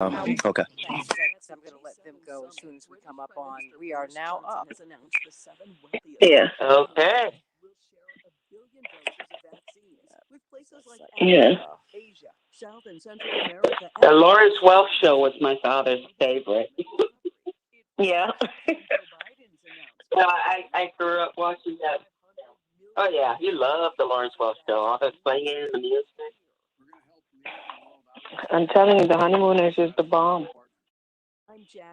Okay. Thanks. I'm going to let them go as soon as we come up on. We are now up. Yeah. Okay. Yeah. The Lawrence Welk show was my father's favorite. Yeah. So I grew up watching that. Oh yeah, he loved the Lawrence Welk show. All the singing, the music. I'm telling you, the honeymooners is the bomb.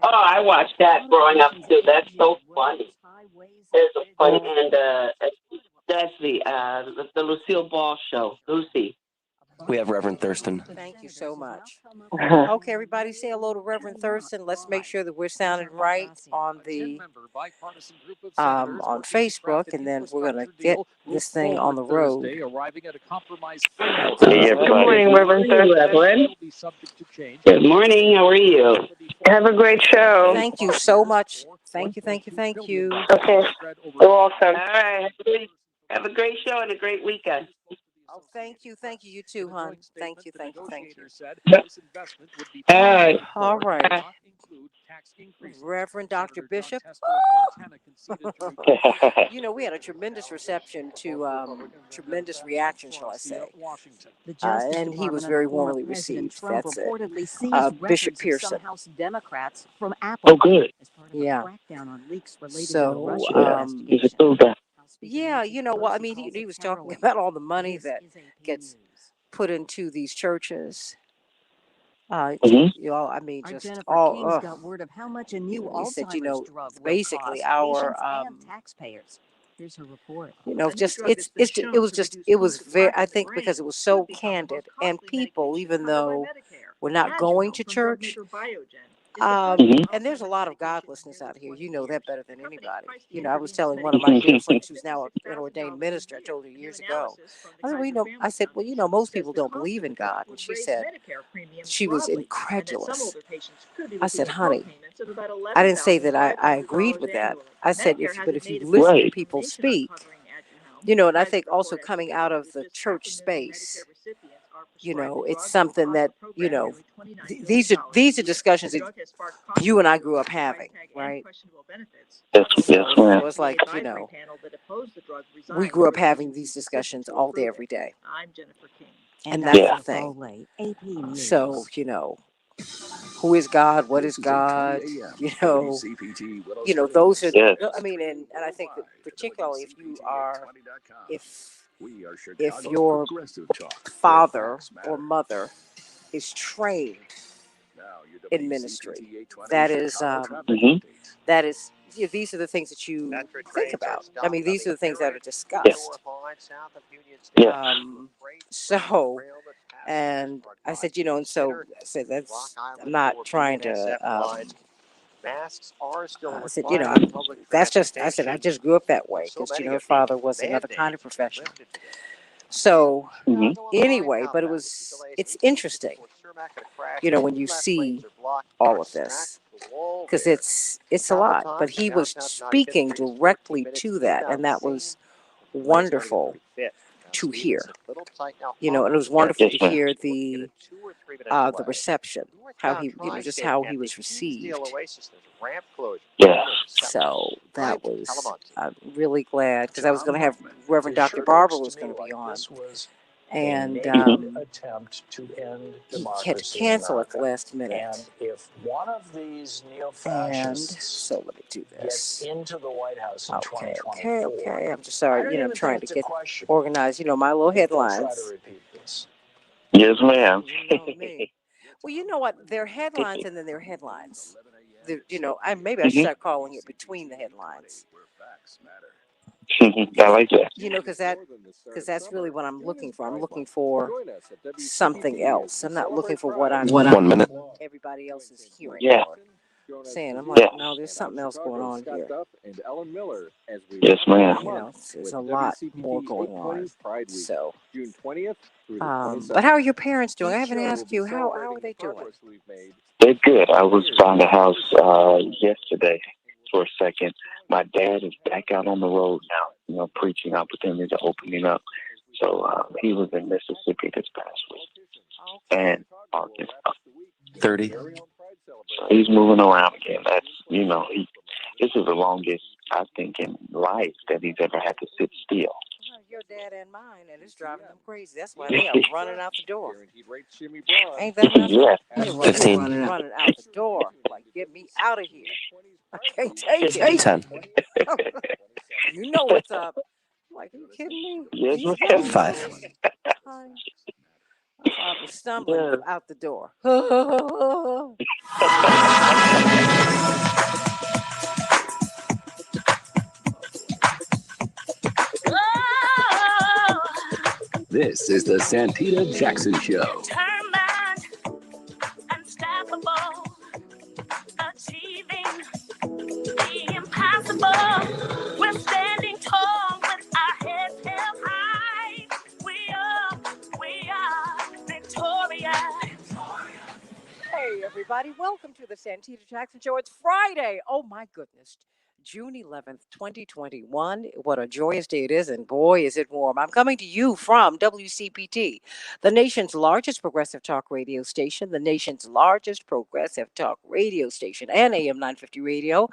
Oh, I watched that growing up too. That's so funny. There's a funny Mm. and that's the Lucille Ball show. Lucy. We have Reverend Thurston. Thank you so much. Okay, everybody say hello to Reverend Thurston. Let's make sure that we're sounding right on the on Facebook, and then we're gonna get this thing on the road. Hey, Good everybody. morning, Reverend Thurston. Good morning. How are you? Have a great show. Thank you so much. Thank you, thank you, thank you. Okay. You're All welcome. right. Have a great show and a great weekend. Oh, thank you, you too, hon. Thank you, thank you, thank you. All right. All right, Reverend Dr. Bishop. You know, we had a tremendous reception to tremendous reaction, shall I say? And he was very warmly received. That's it. Bishop Pearson. Oh, good. Yeah. So, Yeah. He's a cool guy. yeah, you know, well, I mean, he was talking about all the money that gets put into these churches. Hmm. You know, I mean, just all. He said, you know, basically our, you know, just it was just it was very. I think because it was so candid and people, even though we're not going to church, Hmm. and there's a lot of godlessness out here. You know that better than anybody. You know, I was telling one of my dear friends who's now an ordained minister. I told her years ago. I said, well, you know, most people don't believe in God. And she said she was incredulous. I said, honey, I didn't say that I agreed with that. I said, but if you listen to Right. people speak, you know, and I think also coming out of the church space, you know, it's something that, you know, these are discussions that you and I grew up having, right? Yes, yes, ma'am. So it's like, you know, we grew up having these discussions all day, every day. And that's Yeah. the thing. So, you know, who is God? What is God? You know, those are, Yes. I mean, and I think that particularly if you are, if your father or mother is trained in ministry, that is, Hmm. that is, yeah, these are the things that you think about. I mean, these are the things that are Yeah. discussed. Yes. So, and I said, you know, and so I said, that's, I'm not trying to, I said, you know, that's just, I said, I just grew up that way because, you know, her father was another kind of professional. So, Hmm. anyway, but it's interesting, you know, when you see all of this because it's a lot. But he was speaking directly to that, and that was wonderful to hear. You know, and it was wonderful Yes, to ma'am. hear the reception, how he, you know, just how he was received. Yes. So that was, I'm really glad because I was going to have Reverend Dr. Barber was going to be on, and Hmm. he had to cancel at the last minute. And so let me do this. Okay. I'm just sorry. You know, I'm trying to get organized. You know, my little headlines. Yes, ma'am. You know me. Well, you know what? They're headlines and then they're headlines. You know, maybe I should Hmm. start calling it between the headlines. I like that. You know, because that's really what I'm looking for. I'm looking for something else. I'm not looking for what I'm 1 minute. everybody else is hearing Yeah. or saying. I'm like, Yes. no, there's something else going on here. Yes, ma'am. You know, there's a lot more going on. So, but how are your parents doing? I haven't asked you. How are they doing? They're good. I was by the house yesterday for a second. My dad is back out on the road now, you know, preaching opportunities are opening up. So he was in Mississippi this past week and Arkansas. 30. So he's moving around again. That's, this is the longest, I think, in life that he's ever had to sit still. Well, your dad and mine, and it's driving them crazy. That's why they are running out the door. Ain't that nothing? Yeah. They're 15. running out the door. Like, get me out of here. I can't take it. 10. You know what's up. I'm like, are you kidding me? Yes, These ma'am. guys, 5. my father stumbling Yeah. out the door. This is the Santita Jackson Show. Determined, unstoppable, achieving the impossible. We're standing tall with our heads held high. We are victorious. Hey, everybody. Welcome to the Santita Jackson Show. It's Friday. Oh, my goodness. June 11th, 2021. What a joyous day it is, and boy, is it warm. I'm coming to you from WCPT, the nation's largest progressive talk radio station, the nation's largest progressive talk radio station, and AM 950 radio.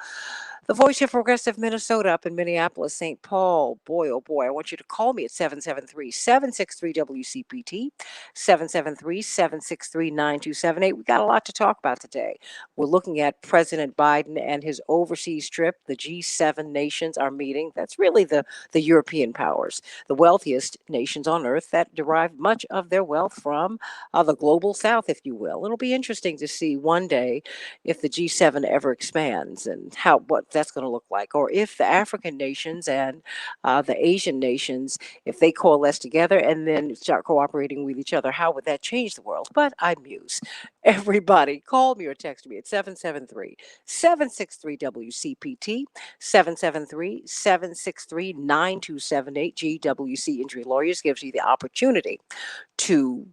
The voice of progressive Minnesota up in Minneapolis, St. Paul. Boy, oh boy, I want you to call me at 773-763-WCPT, 773-763-9278. We got a lot to talk about today. We're looking at President Biden and his overseas trip. The G7 nations are meeting. That's really the European powers, the wealthiest nations on earth that derive much of their wealth from the global south, if you will. It'll be interesting to see one day if the G7 ever expands and what that's going to look like, or if the African nations and the Asian nations, if they coalesce together and then start cooperating with each other, how would that change the world? But I muse. Everybody, call me or text me at 773-763-WCPT, 773-763-9278. GWC Injury Lawyers gives you the opportunity to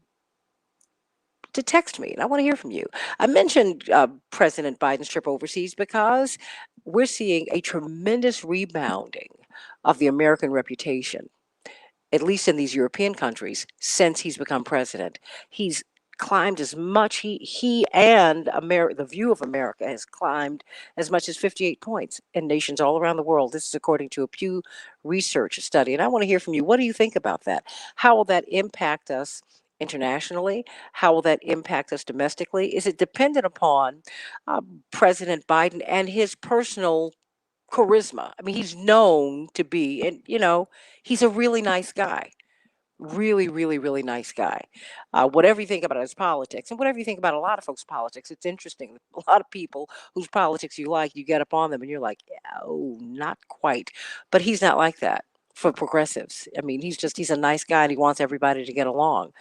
text me, and I want to hear from you. I mentioned President Biden's trip overseas because we're seeing a tremendous rebounding of the American reputation, at least in these European countries, since he's become president. He's climbed as much, he and the view of America has climbed as much as 58 points in nations all around the world. This is according to a Pew Research study. And I want to hear from you. What do you think about that? How will that impact us internationally? How will that impact us domestically? Is it dependent upon President Biden and his personal charisma? I mean, he's known to be, and he's a really nice guy. Really, really, really nice guy. Whatever you think about his politics, and whatever you think about a lot of folks' politics, it's interesting. A lot of people whose politics you like, you get up on them and you're like, oh, not quite. But he's not like that for progressives. I mean, he's a nice guy and he wants everybody to get along.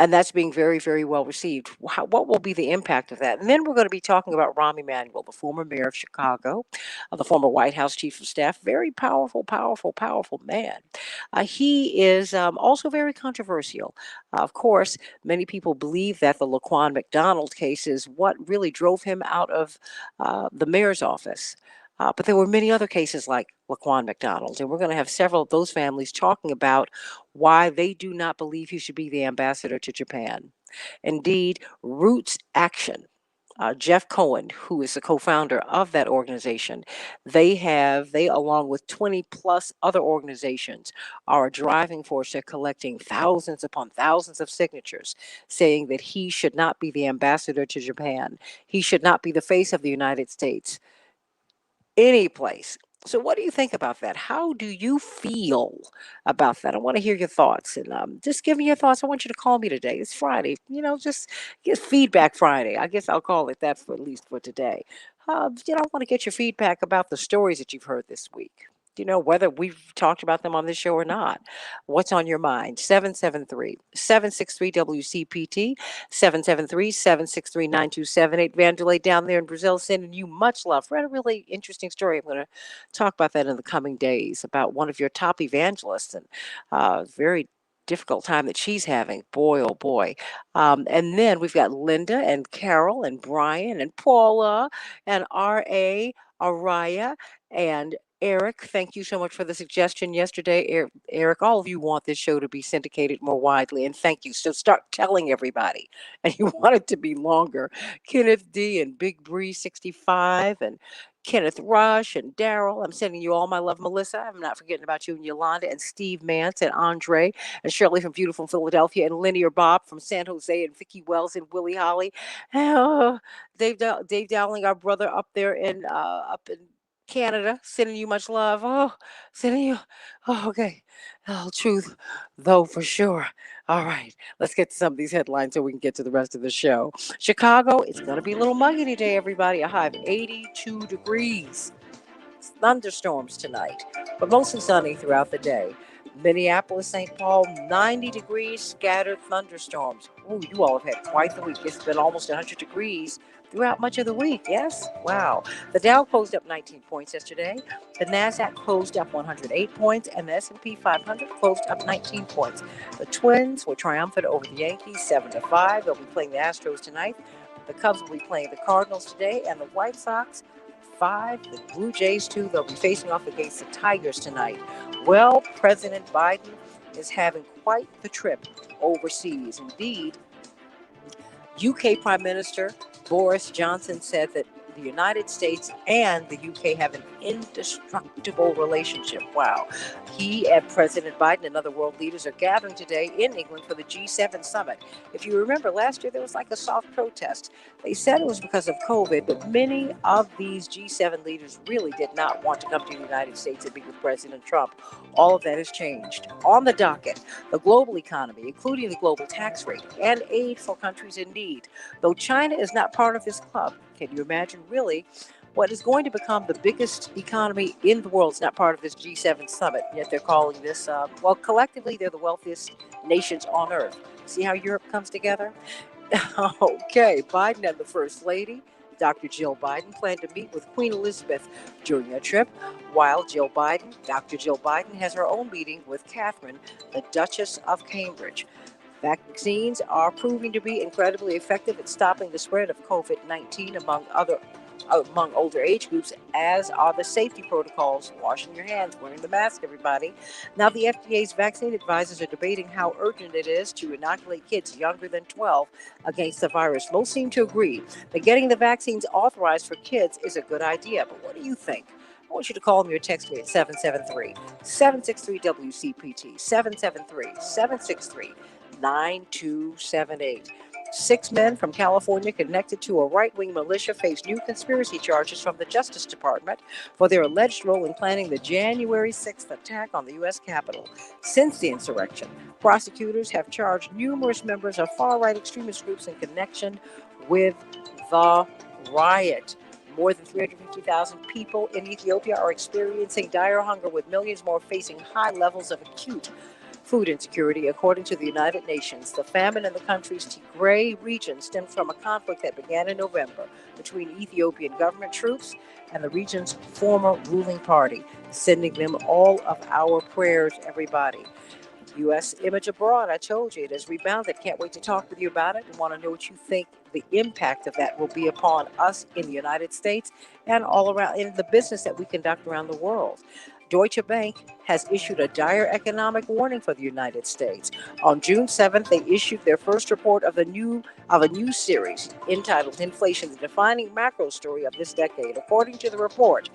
And that's being very, very well received. What will be the impact of that? And then we're going to be talking about Rahm Emanuel, the former mayor of Chicago, the former White House chief of staff. Very powerful, powerful, powerful man. He is also very controversial. Of course, many people believe that the Laquan McDonald case is what really drove him out of the mayor's office. But there were many other cases like Laquan McDonald, and we're going to have several of those families talking about why they do not believe he should be the ambassador to Japan. Indeed, Roots Action, Jeff Cohen, who is the co-founder of that organization, they along with 20 plus other organizations, are a driving force. They're collecting thousands upon thousands of signatures saying that he should not be the ambassador to Japan. He should not be the face of the United States any place. So, what do you think about that? How do you feel about that? I want to hear your thoughts, and just give me your thoughts. I want you to call me today. It's Friday, just get feedback Friday. I guess I'll call it that for at least for today. I want to get your feedback about the stories that you've heard this week. Whether we've talked about them on this show or not. What's on your mind? 773-763-WCPT, 773-763-9278. Vandalay down there in Brazil sending you much love. Read a really interesting story. I'm going to talk about that in the coming days about one of your top evangelists and very difficult time that she's having. Boy, oh boy. And then we've got Linda and Carol and Brian and Paula and R.A., Araya, and Eric, thank you so much for the suggestion yesterday. Eric, all of you want this show to be syndicated more widely, and thank you. So start telling everybody. And you want it to be longer. Kenneth D. and Big Bree 65 and Kenneth Rush and Daryl. I'm sending you all my love, Melissa. I'm not forgetting about you and Yolanda and Steve Mance and Andre and Shirley from beautiful Philadelphia and Linear Bob from San Jose and Vicky Wells and Willie Holly. Oh, Dave Dowling, our brother up there up in Canada, sending you much love. Oh, sending you. Oh, okay. Oh, truth, though, for sure. All right, let's get to some of these headlines so we can get to the rest of the show. Chicago, it's going to be a little muggy today, everybody. A high of 82 degrees. Thunderstorms tonight, but mostly sunny throughout the day. Minneapolis, St. Paul, 90 degrees, scattered thunderstorms. Ooh, you all have had quite the week. It's been almost 100 degrees throughout much of the week. Yes? Wow. The Dow closed up 19 points yesterday. The Nasdaq closed up 108 points, and the S&P 500 closed up 19 points. The Twins were triumphant over the Yankees 7-5. They'll be playing the Astros tonight. The Cubs will be playing the Cardinals today, and the White Sox 5, the Blue Jays 2. They'll be facing off against the Tigers tonight. Well, President Biden is having quite the trip overseas. Indeed, UK Prime Minister Boris Johnson said that the United States and the UK have an indestructible relationship. Wow. He and President Biden and other world leaders are gathering today in England for the G7 summit. If you remember, last year there was like a soft protest. They said it was because of COVID, but many of these G7 leaders really did not want to come to the United States and meet with President Trump. All of that has changed. On the docket, the global economy, including the global tax rate and aid for countries in need. Though China is not part of this club, can you imagine really what is going to become the biggest economy in the world is not part of this G7 summit, yet they're calling this, well, collectively, they're the wealthiest nations on earth. See how Europe comes together? Okay, Biden and the First Lady, Dr. Jill Biden, plan to meet with Queen Elizabeth during their trip, while Dr. Jill Biden, has her own meeting with Catherine, the Duchess of Cambridge. Vaccines are proving to be incredibly effective at stopping the spread of COVID-19 among older age groups, as are the safety protocols, washing your hands, wearing the mask, everybody. Now, the FDA's vaccine advisors are debating how urgent it is to inoculate kids younger than 12 against the virus. Most seem to agree that getting the vaccines authorized for kids is a good idea. But what do you think? I want you to call me or text me at 773-763-WCPT, 773-763-9278. 6 men from California connected to a right-wing militia face new conspiracy charges from the Justice Department for their alleged role in planning the January 6th attack on the U.S. Capitol. Since the insurrection, prosecutors have charged numerous members of far-right extremist groups in connection with the riot. More than 350,000 people in Ethiopia are experiencing dire hunger, with millions more facing high levels of acute food insecurity, according to the United Nations. The famine in the country's Tigray region stems from a conflict that began in November between Ethiopian government troops and the region's former ruling party. Sending them all of our prayers, everybody. U.S. image abroad, I told you, it has rebounded. Can't wait to talk with you about it and want to know what you think the impact of that will be upon us in the United States and all around in the business that we conduct around the world. Deutsche Bank has issued a dire economic warning for the United States. On June 7th, they issued their first report of a new series entitled Inflation, the Defining Macro Story of This Decade. According to the report,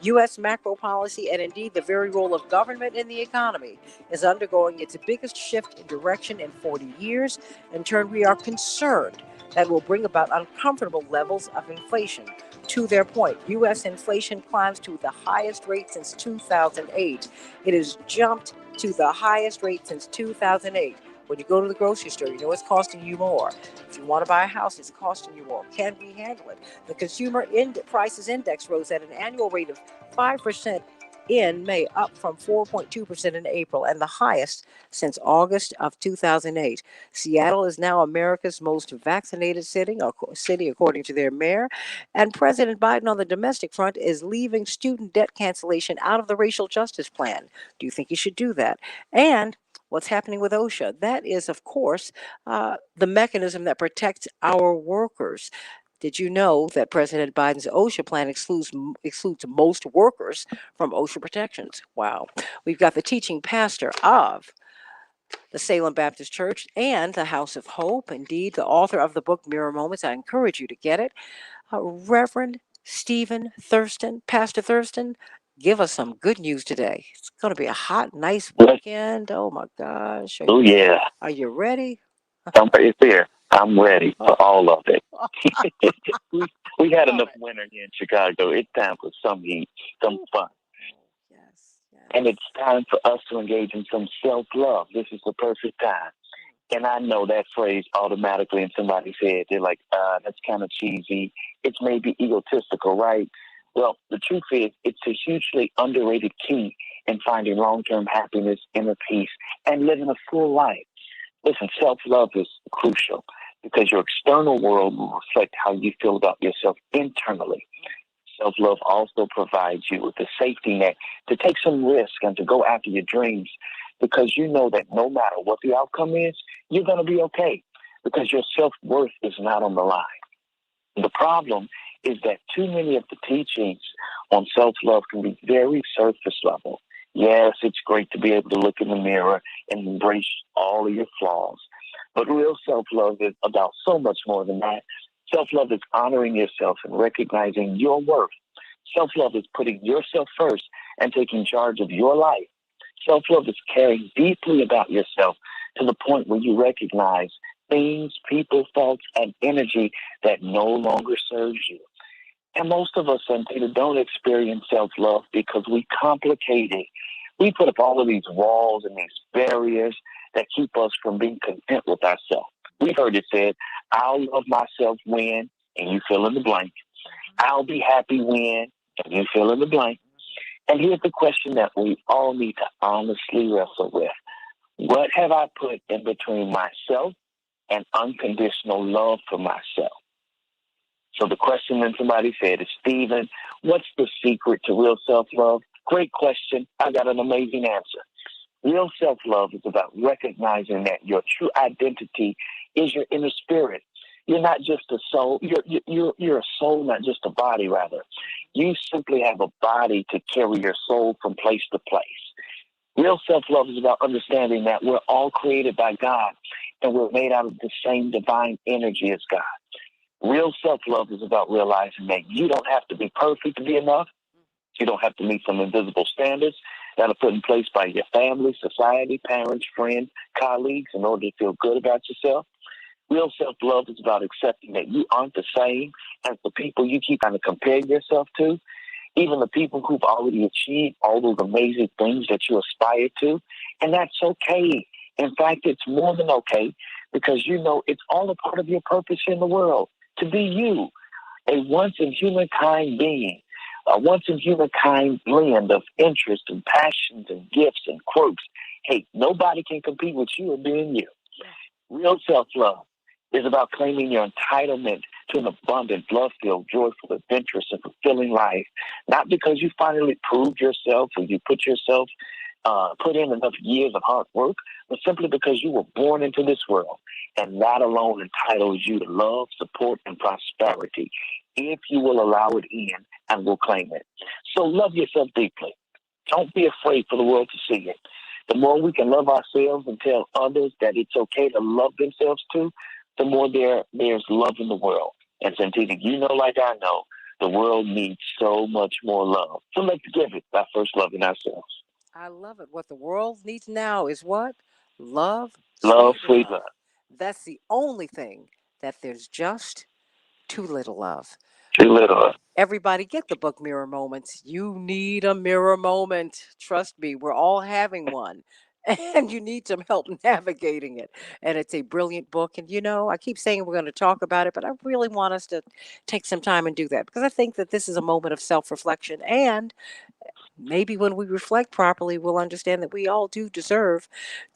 U.S. macro policy and indeed the very role of government in the economy is undergoing its biggest shift in direction in 40 years. In turn, we are concerned that will bring about uncomfortable levels of inflation. To their point, U.S. inflation climbs to the highest rate since 2008. It has jumped to the highest rate since 2008. When you go to the grocery store, you know it's costing you more. If you want to buy a house, it's costing you more. Can we handle it? The Consumer Prices Index rose at an annual rate of 5% in May, up from 4.2% in April, and the highest since August of 2008. Seattle is now America's most vaccinated city, according to their mayor. And President Biden on the domestic front is leaving student debt cancellation out of the racial justice plan. Do you think he should do that? And what's happening with OSHA? That is, of course, the mechanism that protects our workers. Did you know that President Biden's OSHA plan excludes most workers from OSHA protections? Wow. We've got the teaching pastor of the Salem Baptist Church and the House of Hope, indeed, the author of the book Mirror Moments. I encourage you to get it. Reverend Stephen Thurston, Pastor Thurston, give us some good news today. It's going to be a hot, nice weekend. Oh my gosh. Oh, yeah. Are you ready? It's there. I'm ready for all of it. we, we had enough winter here in Chicago. It's time for some heat, some fun. Yes. And it's time for us to engage in some self-love. This is the perfect time. And I know that phrase automatically in somebody's head. They're like, that's kind of cheesy. It's maybe egotistical, right? Well, the truth is, it's a hugely underrated key in finding long-term happiness, inner peace, and living a full life. Listen, self-love is crucial because your external world will reflect how you feel about yourself internally. Self-love also provides you with a safety net to take some risk and to go after your dreams because you know that no matter what the outcome is, you're going to be okay because your self-worth is not on the line. The problem is that too many of the teachings on self-love can be very surface level. Yes, it's great to be able to look in the mirror and embrace all of your flaws. But real self-love is about so much more than that. Self-love is honoring yourself and recognizing your worth. Self-love is putting yourself first and taking charge of your life. Self-love is caring deeply about yourself to the point where you recognize things, people, thoughts, and energy that no longer serves you. And most of us, Santita, don't experience self-love because we complicate it. We put up all of these walls and these barriers that keep us from being content with ourselves. We've heard it said, I'll love myself when, and you fill in the blank. I'll be happy when, and you fill in the blank. And here's the question that we all need to honestly wrestle with. What have I put in between myself and unconditional love for myself? So the question that somebody said is, Stephen, what's the secret to real self-love? Great question. I got an amazing answer. Real self-love is about recognizing that your true identity is your inner spirit. You're not just a soul. You're a soul, not just a body, rather. You simply have a body to carry your soul from place to place. Real self-love is about understanding that we're all created by God and we're made out of the same divine energy as God. Real self-love is about realizing that you don't have to be perfect to be enough. You don't have to meet some invisible standards that are put in place by your family, society, parents, friends, colleagues in order to feel good about yourself. Real self-love is about accepting that you aren't the same as the people you keep trying to compare yourself to, even the people who've already achieved all those amazing things that you aspire to. And that's okay. In fact, it's more than okay because you know it's all a part of your purpose in the world, to be you, a once-in-humankind being, a once-in-humankind blend of interests and passions and gifts and quirks. Hey, nobody can compete with you and being you. Real self-love is about claiming your entitlement to an abundant, love-filled, joyful, adventurous, and fulfilling life, not because you finally proved yourself or you put in enough years of hard work, but simply because you were born into this world, and that alone entitles you to love, support, and prosperity, if you will allow it in and will claim it. So love yourself deeply. Don't be afraid for the world to see it. The more we can love ourselves and tell others that it's okay to love themselves too, the more there's love in the world. And Santita, you know like I know, the world needs so much more love. So let's give it by first loving ourselves. I love it. What the world needs now is what? Love, Love, sweet love. That's the only thing that there's just too little of. Too little of. Everybody get the book Mirror Moments. You need a mirror moment. Trust me, we're all having one. And you need some help navigating it. And it's a brilliant book. And you know, I keep saying we're going to talk about it, but I really want us to take some time and do that because I think that this is a moment of self reflection. And maybe when we reflect properly, we'll understand that we all do deserve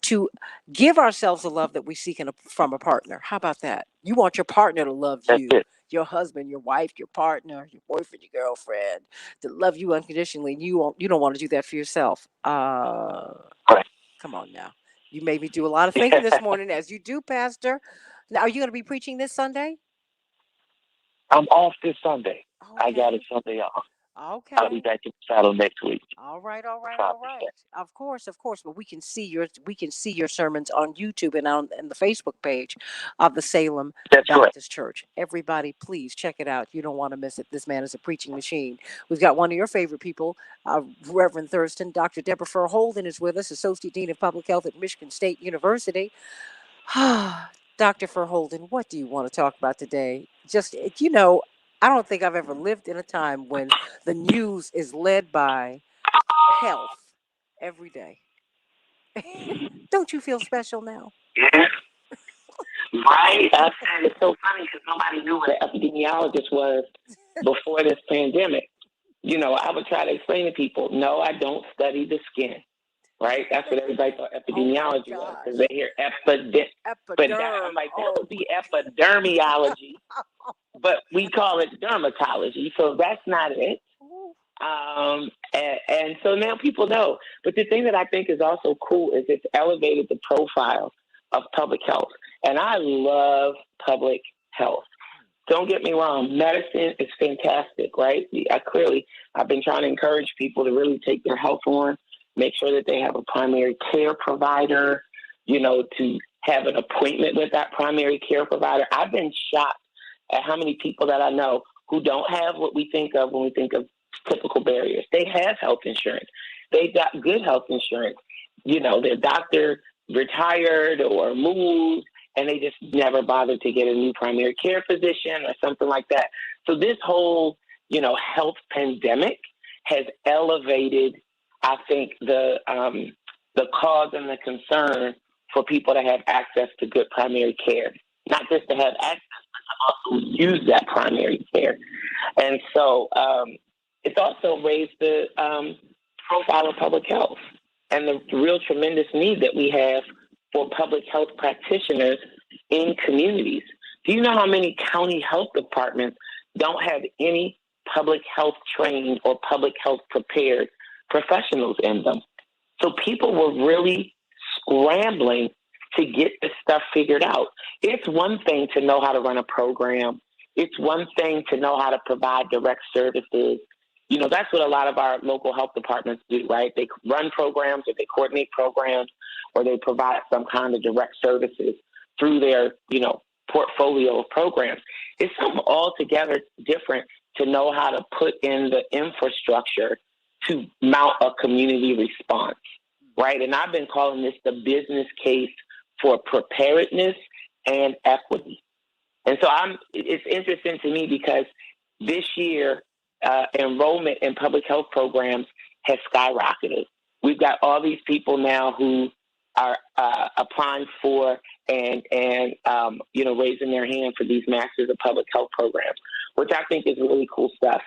to give ourselves the love that we seek from a partner. How about that? You want your partner to love you, your husband, your wife, your partner, your boyfriend, your girlfriend, to love you unconditionally. And you don't want to do that for yourself. Come on now. You made me do a lot of thinking this morning, as you do, Pastor. Now, are you going to be preaching this Sunday? I'm off this Sunday. I got Okay. a Sunday off. I'll be Okay. back in the saddle next week. All right, all right, Proud all to right. say. Of course. But we can see your sermons on YouTube and on and the Facebook page of the Salem That's correct. Baptist Church. Everybody, please check it out. You don't want to miss it. This man is a preaching machine. We've got one of your favorite people, Reverend Thurston. Dr. Deborah Fur Holden is with us, Associate Dean of Public Health at Michigan State University. Dr. Fur Holden, what do you want to talk about today? Just I don't think I've ever lived in a time when the news is led by health every day. Don't you feel special now? Yeah. Right? I said it's so funny because nobody knew what an epidemiologist was before this pandemic. I would try to explain to people, no, I don't study the skin. Right? That's what everybody thought epidemiology was because they hear but I'm like, that would be epidermiology, but we call it dermatology, so that's not it. And so now people know. But the thing that I think is also cool is it's elevated the profile of public health. And I love public health. Don't get me wrong, medicine is fantastic, right? I've been trying to encourage people to really take their health on, make sure that they have a primary care provider, to have an appointment with that primary care provider. I've been shocked at how many people that I know who don't have what we think of when we think of typical barriers. They have health insurance. They got good health insurance. Their doctor retired or moved, and they just never bothered to get a new primary care physician or something like that. So this whole, health pandemic has elevated, I think, the cause and the concern for people to have access to good primary care, not just to have access, but to also use that primary care. And so it's also raised the profile of public health and the real tremendous need that we have for public health practitioners in communities. Do you know how many county health departments don't have any public health trained or public health prepared professionals in them? So people were really scrambling to get this stuff figured out. It's one thing to know how to run a program. It's one thing to know how to provide direct services. That's what a lot of our local health departments do, right? They run programs or they coordinate programs or they provide some kind of direct services through their, portfolio of programs. It's something altogether different to know how to put in the infrastructure to mount a community response, right? And I've been calling this the business case for preparedness and equity. And so it's interesting to me because this year, enrollment in public health programs has skyrocketed. We've got all these people now who are applying for and raising their hand for these Masters of Public Health programs, which I think is really cool stuff.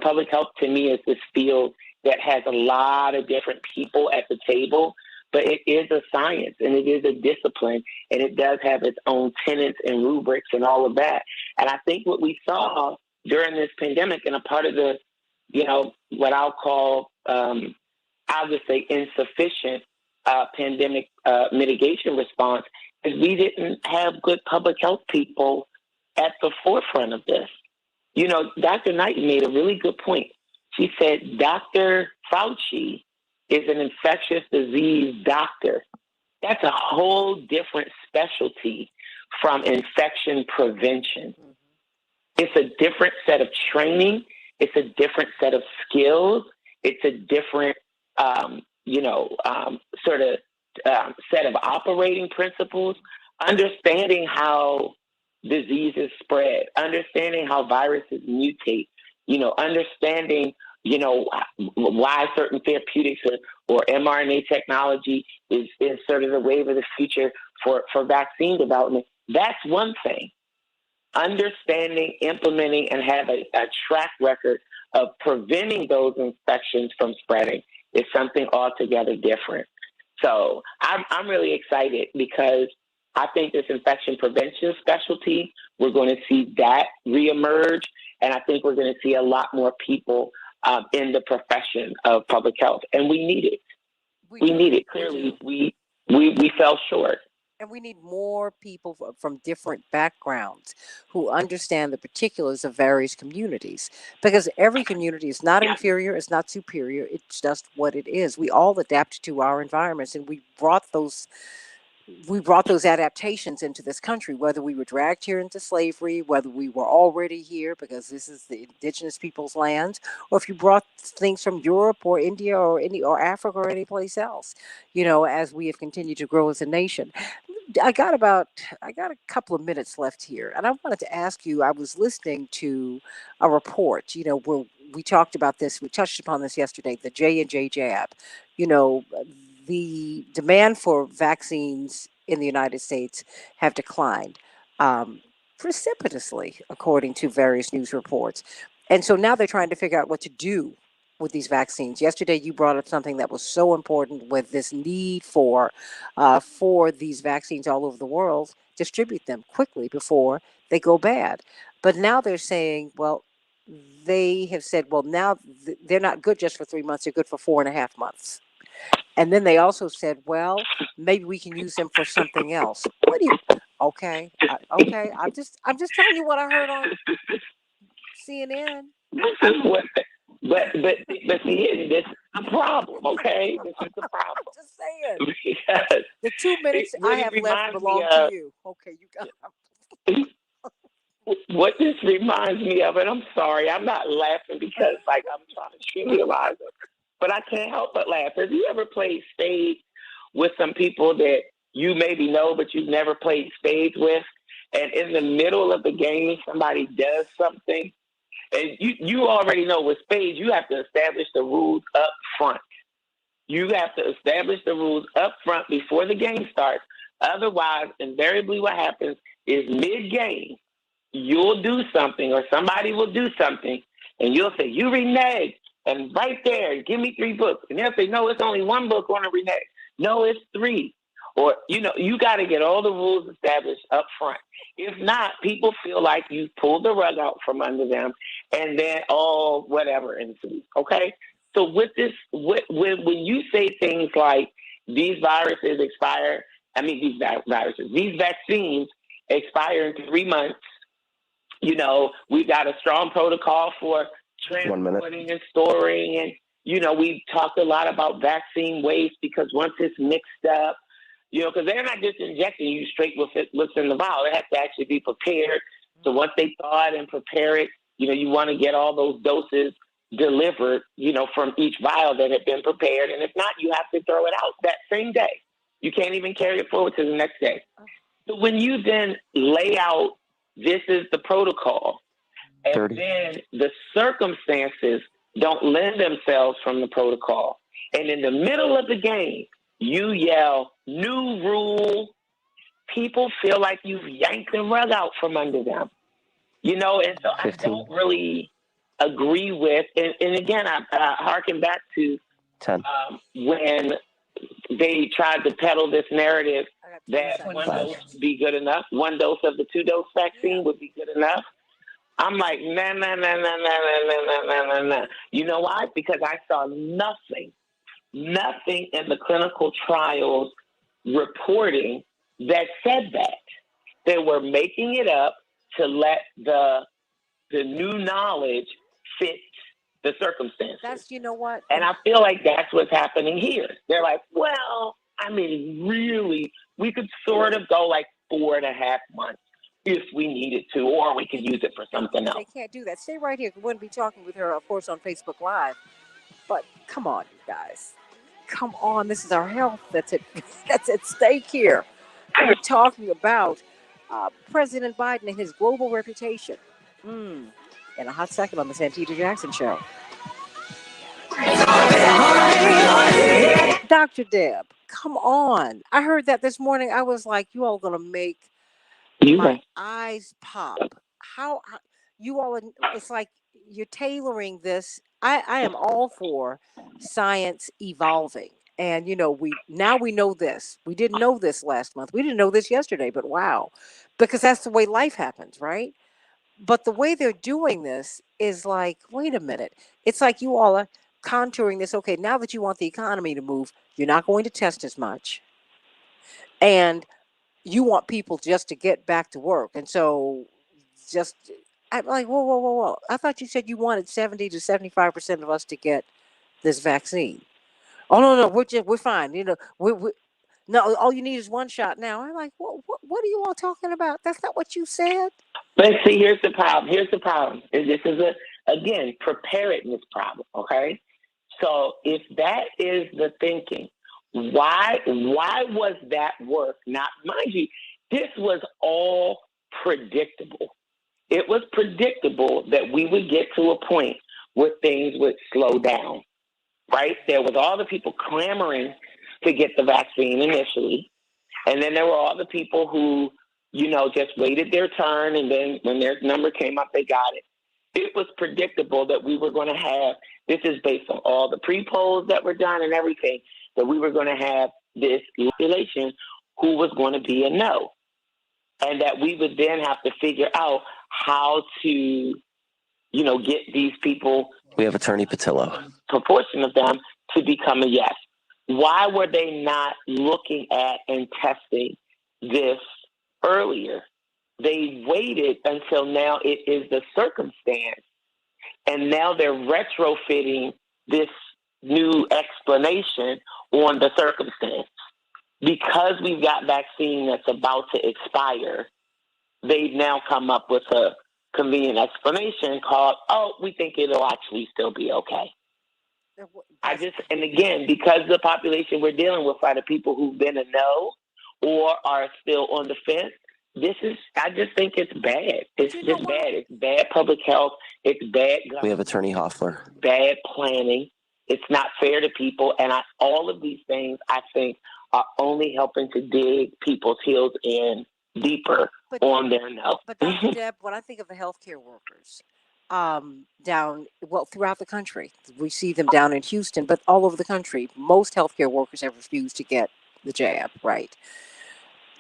Public health to me is this field that has a lot of different people at the table, but it is a science and it is a discipline and it does have its own tenets and rubrics and all of that. And I think what we saw during this pandemic and a part of the, what I'll call, I'll just say insufficient pandemic mitigation response is we didn't have good public health people at the forefront of this. Dr. Knight made a really good point. She said, Dr. Fauci is an infectious disease doctor. That's a whole different specialty from infection prevention. It's a different set of training. It's a different set of skills. It's a different, set of operating principles. Understanding how diseases spread, understanding how viruses mutate, understanding, why certain therapeutics or mRNA technology is sort of the wave of the future for vaccine development. That's one thing. Understanding, implementing, and have a track record of preventing those infections from spreading is something altogether different. So I'm really excited because I think this infection prevention specialty, we're going to see that reemerge, and I think we're going to see a lot more people in the profession of public health, and we need it. We need it. Clearly, we fell short. And we need more people from different backgrounds who understand the particulars of various communities, because every community is not inferior, it's not superior, it's just what it is. We all adapt to our environments, and we brought those adaptations into this country, whether we were dragged here into slavery, whether we were already here because this is the indigenous people's land, or if you brought things from Europe or India or Africa or any place else, as we have continued to grow as a nation. I got a couple of minutes left here, and I wanted to ask you. I was listening to a report, where we talked about this. We touched upon this yesterday. The J&J jab. You know, the demand for vaccines in the United States have declined precipitously, according to various news reports. And so now they're trying to figure out what to do with these vaccines. Yesterday, you brought up something that was so important with this need for these vaccines all over the world, distribute them quickly before they go bad. But now they're saying, well, they have said, well, now they're not good just for 3 months; they're good for 4.5 months. And then they also said, well, maybe we can use them for something else. What do you? Okay, okay. I'm just telling you what I heard on CNN. This is what, but see, this is the problem, okay? This is the I'm problem. just saying. Because The 2 minutes I really have left reminds me belong of to you. Okay, you got. what this reminds me of, and I'm sorry, I'm not laughing because like I'm trying to trivialize it, but I can't help but laugh. Have you ever played spades with some people that you maybe know but you've never played spades with, and in the middle of the game somebody does something, and you already know with spades you have to establish the rules up front. You have to establish the rules up front before the game starts. Otherwise, invariably what happens is mid-game, you'll do something or somebody will do something and you'll say, you renege. And right there, give me 3 books. And they'll say, no, it's only 1 book on a renege. No, it's 3. Or, you got to get all the rules established up front. If not, people feel like you pulled the rug out from under them and then, whatever ensues. Okay? So with this, when you say things like these viruses expire, these vaccines expire in 3 months, we've got a strong protocol for 1 minute. transporting and storing. And, we've talked a lot about vaccine waste because once it's mixed up, because they're not just injecting you straight with what's in the vial. It has to actually be prepared. So once they thaw it and prepare it, you want to get all those doses delivered, from each vial that had been prepared. And if not, you have to throw it out that same day. You can't even carry it forward to the next day. So when you then lay out, this is the protocol, and 30. then the circumstances don't lend themselves from the protocol. And in the middle of the game, you yell, new rule. People feel like you've yanked the rug out from under them, and so 15. I don't really agree with, and again, I harken back to 10. when they tried to peddle this narrative I got that 20 1 seconds. dose would be good enough. 1 dose of the 2-dose vaccine would be good enough. I'm like, nah, nah, nah, nah, nah, nah, nah, nah, nah, nah. You know why? Because I saw nothing in the clinical trials reporting that said that. They were making it up to let the new knowledge fit the circumstances. That's what. And I feel like that's what's happening here. They're like, well, really, we could sort of go like 4.5 months if we needed to, or we could use it for something They else. can't do that. Stay right here. We wouldn't be talking with her, of course, on Facebook Live. But come on, you guys. Come on. This is our health that's at stake here. We're talking about President Biden and his global reputation. In a hot second on the Santita Jackson Show. Dr. Deb, come on. I heard that this morning. I was like, you all going to make my eyes pop. How you all, it's like you're tailoring this. I am all for science evolving. And we know this. We didn't know this last month. We didn't know this yesterday, but wow. Because that's the way life happens, right? But the way they're doing this is like, wait a minute. It's like you all are contouring this. Okay, now that you want the economy to move, you're not going to test as much. And you want people just to get back to work. And so just, I'm like, whoa, whoa, whoa, whoa. I thought you said you wanted 70 to 75% of us to get this vaccine. Oh, no, we're fine. No, all you need is one shot now. I'm like, what are you all talking about? That's not what you said. But see, here's the problem. Here's the problem. This is again, preparedness problem. Okay. So if that is the thinking, why was that work not, mind you, this was all predictable. It was predictable that we would get to a point where things would slow down, right? There was all the people clamoring to get the vaccine initially, and then there were all the people who, just waited their turn, and then when their number came up, they got it. It was predictable that we were going to have, this is based on all the pre-polls that were done and everything, that we were going to have this population who was going to be a no. And that we would then have to figure out how to, get these people. We have Attorney Patillo. Proportion of them to become a yes. Why were they not looking at and testing this earlier? They waited until now it is the circumstance, and now they're retrofitting this new explanation on the circumstance. Because we've got vaccine that's about to expire, they've now come up with a convenient explanation called, oh, we think it'll actually still be okay. And again, because the population we're dealing with are the people who've been a no or are still on the fence, I just think it's bad. It's just bad. It's bad public health. It's bad government. We have Attorney Hoffler. Bad planning. It's not fair to people. And all of these things, I think, are only helping to dig people's heels in deeper on their no. But Dr. Deb, when I think of the healthcare workers throughout the country, we see them down in Houston, but all over the country, most healthcare workers have refused to get the jab, right?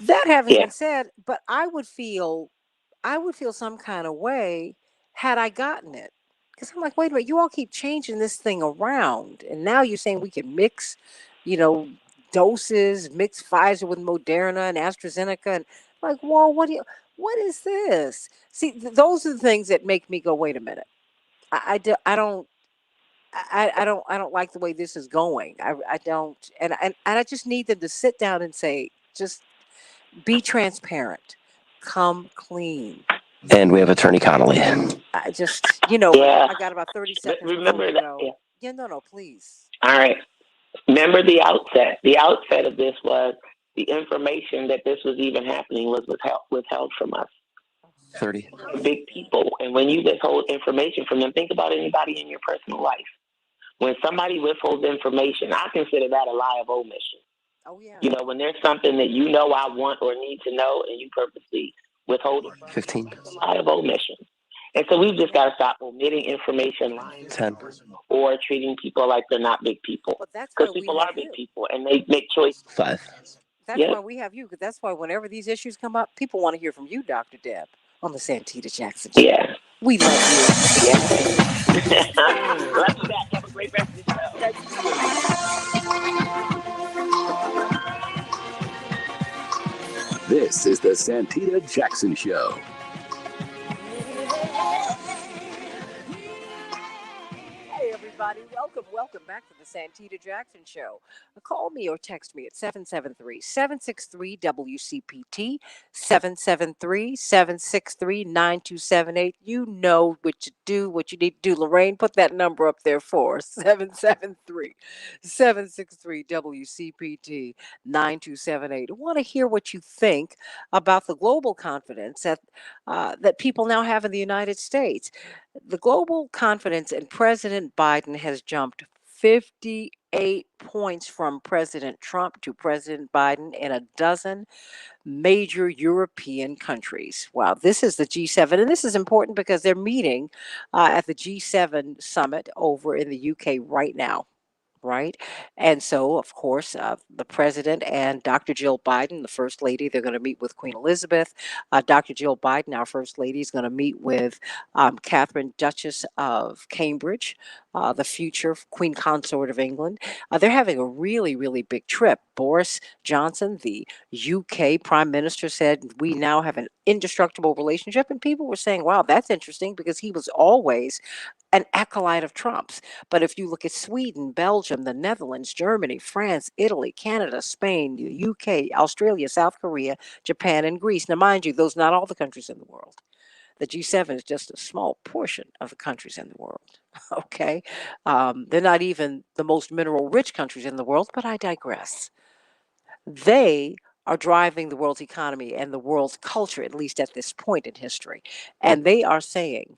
That having been said, but I would feel some kind of way had I gotten it. Because I'm like, wait a minute, you all keep changing this thing around. And now you're saying we can mix, doses, mix Pfizer with Moderna and AstraZeneca. And like, whoa, what is this? See, those are the things that make me go, wait a minute. I don't like the way this is going. I don't. And I just need them to sit down and say, just be transparent, come clean. And we have Attorney Connolly. I just, I got about 30 seconds. Remember that? No, please. All right. Remember the outset. The outset of this was the information that this was even happening was withheld from us. 30. Big people. And when you withhold information from them, think about anybody in your personal life. When somebody withholds information, I consider that a lie of omission. Oh, yeah. When there's something that I want or need to know and you purposely withhold it. 15. It's a lie of omission. And so we've just got to stop omitting information lines 10. or treating people like they're not big people. Because people are big people and they make choices. 5. That's why we have you. Because that's why whenever these issues come up, people want to hear from you, Dr. Deb, on the Santita Jackson Show. Yeah. We love you. Yeah. Love you back. Have a great rest of the show. This is the Santita Jackson Show. Hey, everybody. Welcome back to the Santita Jackson Show. Call me or text me at 773-763-WCPT, 773-763-9278. You know what you do, what you need to do. Lorraine, put that number up there for us, 773-763-WCPT, 9278. I want to hear what you think about the global confidence that people now have in the United States. The global confidence in President Biden has jumped 58 points from President Trump to President Biden in a dozen major European countries. Wow, this is the G7, and this is important because they're meeting at the G7 summit over in the UK right now. right? And so, of course, the president and Dr. Jill Biden, the first lady, they're going to meet with Queen Elizabeth. Dr. Jill Biden, our first lady, is going to meet with Catherine, Duchess of Cambridge, the future Queen Consort of England. They're having a really, really big trip. Boris Johnson, the UK Prime Minister, said we now have an indestructible relationship. And people were saying, wow, that's interesting because he was always an acolyte of Trump's. But if you look at Sweden, Belgium, the Netherlands, Germany, France, Italy, Canada, Spain, the UK, Australia, South Korea, Japan, and Greece. Now, mind you, those are not all the countries in the world. The G7 is just a small portion of the countries in the world. Okay. They're not even the most mineral rich countries in the world, but I digress. They are driving the world's economy and the world's culture, at least at this point in history. And they are saying,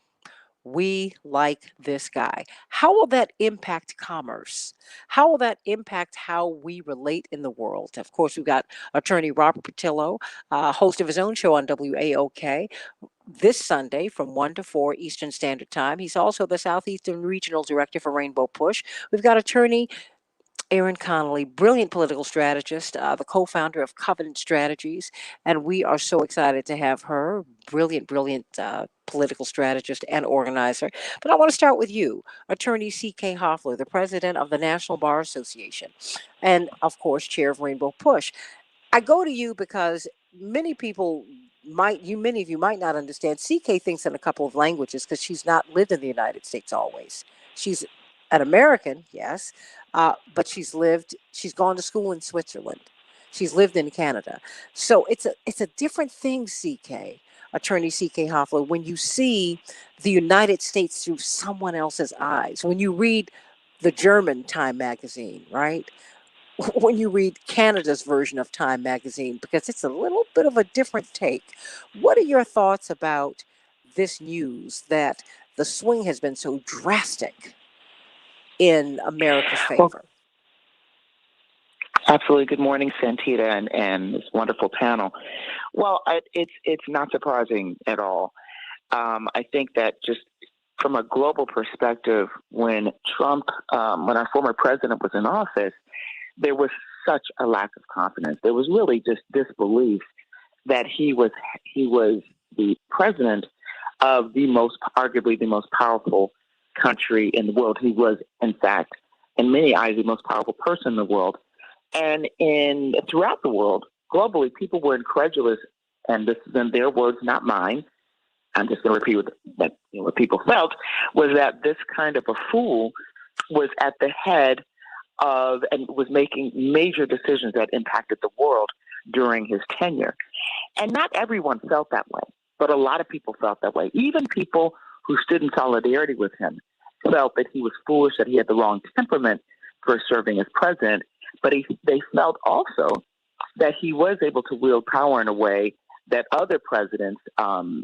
we like this guy. How will that impact commerce? How will that impact how we relate in the world? Of course, we've got attorney Robert Patillo, host of his own show on WAOK this Sunday from 1 to 4 Eastern Standard Time. He's also the Southeastern Regional Director for Rainbow Push. We've got attorney Erin Connolly, brilliant political strategist, the co-founder of Covenant Strategies, and we are so excited to have her. Brilliant, brilliant political strategist and organizer. But I want to start with you, Attorney C.K. Hoffler, the president of the National Bar Association, and of course, chair of Rainbow Push. I go to you because many of you might not understand. CK thinks in a couple of languages because she's not lived in the United States always. She's an American, yes, but she's gone to school in Switzerland. She's lived in Canada. So it's a different thing, CK, Attorney CK Hoffler, when you see the United States through someone else's eyes. When you read the German Time magazine, right? When you read Canada's version of Time magazine, because it's a little bit of a different take. What are your thoughts about this news that the swing has been so drastic in America's Well, favor? absolutely. Good morning, Santita, and this wonderful panel. Well, it's not surprising at all. I think that just from a global perspective, when our former president was in office, there was such a lack of confidence. There was really just disbelief that he was the president of arguably the most powerful country in the world. He was, in fact, in many eyes, the most powerful person in the world. And throughout the world, globally, people were incredulous, and this is in their words, not mine. I'm just going to repeat what people felt, was that this kind of a fool was at the head of and was making major decisions that impacted the world during his tenure. And not everyone felt that way, but a lot of people felt that way. Even people who stood in solidarity with him felt that he was foolish, that he had the wrong temperament for serving as president. But they felt also that he was able to wield power in a way that other presidents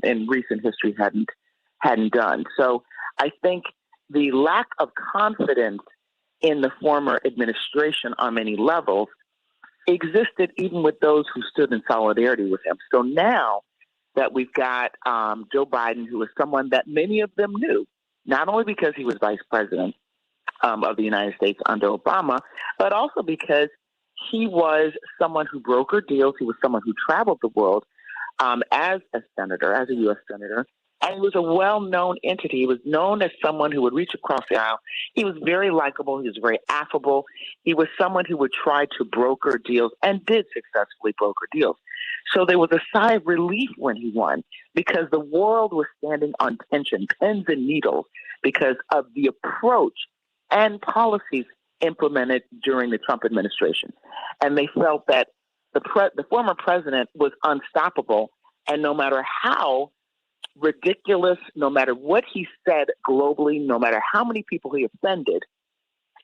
in recent history hadn't done. So I think the lack of confidence in the former administration on many levels existed even with those who stood in solidarity with him. So now that we've got Joe Biden, who is someone that many of them knew, not only because he was vice president of the United States under Obama, but also because he was someone who brokered deals. He was someone who traveled the world as a U.S. senator, and he was a well-known entity. He was known as someone who would reach across the aisle. He was very likable. He was very affable. He was someone who would try to broker deals and did successfully broker deals. So there was a sigh of relief when he won because the world was standing on tension, pins and needles, because of the approach and policies implemented during the Trump administration. And they felt that the former president was unstoppable, and no matter how ridiculous, no matter what he said globally, no matter how many people he offended,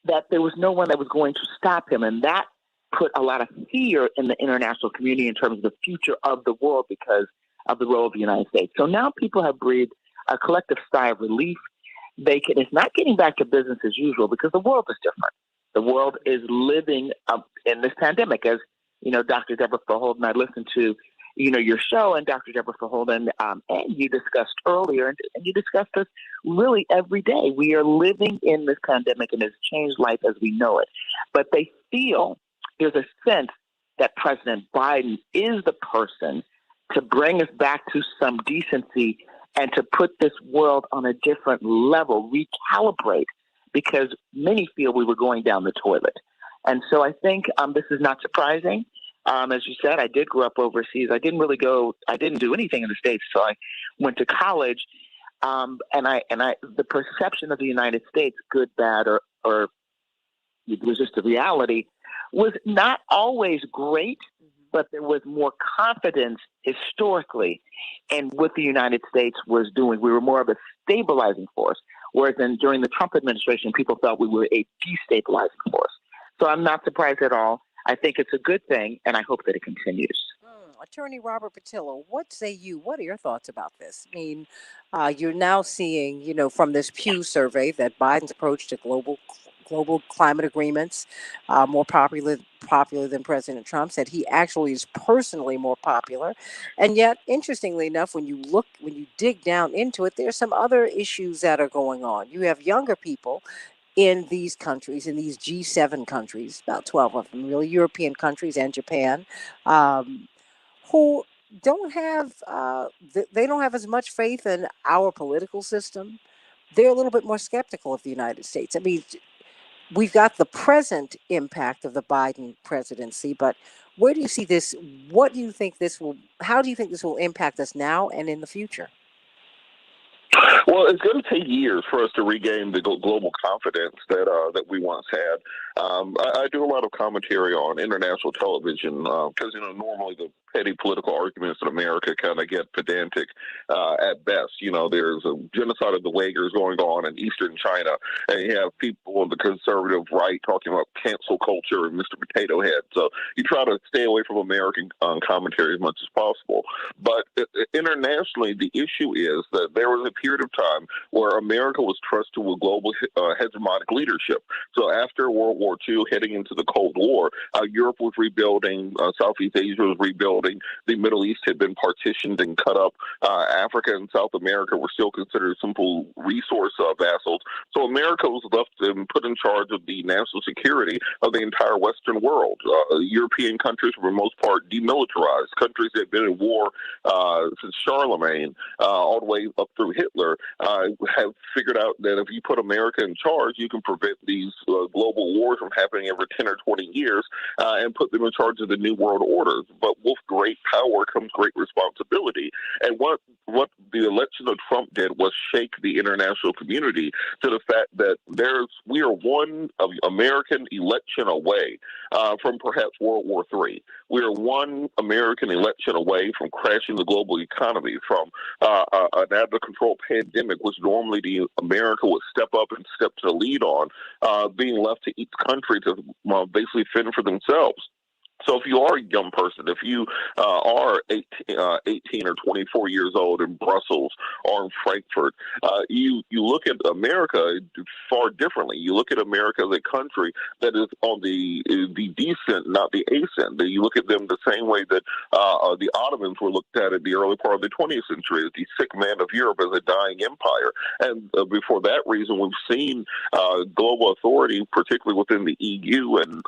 that there was no one that was going to stop him. And that put a lot of fear in the international community in terms of the future of the world because of the role of the United States. So now people have breathed a collective sigh of relief. It's not getting back to business as usual because the world is different. The world is living in this pandemic, as you know, Dr. Deborah Verholden I listened to your show and Dr. Deborah Verholden, and you discussed earlier, and you discussed this really every day. We are living in this pandemic and it's changed life as we know it. But they feel there's a sense that President Biden is the person to bring us back to some decency and to put this world on a different level, recalibrate, because many feel we were going down the toilet. And so I think this is not surprising. As you said, I did grow up overseas. I didn't do anything in the States. So I went to college. And the perception of the United States, good, bad, or it was just a reality, was not always great, but there was more confidence historically in what the United States was doing. We were more of a stabilizing force, whereas during the Trump administration, people felt we were a destabilizing force. So I'm not surprised at all. I think it's a good thing, and I hope that it continues. Attorney Robert Patillo, what say you? What are your thoughts about this? I mean, you're now seeing, from this Pew survey that Biden's approach to global climate agreements more popular than President Trump, said he actually is personally more popular. And yet, interestingly enough, when you dig down into it, there's some other issues that are going on. You have younger people in these countries, in these G7 countries, about 12 of them, really European countries and Japan, who don't have they don't have as much faith in our political system. They're a little bit more skeptical of the United States. I mean, we've got the present impact of the Biden presidency, but where do you see this? How do you think this will impact us now and in the future? Well, it's going to take years for us to regain the global confidence that we once had. I do a lot of commentary on international television because, normally the petty political arguments in America kind of get pedantic at best. There's a genocide of the Uyghurs going on in eastern China, and you have people on the conservative right talking about cancel culture and Mr. Potato Head. So you try to stay away from American commentary as much as possible. But internationally, the issue is that there was a period of time where America was trusted with global hegemonic leadership. So after World War II, heading into the Cold War, Europe was rebuilding, Southeast Asia was rebuilding, the Middle East had been partitioned and cut up, Africa and South America were still considered simple resource vassals. So America was left and put in charge of the national security of the entire Western world. European countries were for the most part demilitarized. Countries that had been in war since Charlemagne all the way up through Hitler have figured out that if you put America in charge, you can prevent these global wars from happening every 10 or 20 years and put them in charge of the New World Order. But with great power comes great responsibility. And what the election of Trump did was shake the international community to the fact that we are one American election away from perhaps World War III. We are one American election away from crashing the global economy, from an out-of-control pandemic, which normally America would step up and step to the lead on, being left to each country to basically fend for themselves. So if you are a young person, if you are 18 or 24 years old in Brussels or in Frankfurt, you look at America far differently. You look at America as a country that is on the descent, not the ascent. You look at them the same way that the Ottomans were looked at in the early part of the 20th century, as the sick man of Europe, as a dying empire. And before that reason, we've seen global authority, particularly within the EU and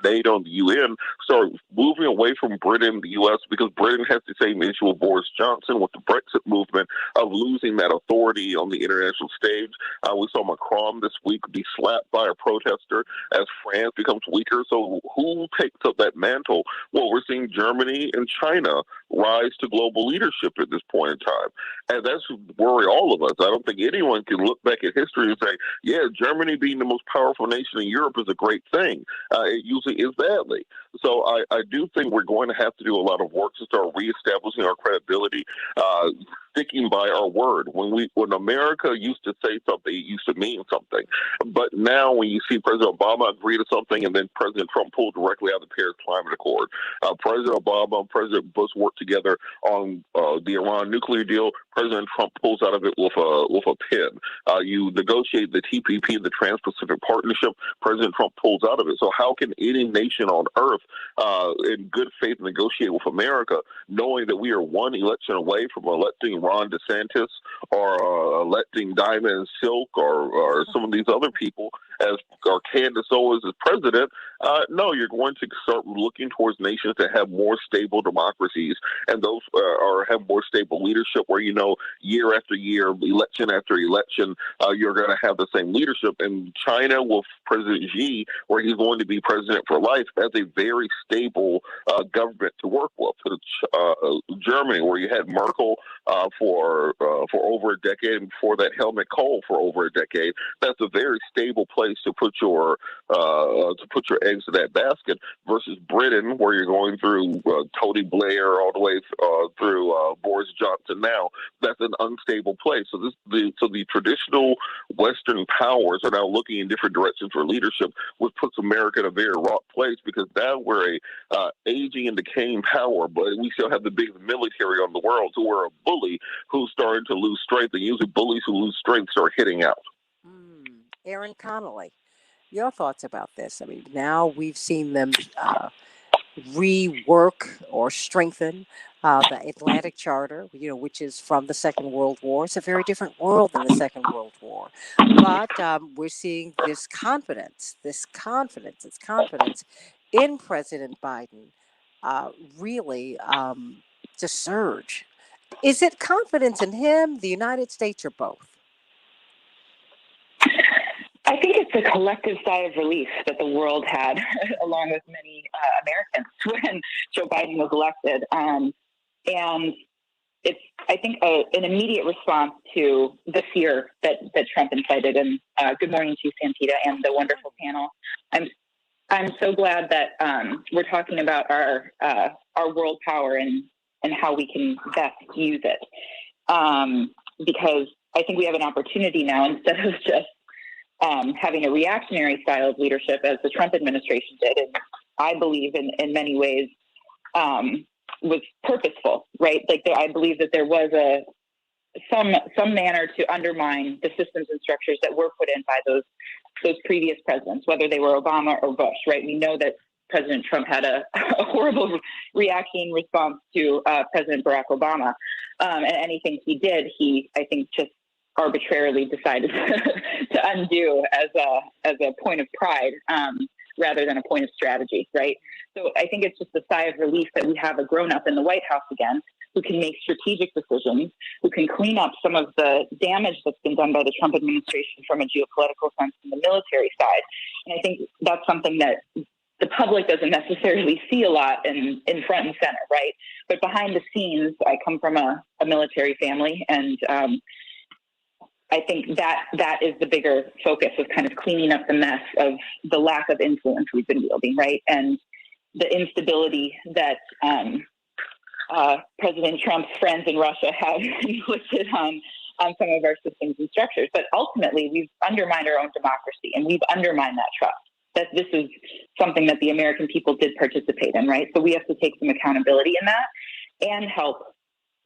NATO and the UN, start moving away from Britain, the U.S., because Britain has the same issue with Boris Johnson with the Brexit movement of losing that authority on the international stage. We saw Macron this week be slapped by a protester as France becomes weaker. So who takes up that mantle? Well, we're seeing Germany and China rise to global leadership at this point in time. And that's worry all of us. I don't think anyone can look back at history and say, yeah, Germany being the most powerful nation in Europe is a great thing. It usually is badly. So I do think we're going to have to do a lot of work to start reestablishing our credibility, sticking by our word. When America used to say something, it used to mean something. But now when you see President Obama agree to something and then President Trump pull directly out of the Paris Climate Accord, President Obama and President Bush work together on the Iran nuclear deal. President Trump pulls out of it with a pin. You negotiate the TPP, the Trans-Pacific Partnership. President Trump pulls out of it. So how can any nation on earth, in good faith, negotiate with America, knowing that we are one election away from electing Ron DeSantis or electing Diamond Silk or some of these other people as or Candace Owens as president? No, you're going to start looking towards nations that have more stable democracies, and those or have more stable leadership where, you know, year after year, election after election, you're going to have the same leadership. And China with President Xi, where he's going to be president for life, has a very stable government to work with. Germany, where you had Merkel for over a decade, and before that Helmut Kohl for over a decade, that's a very stable place to put your eggs in that basket. Versus Britain, where you're going through Tony Blair all the way through Boris Johnson now, that's an unstable place. So the traditional Western powers are now looking in different directions for leadership, which puts America in a very rock place, because now we're a aging and decaying power, but we still have the biggest military on the world. So we're a bully who's starting to lose strength, and usually bullies who lose strength start hitting out. Aaron Connolly, your thoughts about this? I mean, now we've seen them rework or strengthen the Atlantic Charter, you know, which is from the Second World War. It's a very different world than the Second World War. But we're seeing this confidence in President Biden really to surge. Is it confidence in him, the United States, or both? I think it's a collective sigh of relief that the world had, along with many Americans, when Joe Biden was elected. And it's, I think, an immediate response to the fear that Trump incited. And good morning to you, Santita, and the wonderful panel. I'm so glad that we're talking about our world power and how we can best use it. Because I think we have an opportunity now, instead of just having a reactionary style of leadership as the Trump administration did, and I believe in many ways was purposeful, right? Like I believe that there was some manner to undermine the systems and structures that were put in by those previous presidents, whether they were Obama or Bush, right? We know that President Trump had a horrible reaction response to President Barack Obama, and anything he did, I think, just arbitrarily decided to undo as a point of pride rather than a point of strategy, right? So I think it's just a sigh of relief that we have a grown-up in the White House again who can make strategic decisions, who can clean up some of the damage that's been done by the Trump administration from a geopolitical sense in the military side. And I think that's something that the public doesn't necessarily see a lot in front and center, right? But behind the scenes, I come from a military family, and I think that is the bigger focus of kind of cleaning up the mess of the lack of influence we've been wielding, right? And the instability that President Trump's friends in Russia have inflicted on some of our systems and structures. But ultimately, we've undermined our own democracy, and we've undermined that trust. That this is something that the American people did participate in, right? So we have to take some accountability in that and help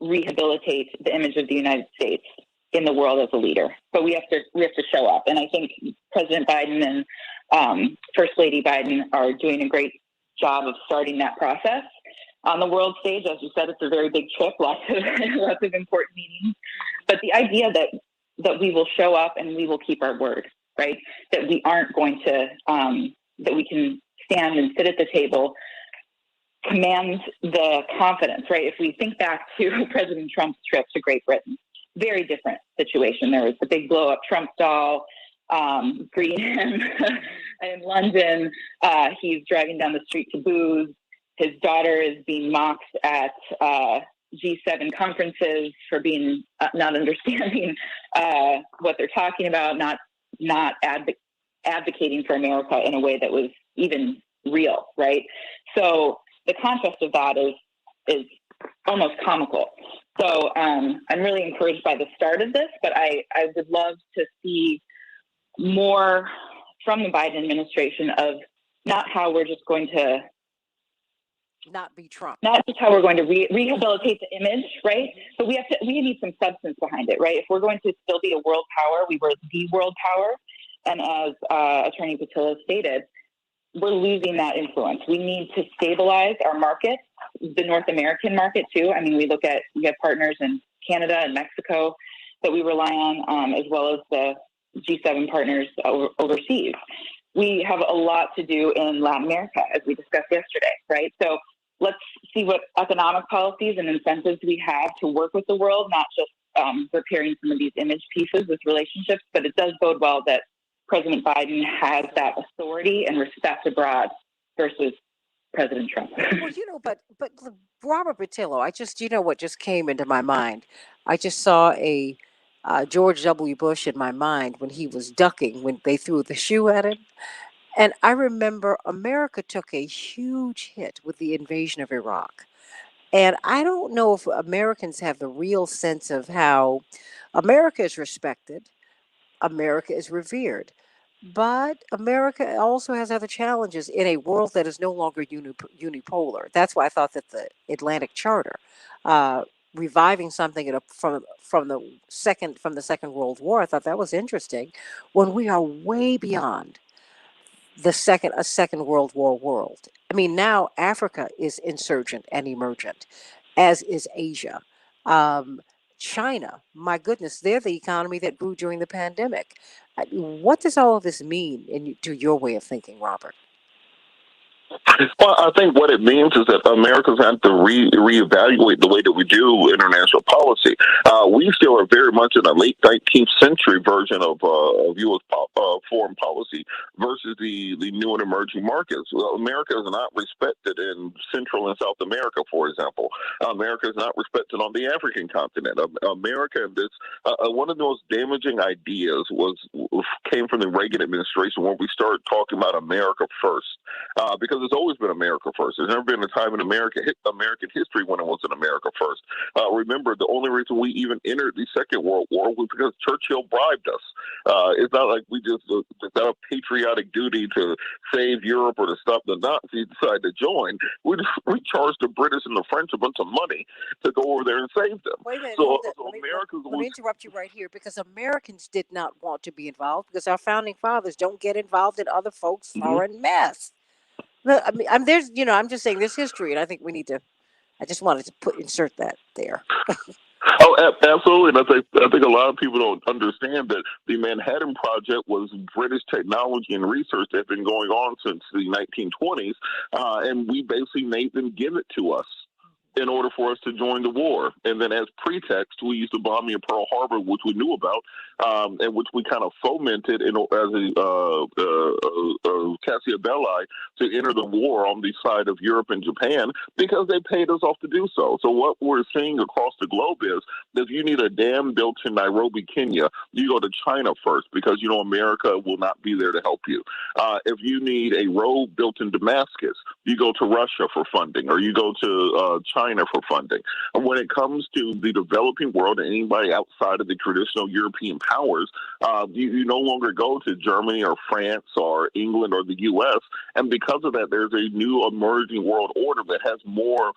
rehabilitate the image of the United States in the world as a leader. But we have to show up. And I think President Biden and First Lady Biden are doing a great job of starting that process. On the world stage, as you said, it's a very big trip, lots of important meetings. But the idea that we will show up and we will keep our word, right? That we aren't going to, that we can stand and sit at the table, commands the confidence, right? If we think back to President Trump's trip to Great Britain, very different situation. There was the big blow up Trump doll, greeting him in London. He's driving down the street to booze. His daughter is being mocked at G7 conferences for being not understanding what they're talking about, not advocating for America in a way that was even real, right? So the contrast of that is almost comical. So I'm really encouraged by the start of this, but I would love to see more from the Biden administration of not how we're just going to not be Trump. Not just how we're going to rehabilitate the image, right? But we need some substance behind it, right? If we're going to still be a world power, we were the world power, and as Attorney Patilla stated, we're losing that influence. We need to stabilize our market, the North American market too. I mean, we have partners in Canada and Mexico that we rely on, as well as the G7 partners overseas. We have a lot to do in Latin America, as we discussed yesterday, right? So let's see what economic policies and incentives we have to work with the world, not just repairing some of these image pieces with relationships, but it does bode well that President Biden has that authority and respect abroad versus President Trump. Well, but Robert Patillo, what just came into my mind? I just saw a George W. Bush in my mind when he was ducking when they threw the shoe at him. And I remember America took a huge hit with the invasion of Iraq. And I don't know if Americans have the real sense of how America is respected, America is revered. But America also has other challenges in a world that is no longer unipolar. That's why I thought that the Atlantic Charter, reviving something from the Second World War, I thought that was interesting. When we are way beyond a Second World War world. I mean, now Africa is insurgent and emergent, as is Asia. China, my goodness, they're the economy that grew during the pandemic. What does all of this mean to your way of thinking, Robert? Well, I think what it means is that Americans have to reevaluate the way that we do international policy. We still are very much in a late 19th century version of U.S. Foreign policy versus the new and emerging markets. Well, America is not respected in Central and South America, for example. America is not respected on the African continent. America, one of the most damaging ideas came from the Reagan administration when we started talking about America first, because it's always been America first. There's never been a time in American history when it wasn't America first. Remember, the only reason we even entered the Second World War was because Churchill bribed us. It's not like we just got a patriotic duty to save Europe or to stop the Nazis decided to join. We charged the British and the French a bunch of money to go over there and save them. Wait a minute. Let me interrupt you right here, because Americans did not want to be involved because our founding fathers don't get involved in other folks' foreign mess. I mean, I'm just saying there's history, and I think we need to. I just wanted to insert that there. Oh, absolutely. And I think a lot of people don't understand that the Manhattan Project was British technology and research that had been going on since the 1920s, and we basically made them give it to us in order for us to join the war. And then as pretext, we used to bomb in Pearl Harbor, which we knew about, and which we kind of fomented as a Cassia Belli to enter the war on the side of Europe and Japan because they paid us off to do so. So what we're seeing across the globe is that if you need a dam built in Nairobi, Kenya, you go to China first because, America will not be there to help you. If you need a road built in Damascus, you go to Russia for funding, or you go to China for funding. And when it comes to the developing world and anybody outside of the traditional European powers, you no longer go to Germany or France or England or the U.S. And because of that, there's a new emerging world order that has more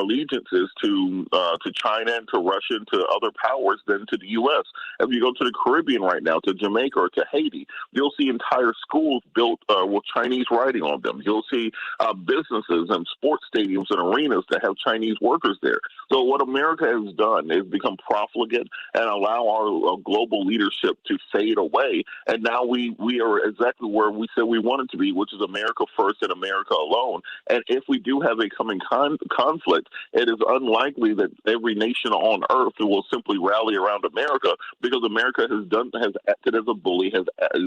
allegiances to China and to Russia and to other powers than to the U.S. If you go to the Caribbean right now, to Jamaica or to Haiti, you'll see entire schools built with Chinese writing on them. You'll see businesses and sports stadiums and arenas that have Chinese workers there. So what America has done is become profligate and allow our global leadership to fade away. And now we are exactly where we said we wanted to be, which is America first and America alone. And if we do have a coming conflict, it is unlikely that every nation on earth will simply rally around America, because America has acted as a bully, has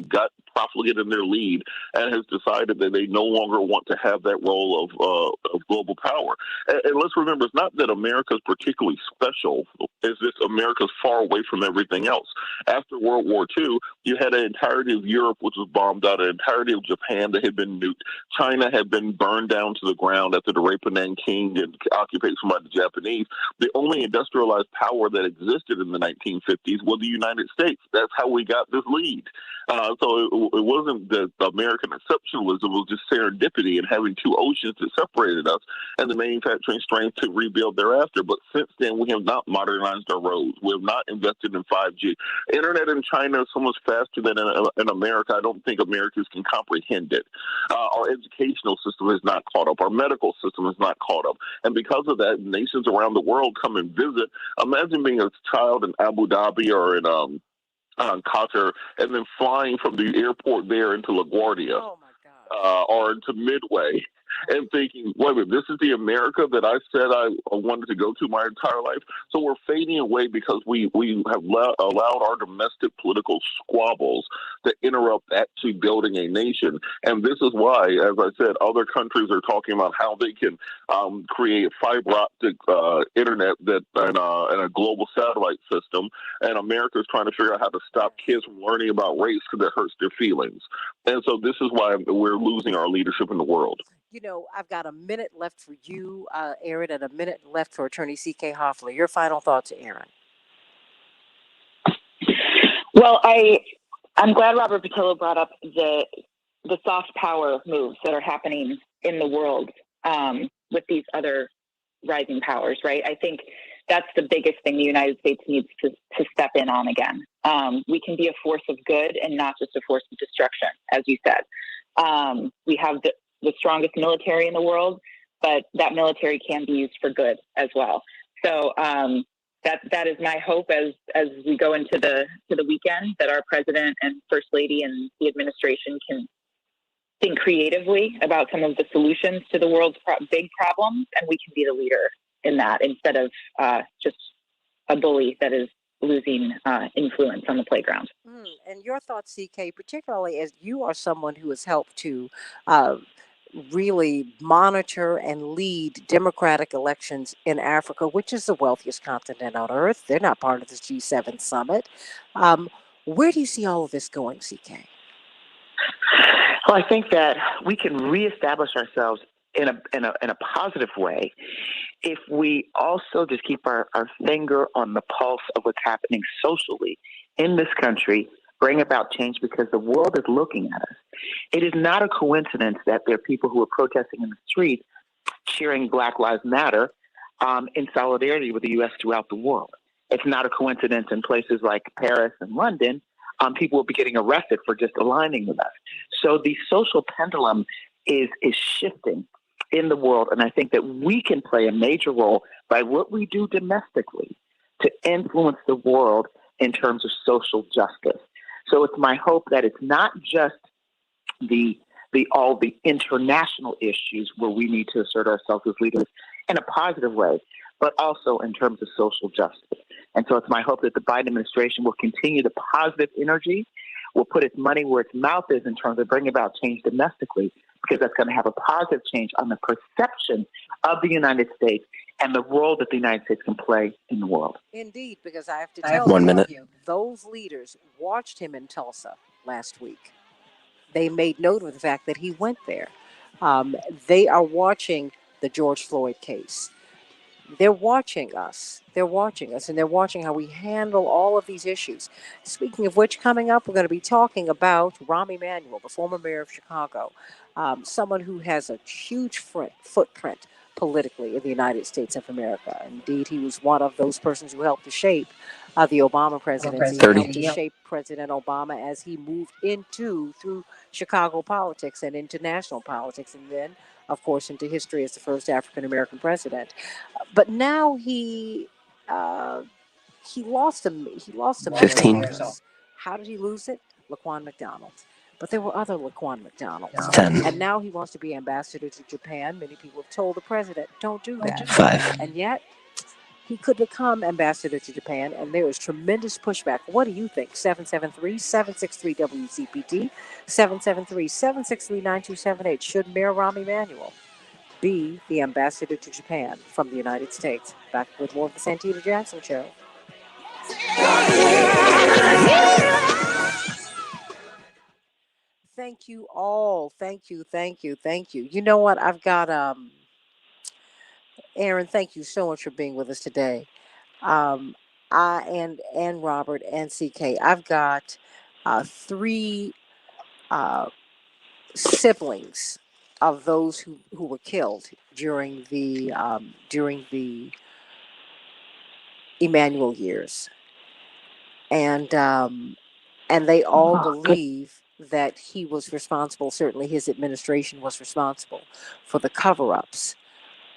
got profligate in their lead, and has decided that they no longer want to have that role of global power. And let's remember, it's not that America's particularly special. It's just America's far away from everything else. After World War II, you had an entirety of Europe which was bombed out, an entirety of Japan that had been nuked. China had been burned down to the ground after the rape of Nanking and occupation by the Japanese. The only industrialized power that existed in the 1950s was the United States. That's how we got this lead. So it wasn't the American exceptionalism; it was just serendipity and having two oceans that separated us, and the manufacturing strength to rebuild thereafter. But since then, we have not modernized our roads. We have not invested in 5G. Internet in China is so much faster than in America. I don't think Americans can comprehend it. Our educational system is not caught up. Our medical system is not caught up. And because of that, nations around the world come and visit. Imagine being a child in Abu Dhabi or in Qatar, and then flying from the airport there into LaGuardia. Oh my God. Or into Midway, and thinking, wait a minute, this is the America that I said I wanted to go to my entire life. So we're fading away because we have allowed our domestic political squabbles to interrupt actually building a nation. And this is why, as I said, other countries are talking about how they can create fiber optic internet that and a global satellite system. And America is trying to figure out how to stop kids from learning about race because it hurts their feelings. And so this is why we're losing our leadership in the world. You know, I've got a minute left for you, Aaron, and a minute left for Attorney C.K. Hoffler. Your final thoughts, Aaron. Well, I'm glad Robert Patillo brought up the soft power moves that are happening in the world with these other rising powers, right? I think that's the biggest thing the United States needs to step in on again. We can be a force of good and not just a force of destruction, as you said. We have the strongest military in the world, but that military can be used for good as well. So that is my hope as we go into the weekend, that our president and first lady and the administration can think creatively about some of the solutions to the world's big problems, and we can be the leader in that instead of just a bully that is losing influence on the playground. And your thoughts, CK, particularly as you are someone who has helped to really monitor and lead democratic elections in Africa, which is the wealthiest continent on earth. They're not part of this G7 summit. Where do you see all of this going, CK? Well, I think that we can reestablish ourselves in a positive way if we also just keep our finger on the pulse of what's happening socially in this country, bring about change, because the world is looking at us. It is not a coincidence that there are people who are protesting in the streets cheering Black Lives Matter in solidarity with the U.S. throughout the world. It's not a coincidence in places like Paris and London. People will be getting arrested for just aligning with us. So the social pendulum is shifting in the world, and I think that we can play a major role by what we do domestically to influence the world in terms of social justice. So it's my hope that it's not just all the international issues where we need to assert ourselves as leaders in a positive way, but also in terms of social justice. And so it's my hope that the Biden administration will continue the positive energy, will put its money where its mouth is in terms of bringing about change domestically, because that's going to have a positive change on the perception of the United States and the role that the United States can play in the world. Indeed, because I have to tell 1 minute. you, those leaders watched him in Tulsa last week. They made note of the fact that he went there. They are watching the George Floyd case. They're watching us. They're watching us, and they're watching how we handle all of these issues. Speaking of which, coming up, we're going to be talking about Rahm Emanuel, the former mayor of Chicago, someone who has a huge footprint politically in the United States of America. Indeed, he was one of those persons who helped to shape the Obama presidency. 30. He helped to shape President Obama as he moved through Chicago politics and into national politics, and then, of course, into history as the first African American president. But now he lost a 15. How did he lose it? Laquan McDonald. But there were other Laquan McDonalds. 10. And now he wants to be ambassador to Japan. Many people have told the president, don't do that. 5. And yet, he could become ambassador to Japan, and there is tremendous pushback. What do you think? 773-763-WCPT, 773-763-9278. Should Mayor Rahm Emanuel be the ambassador to Japan from the United States? Back with more of the Santita Jackson Show. Thank you all. Thank you. You know what? I've got Aaron, thank you so much for being with us today. I and Robert and CK, I've got three siblings of those who were killed during the Emmanuel years, and they all believe that he was responsible. Certainly, his administration was responsible for the cover-ups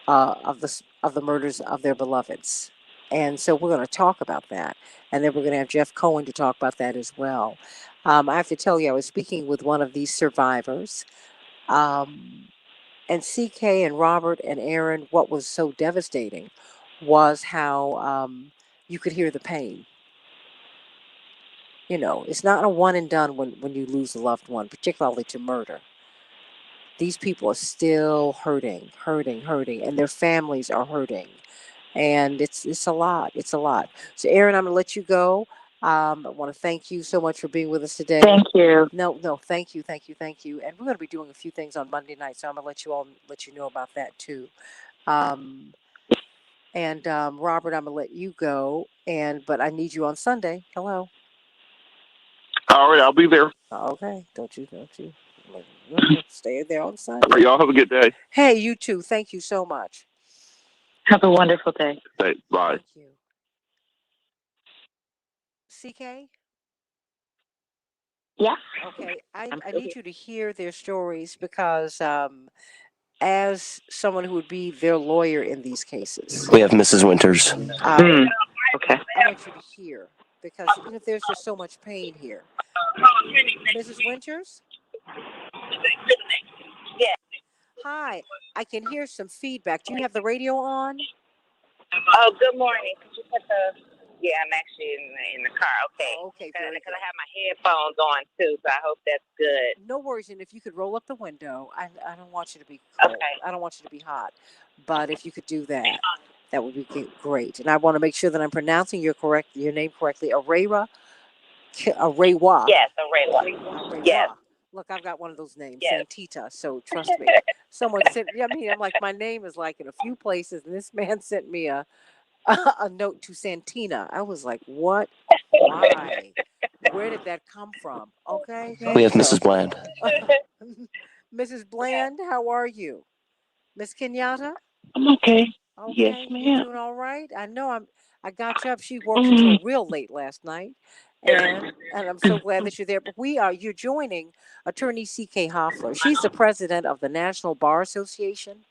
of the murders of their beloveds. And so we're going to talk about that, and then we're going to have Jeff Cohen to talk about that as well. I have to tell you, I was speaking with one of these survivors, and CK and Robert and Aaron. What was so devastating was how you could hear the pain. It's not a one and done when you lose a loved one, particularly to murder. These people are still hurting, and their families are hurting. And it's a lot. It's a lot. So, Aaron, I'm going to let you go. I want to thank you so much for being with us today. Thank you. No, thank you. And we're going to be doing a few things on Monday night, so I'm going to let you know about that too. And Robert, I'm going to let you go. But I need you on Sunday. Hello. All right, I'll be there. Okay, don't you stay there on Sunday. All right, y'all have a good day. Hey, you too. Thank you so much. Have a wonderful day. Hey, bye. Thank you. CK? Yeah. Okay, I need you to hear their stories because as someone who would be their lawyer in these cases, We have Mrs. Winters. Okay. I want you to hear because there's just so much pain here. Mrs. Winters? Yeah. Hi, I can hear some feedback. Do you have the radio on? Oh, good morning. Could you put the? Yeah, I'm actually in the car. Okay. Okay, very Because good. I have my headphones on too, so I hope that's good. No worries, and if you could roll up the window, I don't want you to be cold. Okay. I don't want you to be hot, but if you could do that, that would be great. And I want to make sure that I'm pronouncing your name correctly. Araywa. Yes, Araywa. Yes. Look, I've got one of those names, Yes. Santita. So trust me. Someone sent. I'm like, my name is like in a few places, and this man sent me a note to Santina. I was like, what? Why? Where did that come from? Okay. We have Mrs. Bland. Mrs. Bland, how are you? Miss Kenyatta? I'm okay. Okay, Yes, you ma'am. doing all right? I know I got you up. She worked until real late last night. And I'm so glad that you're there. But you're joining attorney C.K. Hoffler. She's the president of the National Bar Association,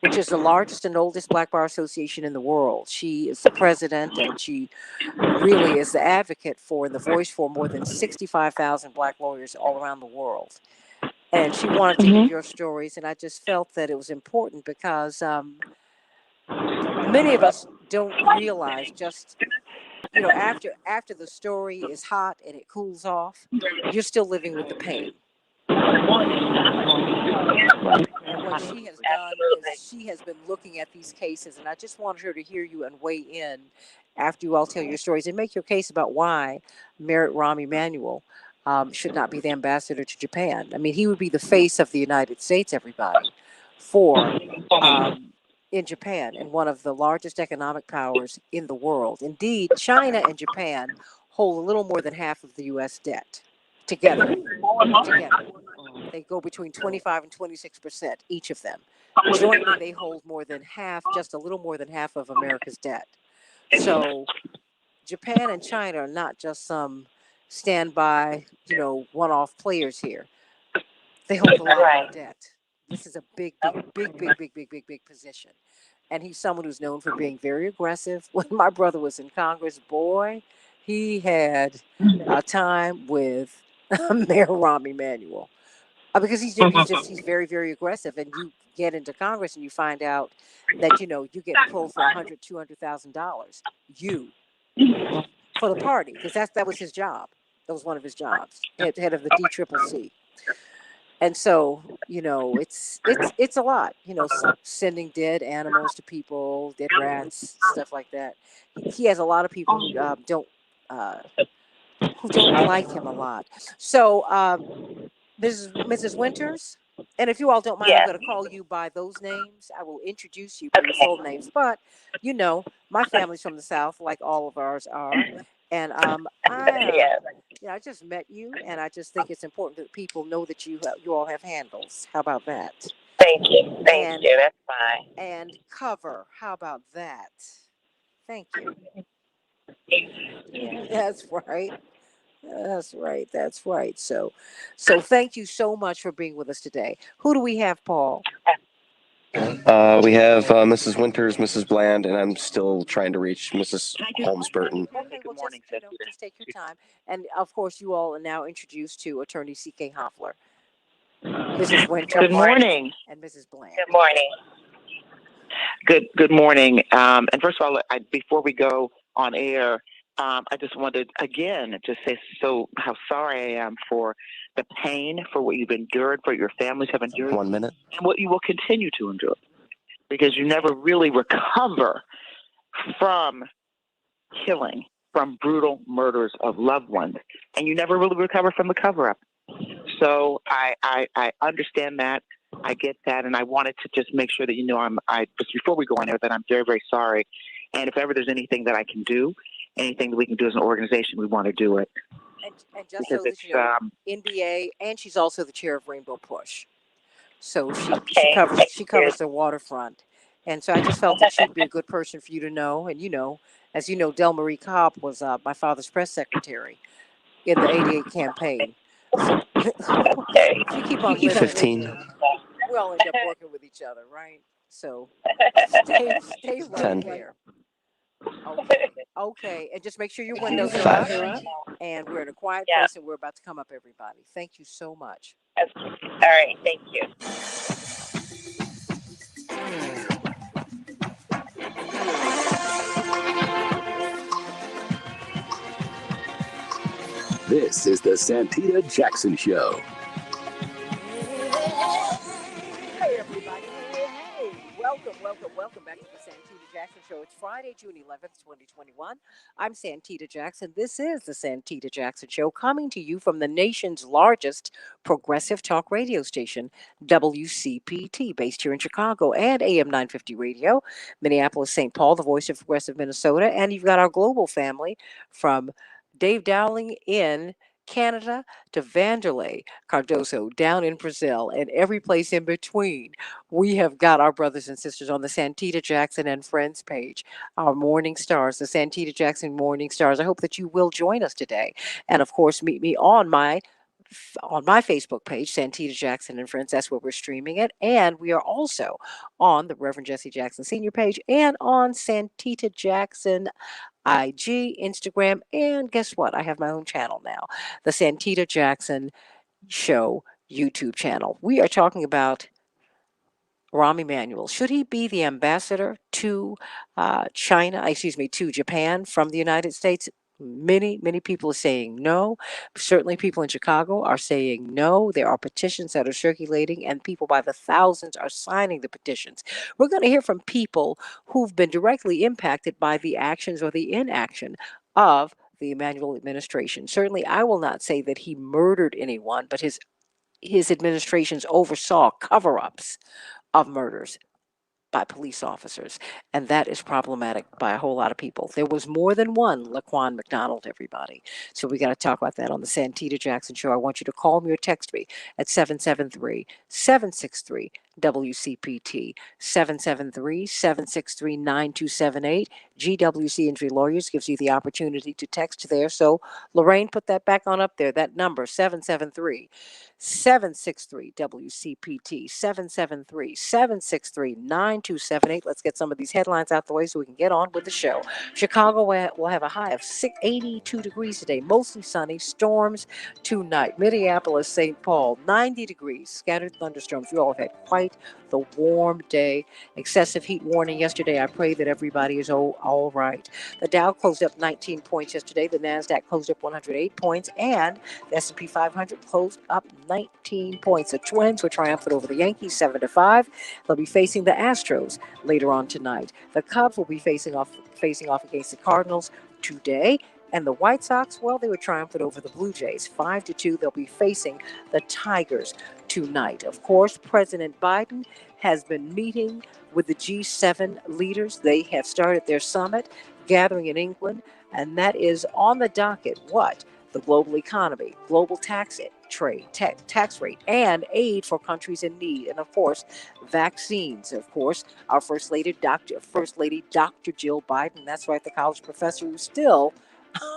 which is the largest and oldest black bar association in the world. She is the president, and she really is the advocate for and the voice for more than 65,000 black lawyers all around the world. And she wanted to hear your stories, and I just felt that it was important because many of us don't realize just, after the story is hot and it cools off, you're still living with the pain. And what she has done is she has been looking at these cases, and I just wanted her to hear you and weigh in after you all tell your stories and make your case about why Merritt Rahm Emanuel should not be the ambassador to Japan. I mean, he would be the face of the United States, everybody, in Japan, and one of the largest economic powers in the world. Indeed, China and Japan hold a little more than half of the U.S. debt together. They go between 25 and 26%, each of them. Jointly, they hold more than half, just a little more than half of America's debt. So Japan and China are not just some standby, one-off players here. They hold a lot of debt. This is a big position. And he's someone who's known for being very aggressive. When my brother was in Congress, boy, he had a time with Mayor Rahm Emanuel. Because he's very, very aggressive. And you get into Congress and you find out that, you get pulled for $100,000, $200,000. For the party, because that was his job. That was one of his jobs, head of the DCCC. And so, it's a lot, sending dead animals to people, dead rats, stuff like that. He has a lot of people who don't like him a lot. So, Mrs. Winters, and if you all don't mind, I'm going to call you by those names. I will introduce you by your full names. But, my family's from the South, like all of ours are. And I just met you, and I just think it's important that people know that you all have handles. How about that? Thank you. Thank you. That's fine. And cover. How about that? Thank you. That's right. That's right. That's right. So thank you so much for being with us today. Who do we have, Paul? We have Mrs. Winters, Mrs. Bland, and I'm still trying to reach Mrs. Holmes Burton. Okay, well, just take your time. And of course, you all are now introduced to Attorney C.K. Hoffler, Mrs. Winters. Good morning. And Mrs. Bland. Good morning. Good morning. And first of all, before we go on air, I just wanted again to say how sorry I am for the pain, for what you've endured, for your families have endured. 1 minute. And what you will continue to endure, because you never really recover from killing, from brutal murders of loved ones, and you never really recover from the cover-up. So I understand that. I get that, and I wanted to just make sure that you know just before we go on there, that I'm very, very sorry. And if ever there's anything that I can do, anything that we can do as an organization, we want to do it. And just so that you know, NBA, and she's also the chair of Rainbow Push. So she covers the waterfront. And so I just felt that she'd be a good person for you to know. And as you know, Del Marie Cobb was my father's press secretary in the '88 campaign. So if you keep on listening, 15. we'll end up working with each other, right? So stay right there. Okay. And just make sure your windows are up. And we're in a quiet place, and we're about to come up, everybody. Thank you so much. All right. Thank you. This is the Santita Jackson Show. Hey, everybody. Hey. Welcome back to the Santita Jackson Show. It's Friday, June 11th, 2021. I'm Santita Jackson. This is the Santita Jackson Show, coming to you from the nation's largest progressive talk radio station, WCPT, based here in Chicago, and AM 950 Radio, Minneapolis, St. Paul, the voice of progressive Minnesota. And you've got our global family from Dave Dowling in Canada to Vanderlei Cardoso down in Brazil, and every place in between. We have got our brothers and sisters on the Santita Jackson and Friends page, our Morning Stars, the Santita Jackson Morning Stars. I hope that you will join us today. And of course, meet me on my Facebook page, Santita Jackson and Friends. That's where we're streaming it. And we are also on the Reverend Jesse Jackson Senior page and on Santita Jackson IG, Instagram, and guess what? I have my own channel now, the Santita Jackson Show YouTube channel. We are talking about Rahm Emanuel. Should he be the ambassador to to Japan from the United States? Many people are saying no. Certainly people in Chicago are saying no. There are petitions that are circulating, and people by the thousands are signing the petitions. We're going to hear from people who've been directly impacted by the actions or the inaction of the Emanuel administration. Certainly, I will not say that he murdered anyone, but his administrations oversaw cover-ups of murders by police officers, and that is problematic by a whole lot of people. There was more than one Laquan McDonald, everybody. So we got to talk about that on the Santita Jackson Show. I want you to call me or text me at 773-763-WCPT, 773-763-9278. GWC Injury Lawyers gives you the opportunity to text there. So Lorraine, put that back on up there, that number, 773-763-WCPT, 773-763-9278. Let's get some of these headlines out the way so we can get on with the show. Chicago will have a high of 82 degrees today, mostly sunny, storms tonight. Minneapolis, St. Paul, 90 degrees, scattered thunderstorms. We all have had quite the warm day. Excessive heat warning yesterday. I pray that everybody is all right. The Dow closed up 19 points yesterday. The NASDAQ closed up 108 points, and the S&P 500 closed up 19 points. The Twins were triumphant over the Yankees 7-5. They'll be facing the Astros later on tonight. The Cubs will be facing off against the Cardinals today. And the White Sox, well, they were triumphant over the Blue Jays 5-2. They'll be facing the Tigers tonight. Of course, President Biden has been meeting with the G7 leaders. They have started their summit. gathering in England, and that is on the docket. What? The global economy, global tax rate, and aid for countries in need, and of course, vaccines. Of course, our First Lady Dr. Jill Biden. That's right, the college professor who's still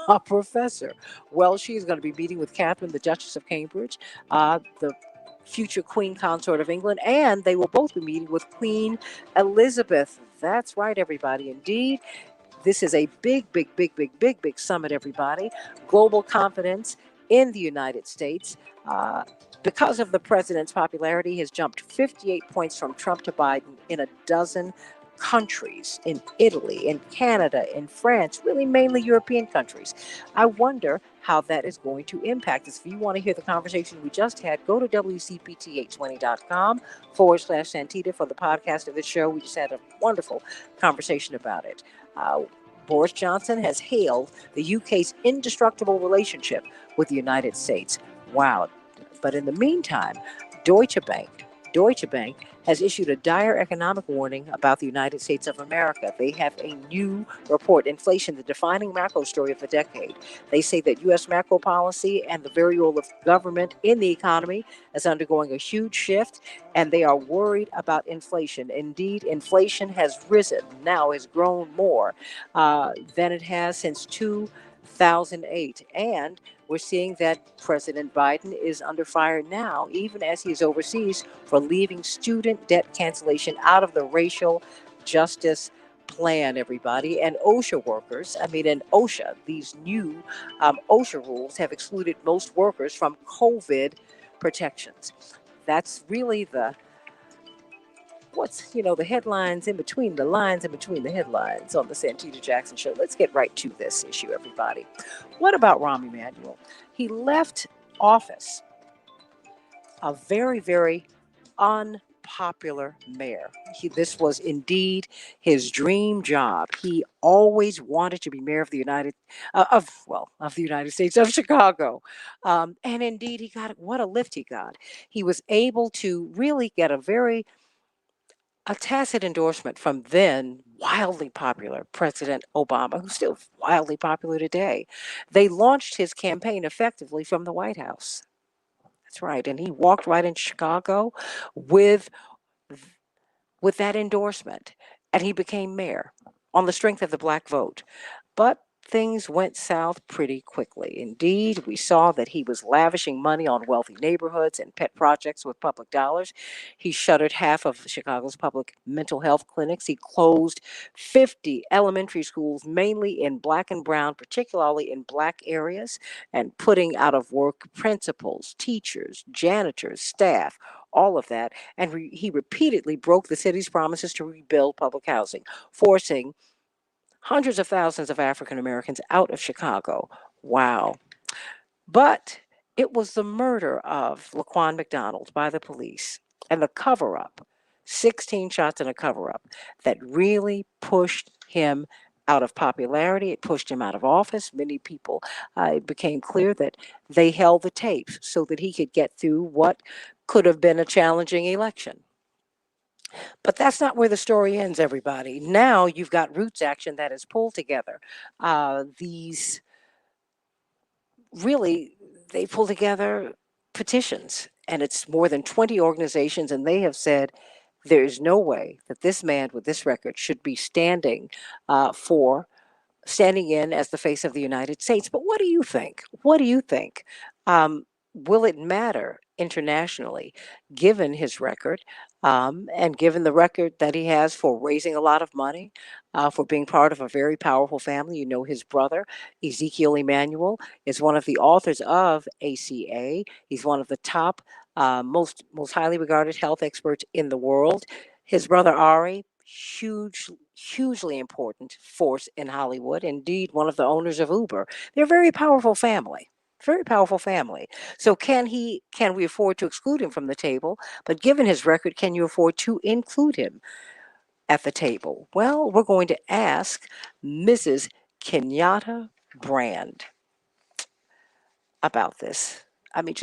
a professor. Well, she's going to be meeting with Catherine, the Duchess of Cambridge, the future Queen Consort of England, and they will both be meeting with Queen Elizabeth. That's right, everybody. Indeed, this is a big summit, everybody. Global confidence in the United States. Because of the president's popularity, has jumped 58 points from Trump to Biden in a dozen countries, in Italy, in Canada, in France, really mainly European countries. I wonder how that is going to impact us. If you want to hear the conversation we just had, go to WCPT820.com/Santita for the podcast of the show. We just had a wonderful conversation about it. Uh, Boris Johnson has hailed the UK's indestructible relationship with the United States. Wow. But in the meantime, Deutsche Bank Deutsche Bank has issued a dire economic warning about the United States of America. They have a new report, Inflation, the defining macro story of the decade. They say that U.S. macro policy and the very role of government in the economy is undergoing a huge shift, and they are worried about inflation. Indeed, inflation has risen, now has grown more than it has since 2008. And we're seeing that President Biden is under fire now, even as he is overseas, for leaving student debt cancellation out of the racial justice plan, everybody. And OSHA, these new OSHA rules have excluded most workers from COVID protections. That's really the headlines in between the lines, in between the headlines on the Santita Jackson Show. Let's get right to this issue, everybody. What about Rahm Emanuel? He left office a very, very unpopular mayor. This was indeed his dream job. He always wanted to be mayor of the United States of Chicago, and indeed he got it. What a lift he got! He was able to really get a tacit endorsement from then wildly popular President Obama, who's still wildly popular today. They launched his campaign effectively from the White House. That's right. And he walked right in Chicago with that endorsement, and he became mayor on the strength of the black vote. But things went south pretty quickly. Indeed, we saw that he was lavishing money on wealthy neighborhoods and pet projects with public dollars. He shuttered half of Chicago's public mental health clinics. He closed 50 elementary schools, mainly in black and brown, particularly in black areas, and putting out of work principals, teachers, janitors, staff, all of that. And he repeatedly broke the city's promises to rebuild public housing, forcing hundreds of thousands of African Americans out of Chicago. Wow. But it was the murder of Laquan McDonald by the police and the cover up, 16 shots in a cover up, that really pushed him out of popularity. It pushed him out of office. Many people, it became clear that they held the tapes so that he could get through what could have been a challenging election. But that's not where the story ends, everybody. Now you've got Roots Action that is pulled together. These really, they pull together petitions, and it's more than 20 organizations, and they have said there is no way that this man with this record should be for standing in as the face of the United States. But what do you think? What do you think? Um, will it matter internationally, given his record, and given the record that he has for raising a lot of money, for being part of a very powerful family? You know, his brother, Ezekiel Emanuel, is one of the authors of ACA. He's one of the top, most highly regarded health experts in the world. His brother Ari, hugely important force in Hollywood. Indeed, one of the owners of Uber. They're a very powerful family. Very powerful family. So can we afford to exclude him from the table? But given his record, can you afford to include him at the table? Well, we're going to ask Mrs. Kenyatta Brand about this. I mean,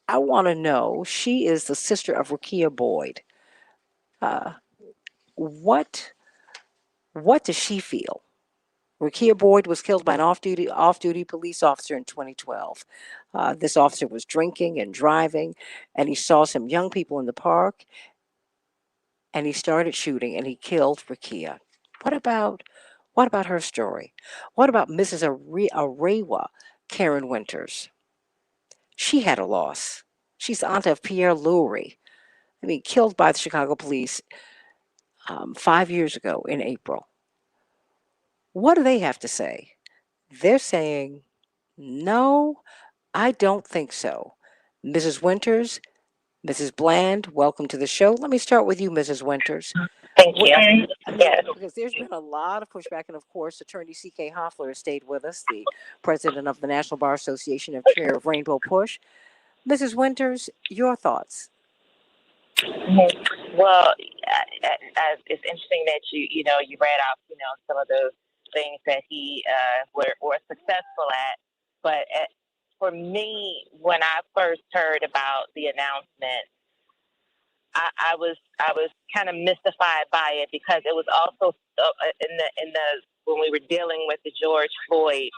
I want to know. She is the sister of Rukia Boyd. Uh, what what does she feel Rakia Boyd was killed by an off-duty police officer in 2012. This officer was drinking and driving, and he saw some young people in the park, and he started shooting, and he killed Rakia. What about what about her story? What about Mrs. Arewa, Karen Winters? She had a loss. She's the aunt of Pierre Lurie. I mean, killed by the Chicago police 5 years ago in April. What do they have to say? They're saying, no, I don't think so. Mrs. Winters, Mrs. Bland, welcome to the show. Let me start with you, Mrs. Winters. Thank What, you. I mean, Yes. because there's been a lot of pushback, and of course, Attorney C.K. Hoffler has stayed with us, the president of the National Bar Association and chair of Rainbow Push. Mrs. Winters, your thoughts? Well, it's interesting that you read out some of those things that he were successful at, but for me, when I first heard about the announcement, I was kind of mystified by it because it was also in the when we were dealing with the George Floyd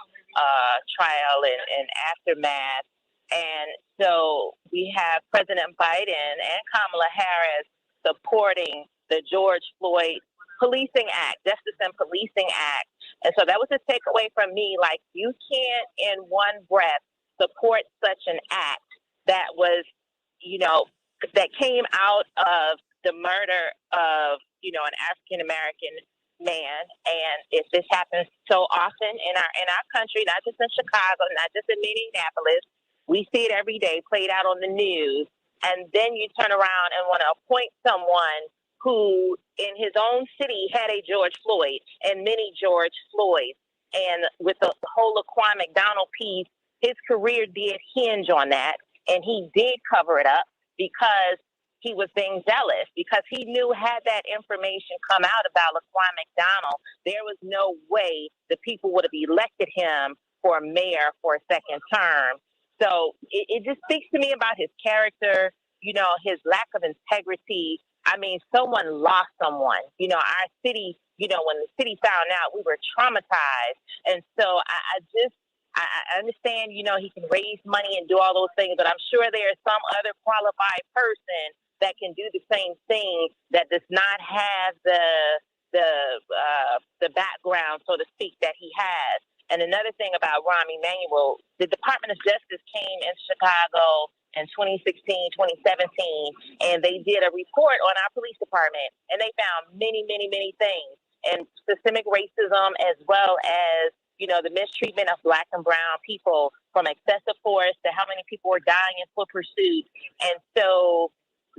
trial and aftermath, and so we have President Biden and Kamala Harris supporting the George Floyd Policing Act, Justice and Policing Act, and so that was a takeaway from me. Like, you can't in one breath support such an act that was, that came out of the murder of, an African American man. And if this happens so often in our country, not just in Chicago, not just in Minneapolis, we see it every day played out on the news. And then you turn around and want to appoint someone who in his own city had a George Floyd and many George Floyds. And with the whole Laquan McDonald piece, his career did hinge on that. And he did cover it up because he was being zealous, because he knew had that information come out about Laquan McDonald, there was no way the people would have elected him for mayor for a second term. So it just speaks to me about his character, his lack of integrity. I mean, someone lost someone. Our city, when the city found out, we were traumatized. And so I understand, he can raise money and do all those things, but I'm sure there's some other qualified person that can do the same thing that does not have the background, so to speak, that he has. And another thing about Rahm Emanuel, the Department of Justice came in Chicago in 2016, 2017, and they did a report on our police department, and they found many, many, many things, and systemic racism as well as the mistreatment of Black and brown people, from excessive force to how many people were dying in foot pursuit. And so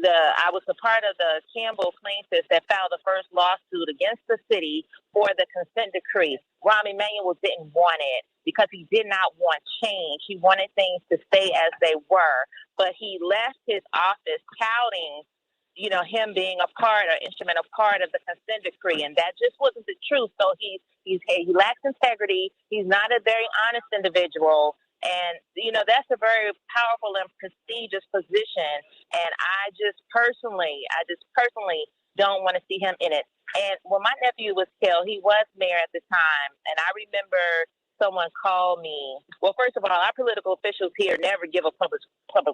I was a part of the Campbell plaintiffs that filed the first lawsuit against the city for the consent decree. Rahm Emanuel didn't want it because he did not want change. He wanted things to stay as they were, but he left his office touting him being a part or instrumental part of the consent decree, and that just wasn't the truth. So he lacks integrity. He's not a very honest individual, and that's a very powerful and prestigious position. And I just personally don't want to see him in it. And when my nephew was killed, he was mayor at the time, and I remember someone called me. Well, first of all, our political officials here never give a public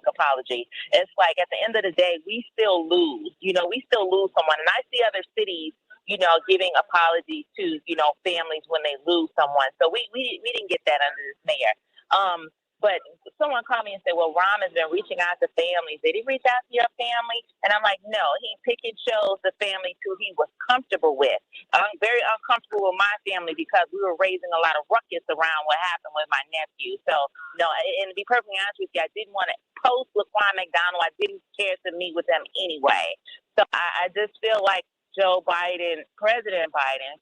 apology. It's like at the end of the day, we still lose. We still lose someone. And I see other cities, giving apologies to, families when they lose someone. So we didn't get that under this mayor. But someone called me and said, well, Rahm has been reaching out to families. Did he reach out to your family? And I'm like, no, he picked and chose the family who he was comfortable with. I'm very uncomfortable with my family because we were raising a lot of ruckus around what happened with my nephew. So, no, and to be perfectly honest with you, I didn't want to post Laquan McDonald. I didn't care to meet with them anyway. So I just feel like President Biden,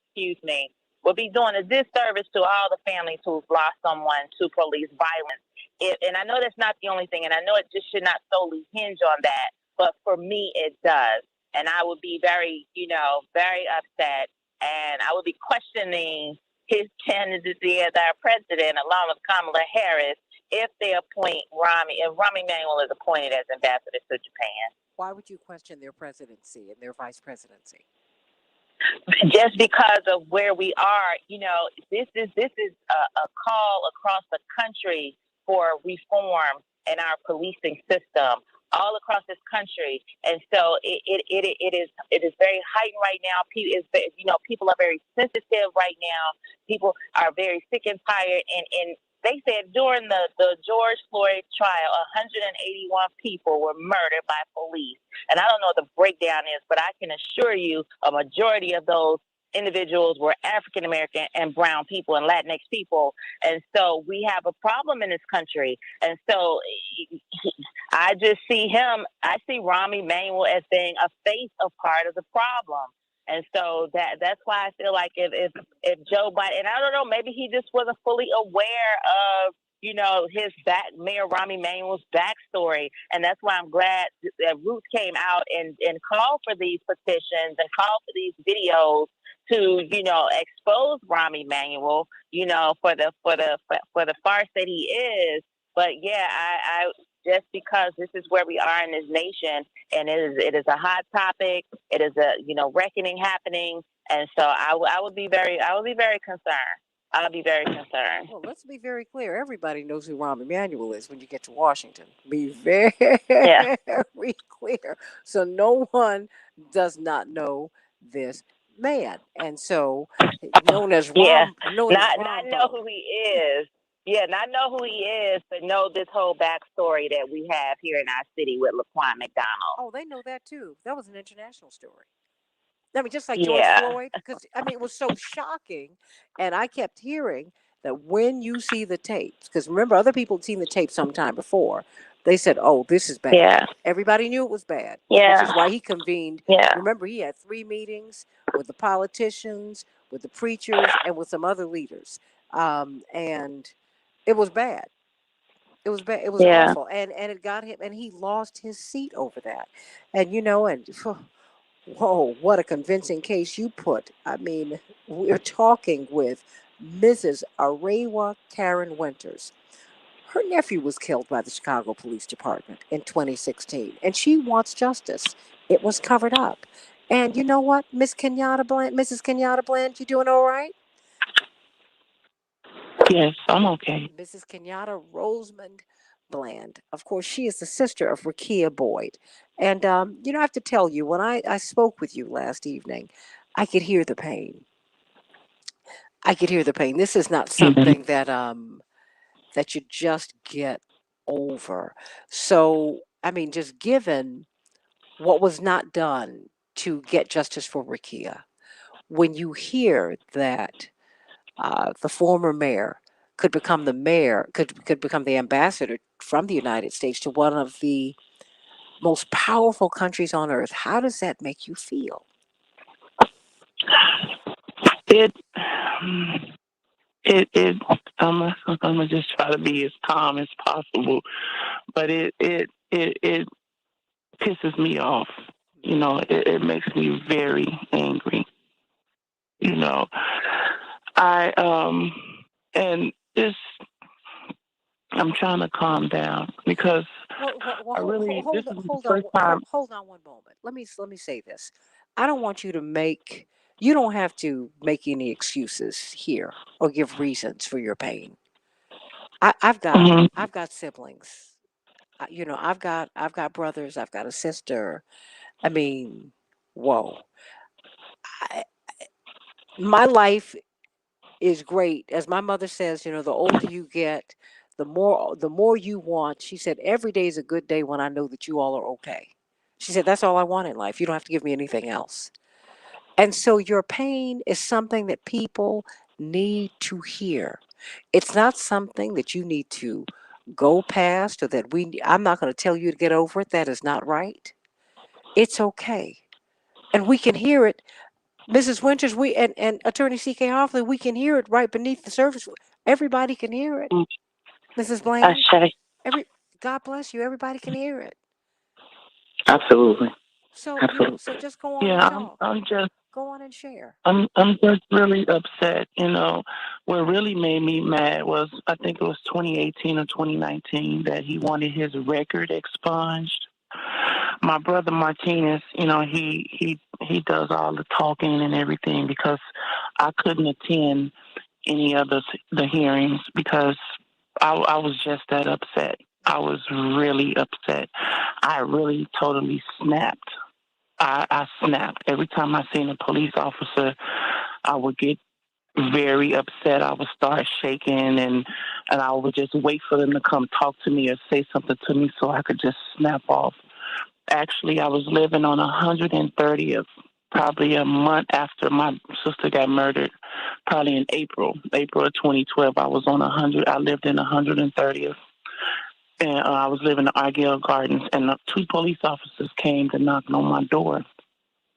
will be doing a disservice to all the families who've lost someone to police violence. And I know that's not the only thing, and I know it just should not solely hinge on that, but for me, it does. And I would be very, very upset, and I would be questioning his candidacy as our president, along with Kamala Harris, if they appoint if Rahm Emanuel is appointed as ambassador to Japan. Why would you question their presidency and their vice presidency? just because of where we are, this is a call across the country for reform in our policing system all across this country, and so it is very heightened right now. People are very sensitive right now. People are very sick and tired, and they said during the George Floyd trial, 181 people were murdered by police. And I don't know what the breakdown is, but I can assure you a majority of those individuals were African American and brown people and Latinx people. And so we have a problem in this country. And so I just see I see Rahm Emanuel as being a face of part of the problem. And so that's why I feel like if Joe Biden, and I don't know, maybe he just wasn't fully aware of, his Mayor Rahm Emanuel's backstory. And that's why I'm glad that Ruth came out and called for these petitions and called for these videos to, expose Rahm Emanuel, for the farce that he is. But yeah, I just because this is where we are in this nation, and it is a hot topic. It is a reckoning happening, and so I would be very concerned. I'll be very concerned. Well, let's be very clear. Everybody knows who Rahm Emanuel is when you get to Washington. Be very clear. So no one does not know this man, and so known as Rom. Not know who he is. Yeah, not know who he is, but know this whole backstory that we have here in our city with Laquan McDonald. Oh, they know that too. That was an international story. I mean, just like George Floyd, because it was so shocking, and I kept hearing that when you see the tapes, because remember, other people had seen the tape sometime before. They said, "Oh, this is bad." Yeah. Everybody knew it was bad. Yeah. Which is why he convened. Yeah. Remember, he had 3 meetings with the politicians, with the preachers, and with some other leaders, and it was bad. It was bad. It was awful, and it got him, and he lost his seat over that, and Whoa, what a convincing case you put. I mean, we're talking with Mrs. Arewa Karen Winters. Her nephew was killed by the Chicago Police Department in 2016, and she wants justice. It was covered up. And you know what, Mrs. Kenyatta Bland, you doing all right? Yes, I'm okay. Mrs. Kenyatta Rosamond Bland. Of course, she is the sister of Rakia Boyd. And, I have to tell you, when I spoke with you last evening, I could hear the pain. I could hear the pain. This is not something that you just get over. So, I mean, just given what was not done to get justice for Rakia, when you hear that the former mayor could become could become the ambassador from the United States to one of the most powerful countries on earth, how does that make you feel? I'm gonna just try to be as calm as possible, but it pisses me off. It makes me very angry. And this, I'm trying to calm down because Hold on one moment. Let me say this. I don't want you to make. You don't have to make any excuses here or give reasons for your pain. I've got siblings. I've got brothers. I've got a sister. I mean, whoa. My life is great. As my mother says, the older you get, the more you want. She said, every day is a good day when I know that you all are okay. She said, that's all I want in life. You don't have to give me anything else. And so your pain is something that people need to hear. It's not something that you need to go past or that I'm not going to tell you to get over it. That is not right. It's okay. And we can hear it. Mrs. Winters, and Attorney C.K. Hoffley, we can hear it right beneath the surface. Everybody can hear it. Mrs. Bland, God bless you. Everybody can hear it. Absolutely. So, Absolutely. so just go on and talk. I'm just go on and share. I'm just really upset. What really made me mad was I think it was 2018 or 2019 that he wanted his record expunged. my brother Martinez, he does all the talking and everything because I couldn't attend any of the hearings because I was just that upset. I was really upset. I really totally snapped. I snapped. Every time I seen a police officer, I would get very upset. I would start shaking and I would just wait for them to come talk to me or say something to me so I could just snap off. Actually, I was living on 130th, probably a month after my sister got murdered, probably in April of 2012. I was on 100. I lived in 130th. And I was living in Argyle Gardens, and two police officers came to knock on my door.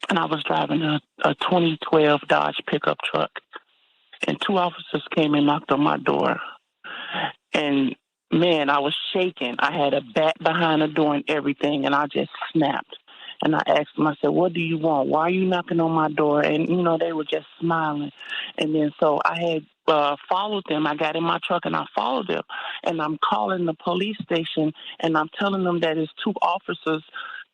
And I was driving a 2012 Dodge pickup truck. And two officers came and knocked on my door. And man, I was shaking. I had a bat behind the door and everything, and I just snapped. And I asked them, I said, what do you want? Why are you knocking on my door? And, they were just smiling. And then so I had followed them. I got in my truck and I followed them. And I'm calling the police station, and I'm telling them that it's two officers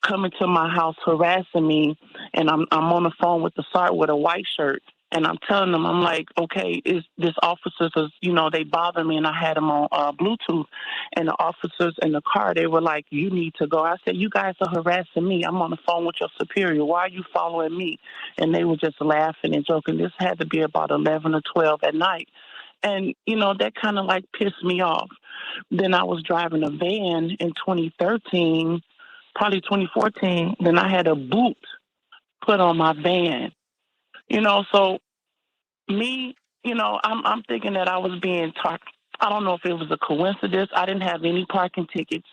coming to my house harassing me. And I'm on the phone with the sergeant with a white shirt. And I'm telling them, I'm like, okay, is this officers, they bother me, and I had them on Bluetooth. And the officers in the car, they were like, you need to go. I said, you guys are harassing me. I'm on the phone with your superior. Why are you following me? And they were just laughing and joking. This had to be about 11 or 12 at night. And, that kind of like pissed me off. Then I was driving a van in 2013, probably 2014. Then I had a boot put on my van. So me, I'm thinking that I was being targeted. I don't know if it was a coincidence. I didn't have any parking tickets,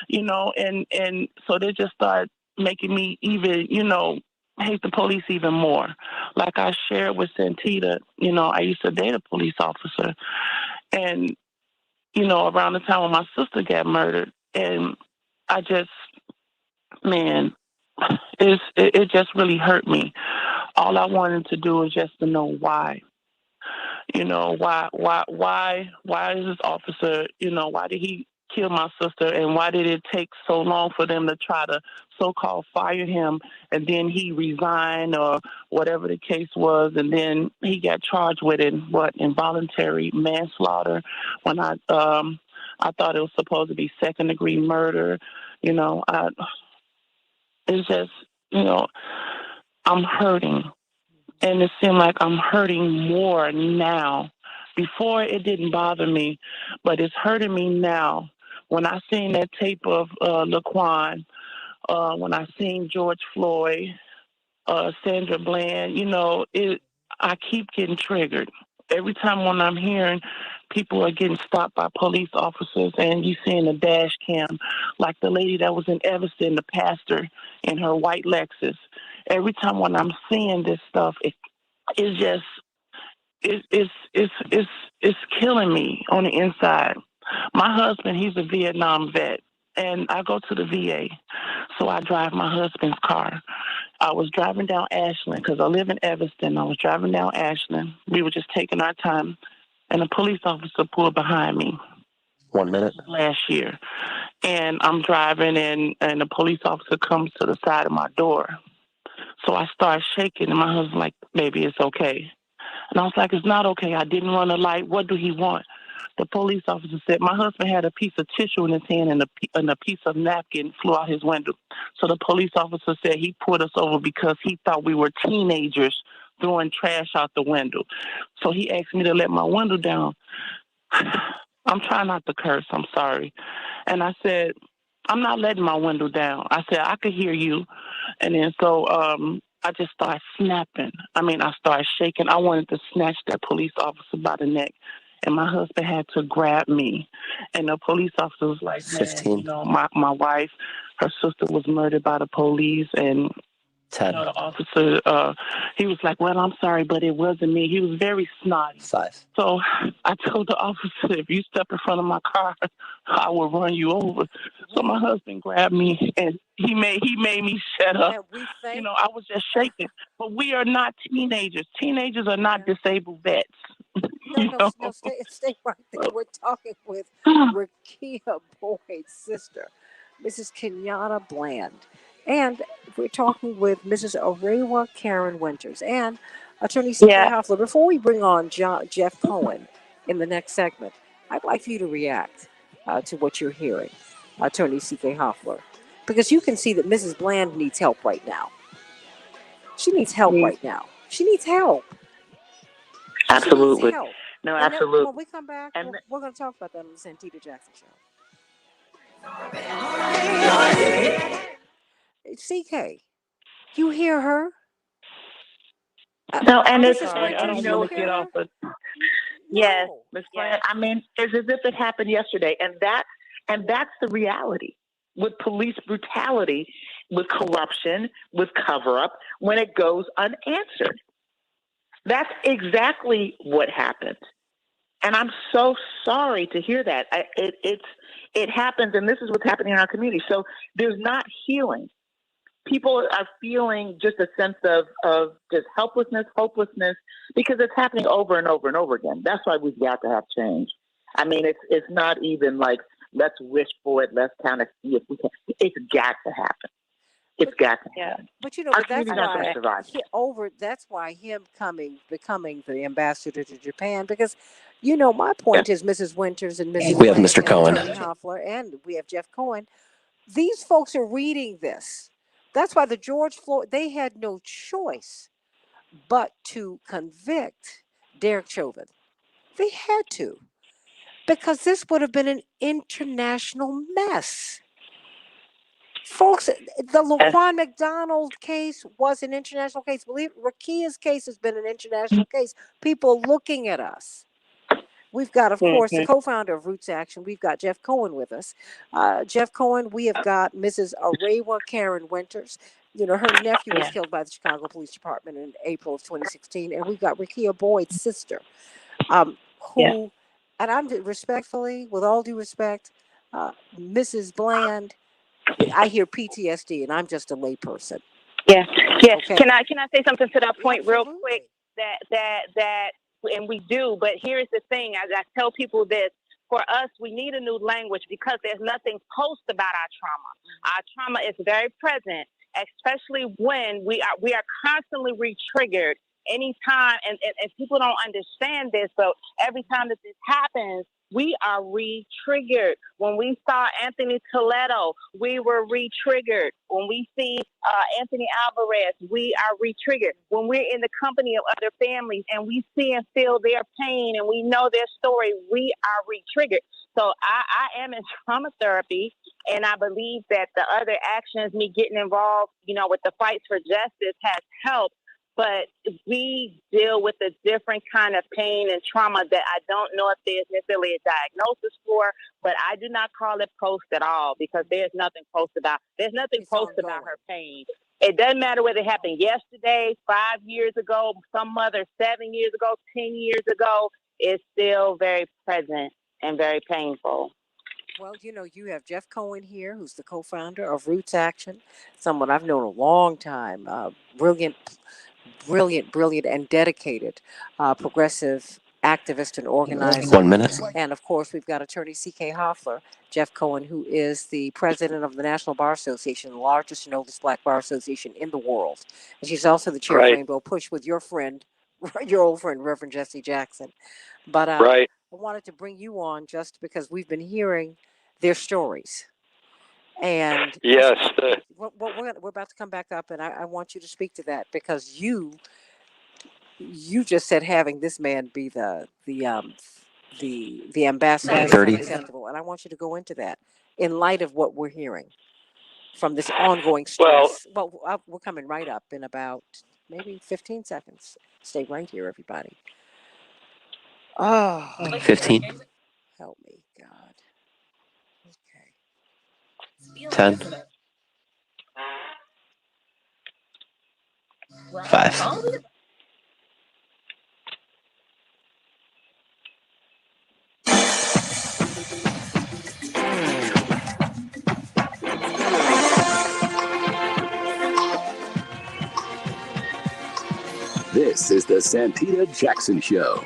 and so they just started making me even, hate the police even more. Like I shared with Santita, I used to date a police officer, and around the time when my sister got murdered, and I just, man, it just really hurt me. All I wanted to do was just to know why. Why is this officer, why did he kill my sister, and why did it take so long for them to try to so-called fire him, and then he resigned or whatever the case was, and then he got charged with involuntary manslaughter when I thought it was supposed to be second-degree murder. It's just, I'm hurting. And it seemed like I'm hurting more now. Before, it didn't bother me, but it's hurting me now. When I seen that tape of Laquan, when I seen George Floyd, Sandra Bland, I keep getting triggered. Every time when I'm hearing people are getting stopped by police officers, and you seeing the dash cam, like the lady that was in Evanston, the pastor in her white Lexus. Every time when I'm seeing this stuff, it's just it's killing me on the inside. My husband, he's a Vietnam vet, and I go to the VA, so I drive my husband's car. I was driving down Ashland because I live in Evanston. I was driving down Ashland. We were just taking our time, and a police officer pulled behind me. 1 minute. Last year. And I'm driving, and the police officer comes to the side of my door. So I start shaking, and my husband's like, baby, it's okay. And I was like, it's not okay. I didn't run a light. What do he want? The police officer said my husband had a piece of tissue in his hand, and a piece of napkin flew out his window. So the police officer said he pulled us over because he thought we were teenagers throwing trash out the window. So he asked me to let my window down. I'm trying not to curse. I'm sorry. And I said, I'm not letting my window down. I said, I could hear you. And then so I just started snapping. I started shaking. I wanted to snatch that police officer by the neck. And my husband had to grab me. And the police officer was like, 15. my wife, her sister was murdered by the police. And 10. the officer, he was like, well, I'm sorry, but it wasn't me. He was very snotty. 5. So I told the officer, if you step in front of my car, I will run you over. So my husband grabbed me, and he made me shut up. I was just shaking. But we are not teenagers. Teenagers are not disabled vets. No, stay right there. We're talking with Rakia Boyd's sister, Mrs. Kenyatta Bland. And we're talking with Mrs. Arewa Karen Winters and Attorney C.K. Hoffler. Before we bring on Jeff Cohen in the next segment, I'd like for you to react to what you're hearing, Attorney C.K. Hoffler, because you can see that Mrs. Bland needs help right now. She needs help right now. She needs help. Absolutely. She needs help. No, And absolutely. when we come back, we're going to talk about that on the Santita Jackson Show. CK, you hear her? No, and it's Sorry, I don't want to get off it. Yes, Ms. Bland. I mean, it's as if it happened yesterday, and that's the reality with police brutality, with corruption, with cover-up when it goes unanswered. That's exactly what happened, and I'm so sorry to hear that. It happens, and this is what's happening in our community. So there's not healing. People are feeling just a sense of just helplessness, hopelessness, because it's happening over and over and over again. That's why we've got to have change. I mean, it's not even like, let's wish for it, let's kind of see if we can. It's got to happen. It's got to happen. But you know, our but that's community's not going to survive. That's why him becoming the ambassador to Japan, because you know, my point is Mrs. Winters and Mrs. We have Bland Mr. and Cohen. Attorney Hoffler, and we have Jeff Cohen. These folks are reading this. That's why the George Floyd, they had no choice but to convict Derek Chauvin. They had to, because this would have been an international mess. Folks, the Laquan McDonald case was an international case. Believe Rakia's case has been an international case. People looking at us. We've got, of course, the co-founder of Roots Action. We've got Jeff Cohen with us. Jeff Cohen, we have got Mrs. Arewa Karen Winters. You know, her nephew was killed by the Chicago Police Department in April of 2016. And we've got Rakia Boyd's sister, who, and I'm respectfully, with all due respect, Mrs. Bland, I hear PTSD, and I'm just a layperson. Yeah. Okay. Can I say something to that point real quick? That and we do, but here's the thing: as I tell people this, for us, we need a new language because there's nothing post about our trauma. Our trauma is very present, especially when we are constantly re-triggered. Anytime, and people don't understand this, but every time that this happens, we are re-triggered. When we saw Anthony Toledo, we were re-triggered. When we see Anthony Alvarez, we are re-triggered. When we're in the company of other families and we see and feel their pain and we know their story, we are re-triggered. So I am in trauma therapy, and I believe that the other actions, me getting involved, with the fights for justice has helped. But we deal with a different kind of pain and trauma that I don't know if there's necessarily a diagnosis for, but I do not call it post at all because there's nothing post about her pain. It doesn't matter whether it happened yesterday, 5 years ago, some other 7 years ago, 10 years ago. It's still very present and very painful. Well, you have Jeff Cohen here, who's the co-founder of Roots Action, someone I've known a long time, brilliant, and dedicated progressive activist and organizer. 1 minute. And of course, we've got Attorney C.K. Hoffler, Jeff Cohen, who is the president of the National Bar Association, the largest and oldest black bar association in the world. And she's also the chair of Rainbow Push with your old friend, Reverend Jesse Jackson. But I wanted to bring you on just because we've been hearing their stories. And we're about to come back up, and I want you to speak to that because you just said having this man be the ambassador is unacceptable, and I want you to go into that in light of what we're hearing from this ongoing stress. We're coming right up in about maybe 15 seconds. Stay right here, everybody. 15. Help me, God. Okay. 10. 5. This is the Santita Jackson Show.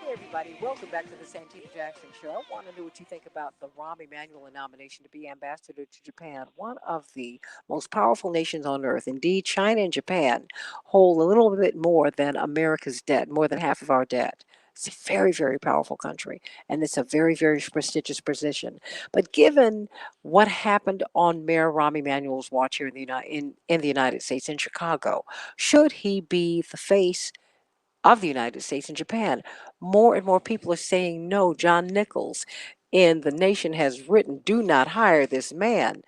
Hey everybody, welcome back back to the Santita Jackson Show. I want to know what you think about the Rahm Emanuel nomination to be ambassador to Japan, one of the most powerful nations on earth. Indeed, China and Japan hold a little bit more than America's debt, more than half of our debt. It's a very, very powerful country, and it's a very, very prestigious position. But given what happened on Mayor Rahm Emanuel's watch here in the United States, in Chicago, should he be the face of the United States and Japan? More and more people are saying no. John Nichols in The Nation has written, do not hire this man.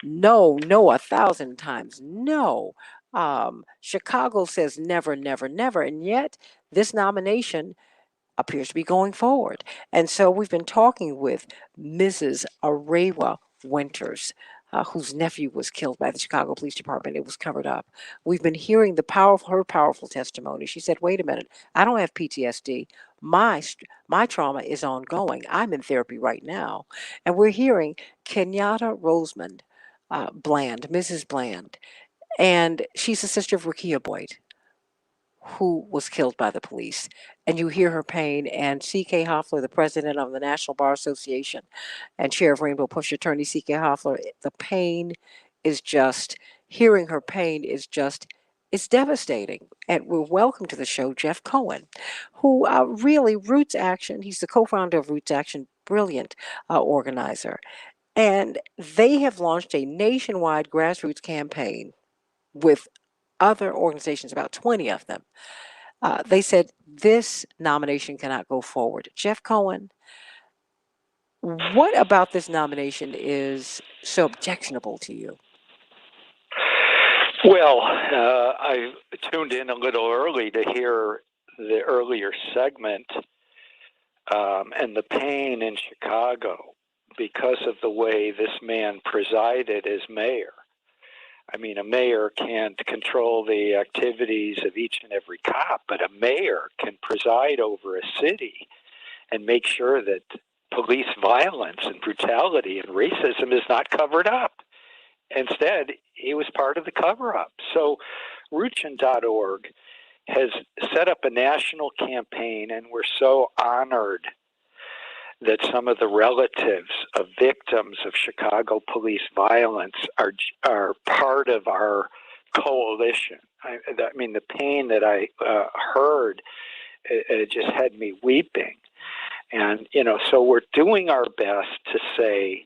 No, no, 1,000 times no. Chicago says never, never, never. And yet, this nomination appears to be going forward. And so we've been talking with Mrs. Arewa Winters, whose nephew was killed by the Chicago Police Department. It was covered up. We've been hearing her powerful testimony. She said, wait a minute, I don't have PTSD. My trauma is ongoing. I'm in therapy right now. And we're hearing Kenyatta Rosamond Bland, Mrs. Bland, and she's the sister of Rekia Boyd, who was killed by the police. And you hear her pain. And C.K. Hoffler, the president of the National Bar Association and chair of Rainbow Push attorney C.K. Hoffler, the pain is just, hearing her pain is just, it's devastating. And we're welcome to the show Jeff Cohen, who really Roots Action, he's the co-founder of Roots Action, brilliant organizer. And they have launched a nationwide grassroots campaign with other organizations, about 20 of them. They said this nomination cannot go forward. Jeff Cohen, what about this nomination is so objectionable to you? Well, I tuned in a little early to hear the earlier segment and the pain in Chicago because of the way this man presided as mayor. I mean, a mayor can't control the activities of each and every cop, but a mayor can preside over a city and make sure that police violence and brutality and racism is not covered up. Instead, he was part of the cover-up. So Rootchen.org has set up a national campaign, and we're so honored that some of the relatives of victims of Chicago police violence are part of our coalition. I mean, the pain that I heard, it just had me weeping. And, so we're doing our best to say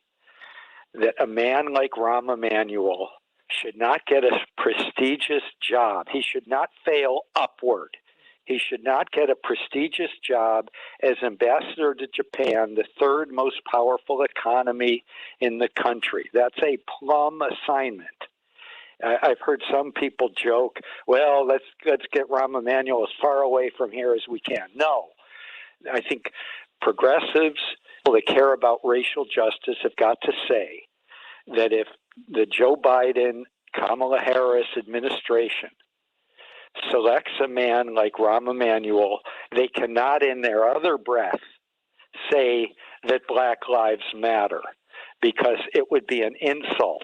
that a man like Rahm Emanuel should not get a prestigious job. He should not fail upward. He should not get a prestigious job as ambassador to Japan, the third most powerful economy in the country. That's a plum assignment. I've heard some people joke, well, let's get Rahm Emanuel as far away from here as we can. No. I think progressives, people that care about racial justice, have got to say that if the Joe Biden, Kamala Harris administration selects a man like Rahm Emanuel, they cannot in their other breath say that Black Lives Matter, because it would be an insult.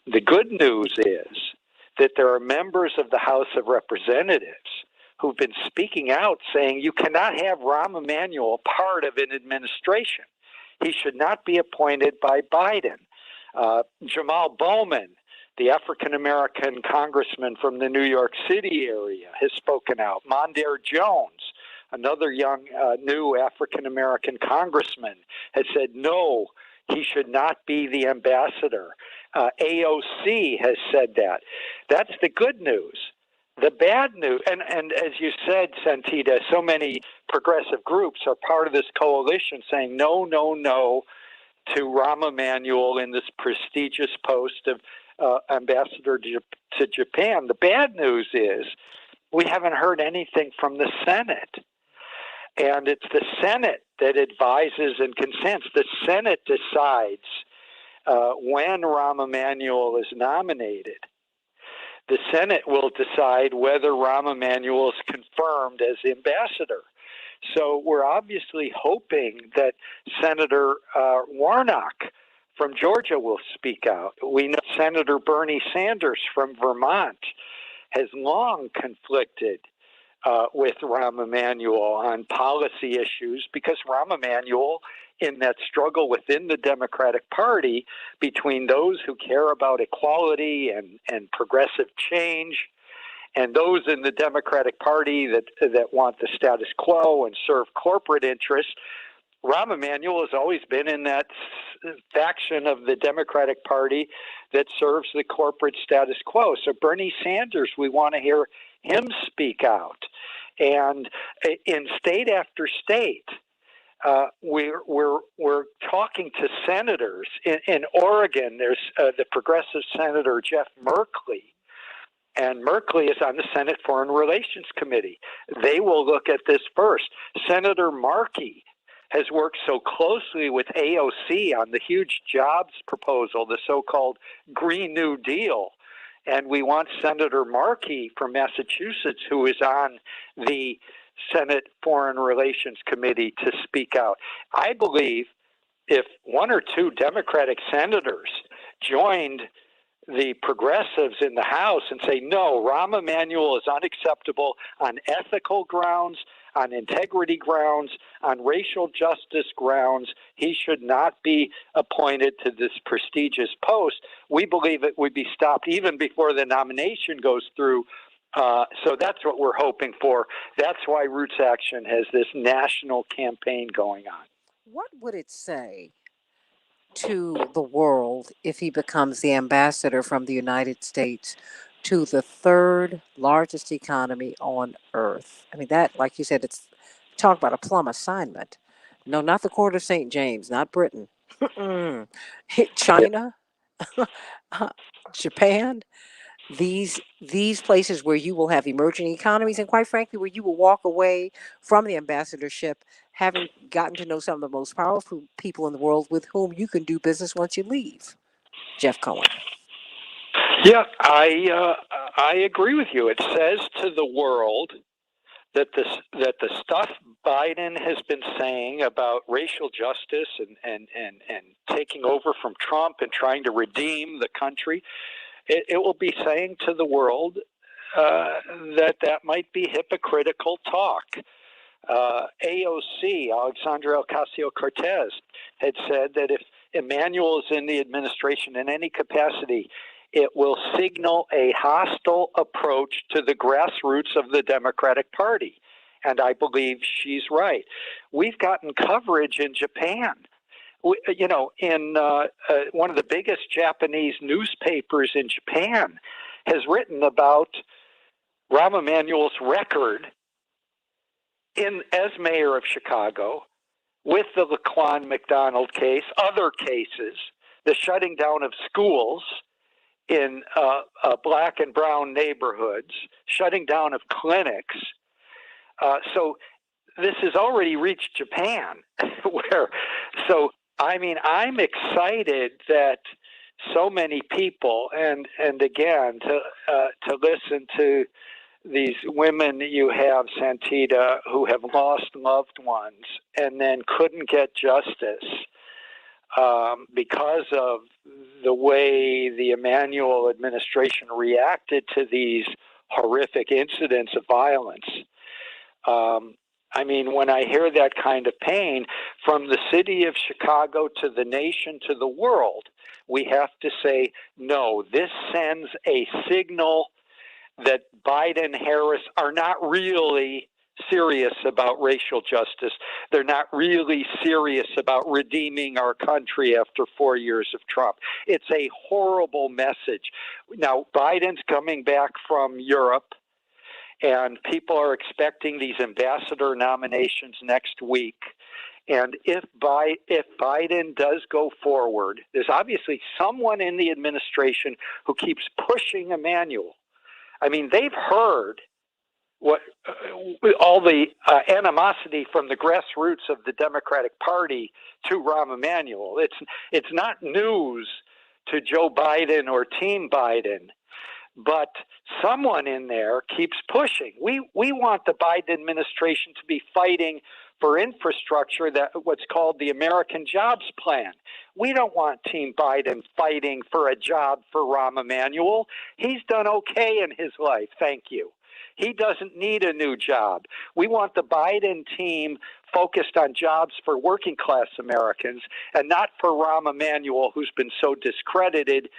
The good news is that there are members of the House of Representatives who've been speaking out saying you cannot have Rahm Emanuel part of an administration. He should not be appointed by Biden. Jamal Bowman, the African-American congressman from the New York City area, has spoken out. Mondaire Jones, another young, new African-American congressman, has said, no, he should not be the ambassador. AOC has said that. That's the good news. The bad news, and as you said, Santita, so many progressive groups are part of this coalition saying no, no, no to Rahm Emanuel in this prestigious post of ambassador to Japan. The bad news is we haven't heard anything from the Senate. And it's the Senate that advises and consents. The Senate decides when Rahm Emanuel is nominated. The Senate will decide whether Rahm Emanuel is confirmed as ambassador. So we're obviously hoping that Senator Warnock from Georgia will speak out. We know Senator Bernie Sanders from Vermont has long conflicted with Rahm Emanuel on policy issues, because Rahm Emanuel, in that struggle within the Democratic Party between those who care about equality and progressive change and those in the Democratic Party that want the status quo and serve corporate interests, Rahm Emanuel has always been in that faction of the Democratic Party that serves the corporate status quo. So Bernie Sanders, we want to hear him speak out. And in state after state, we're talking to senators. In Oregon, there's the progressive senator Jeff Merkley, and Merkley is on the Senate Foreign Relations Committee. They will look at this first. Senator Markey has worked so closely with AOC on the huge jobs proposal, the so-called Green New Deal. And we want Senator Markey from Massachusetts, who is on the Senate Foreign Relations Committee, to speak out. I believe if one or two Democratic senators joined the progressives in the House and say, no, Rahm Emanuel is unacceptable on ethical grounds, on integrity grounds, on racial justice grounds, he should not be appointed to this prestigious post, we believe it would be stopped even before the nomination goes through. So that's what we're hoping for. That's why Roots Action has this national campaign going on. What would it say to the world if he becomes the ambassador from the United States to the third largest economy on earth? I mean, that, like you said, it's talk about a plum assignment. No, not the Court of St. James, not Britain. China, Japan, these places where you will have emerging economies, and quite frankly, where you will walk away from the ambassadorship having gotten to know some of the most powerful people in the world with whom you can do business once you leave. Jeff Cohen. Yeah, I agree with you. It says to the world that the stuff Biden has been saying about racial justice and taking over from Trump and trying to redeem the country, it will be saying to the world that might be hypocritical talk. AOC, Alexandria Ocasio-Cortez, had said that if Emmanuel is in the administration in any capacity, it will signal a hostile approach to the grassroots of the Democratic Party. And I believe she's right. We've gotten coverage in Japan. You know, in one of the biggest Japanese newspapers in Japan has written about Rahm Emanuel's record as mayor of Chicago, with the Laquan McDonald case, other cases, the shutting down of schools in black and brown neighborhoods, shutting down of clinics. So this has already reached Japan, I mean, I'm excited that so many people, and again, to listen to these women you have, Santita, who have lost loved ones and then couldn't get justice because of the way the Emanuel administration reacted to these horrific incidents of violence. I mean, when I hear that kind of pain from the city of Chicago to the nation to the world, we have to say, no, this sends a signal that Biden, Harris are not really serious about racial justice. They're not really serious about redeeming our country after 4 years of Trump. It's a horrible message. Now, Biden's coming back from Europe, and people are expecting these ambassador nominations next week. And if Biden does go forward, there's obviously someone in the administration who keeps pushing Emanuel. I mean, they've heard what all the animosity from the grassroots of the Democratic Party to Rahm Emanuel. It's not news to Joe Biden or Team Biden, but someone in there keeps pushing. We want the Biden administration to be fighting for infrastructure, that what's called the American Jobs Plan. We don't want Team Biden fighting for a job for Rahm Emanuel. He's done okay in his life, thank you. He doesn't need a new job. We want the Biden team focused on jobs for working class Americans and not for Rahm Emanuel, who's been so discredited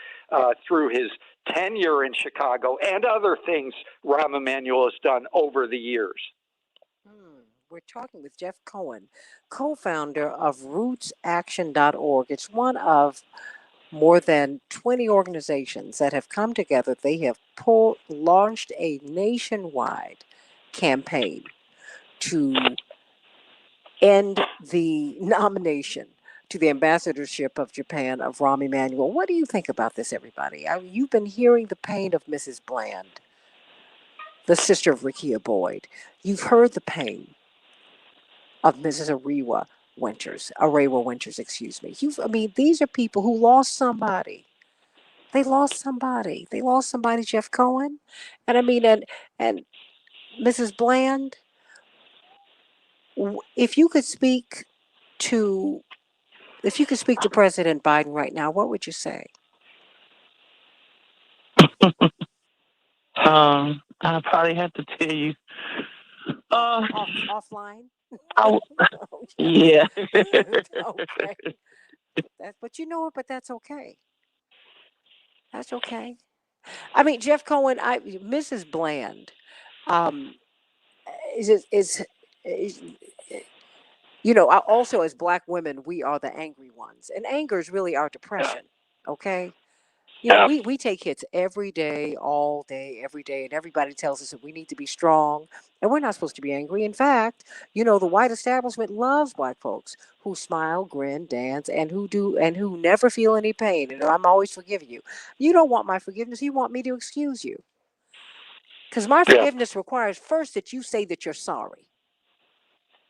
through his tenure in Chicago and other things Rahm Emanuel has done over the years. We're talking with Jeff Cohen, co-founder of RootsAction.org. It's one of more than 20 organizations that have come together. They have launched a nationwide campaign to end the nomination to the ambassadorship of Japan of Rahm Emanuel. What do you think about this, everybody? You've been hearing the pain of Mrs. Bland, the sister of Rekia Boyd. You've heard the pain of Mrs. Arewa Winters, excuse me. These are people who lost somebody. They lost somebody. Jeff Cohen. And Mrs. Bland, if you could speak to President Biden right now, what would you say? I probably have to tell you. Offline? Yeah. Okay. But that's okay. That's okay. Jeff Cohen, Mrs. Bland, also as Black women, we are the angry ones, and anger is really our depression. Okay. We take hits every day, all day, every day, and everybody tells us that we need to be strong, and we're not supposed to be angry. In fact, the white establishment loves Black folks who smile, grin, dance, and who never feel any pain. And I'm always forgiving you. You don't want my forgiveness. You want me to excuse you. Because my forgiveness requires first that you say that you're sorry.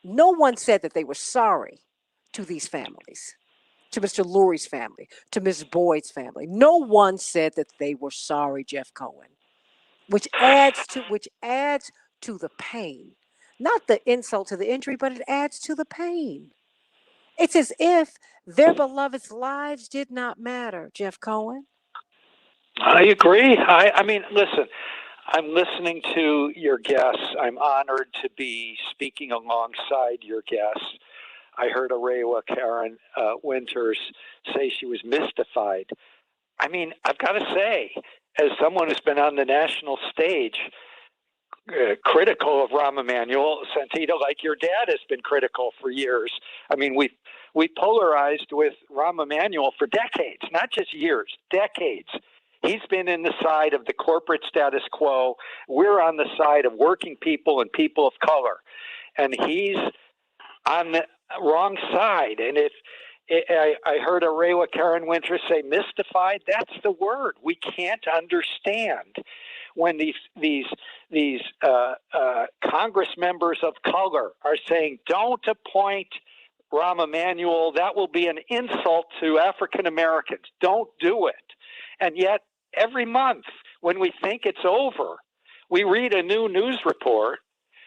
No one said that they were sorry to these families, to Mr. Lurie's family, to Ms. Boyd's family. No one said that they were sorry, Jeff Cohen, which adds to the pain. Not the insult to the injury, but it adds to the pain. It's as if their beloved's lives did not matter, Jeff Cohen. I agree. Listen, I'm listening to your guests. I'm honored to be speaking alongside your guests. I heard Arewa Karen Winters say she was mystified. I've got to say, as someone who's been on the national stage, critical of Rahm Emanuel, Santita, like your dad has been critical for years. We polarized with Rahm Emanuel for decades, not just years, decades. He's been in the side of the corporate status quo. We're on the side of working people and people of color. And he's on the wrong side. And I heard Arewa Karen Winters say mystified. That's the word. We can't understand when these Congress members of color are saying, don't appoint Rahm Emanuel. That will be an insult to African Americans. Don't do it. And yet, every month, when we think it's over, we read a new news report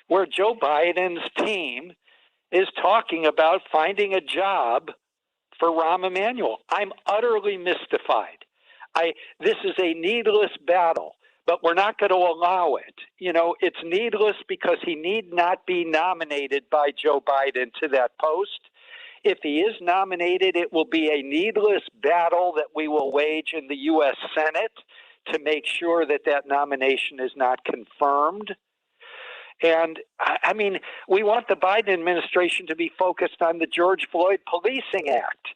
where Joe Biden's team is talking about finding a job for Rahm Emanuel. I'm utterly mystified. This is a needless battle, but we're not going to allow it. It's needless because he need not be nominated by Joe Biden to that post. If he is nominated, it will be a needless battle that we will wage in the U.S. Senate to make sure that nomination is not confirmed. And we want the Biden administration to be focused on the George Floyd Policing Act,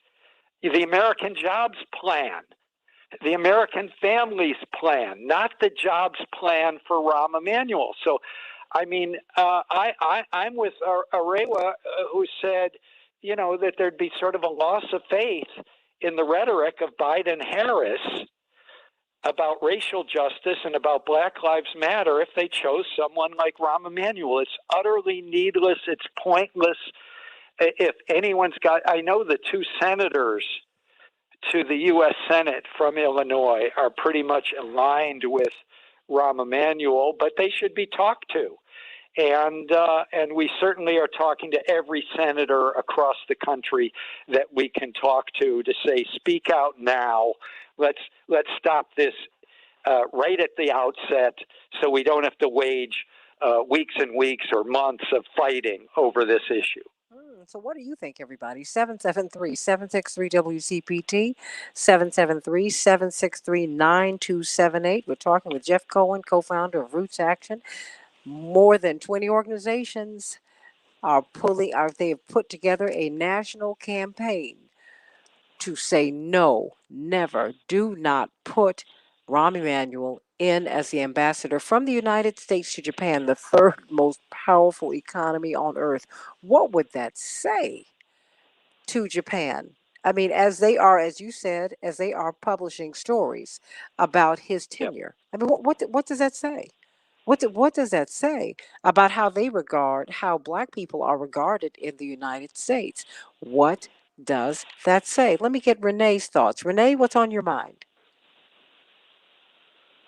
the American Jobs Plan, the American Families Plan, not the jobs plan for Rahm Emanuel. So, I'm with Arewa, who said, that there'd be sort of a loss of faith in the rhetoric of Biden-Harris about racial justice and about Black Lives Matter if they chose someone like Rahm Emanuel. It's utterly needless. It's pointless. If anyone's I know the two senators to the U.S. Senate from Illinois are pretty much aligned with Rahm Emanuel, but they should be talked to. And we certainly are talking to every senator across the country that we can talk to say, speak out now. Let's stop this right at the outset, so we don't have to wage weeks and weeks or months of fighting over this issue. So what do you think, everybody? 773-763-WCPT, 773-763-9278. We're talking with Jeff Cohen, co-founder of Roots Action. More than 20 organizations they have put together a national campaign to say no, never, do not put Rahm Emanuel in as the ambassador from the United States to Japan, the third most powerful economy on earth. What would that say to Japan? I mean, as they are, as you said, as they are publishing stories about his tenure. I mean, what does that say? What does that say about how they regard how Black people are regarded in the United States? What does that say? Let me get Renee's thoughts. Renee, what's on your mind?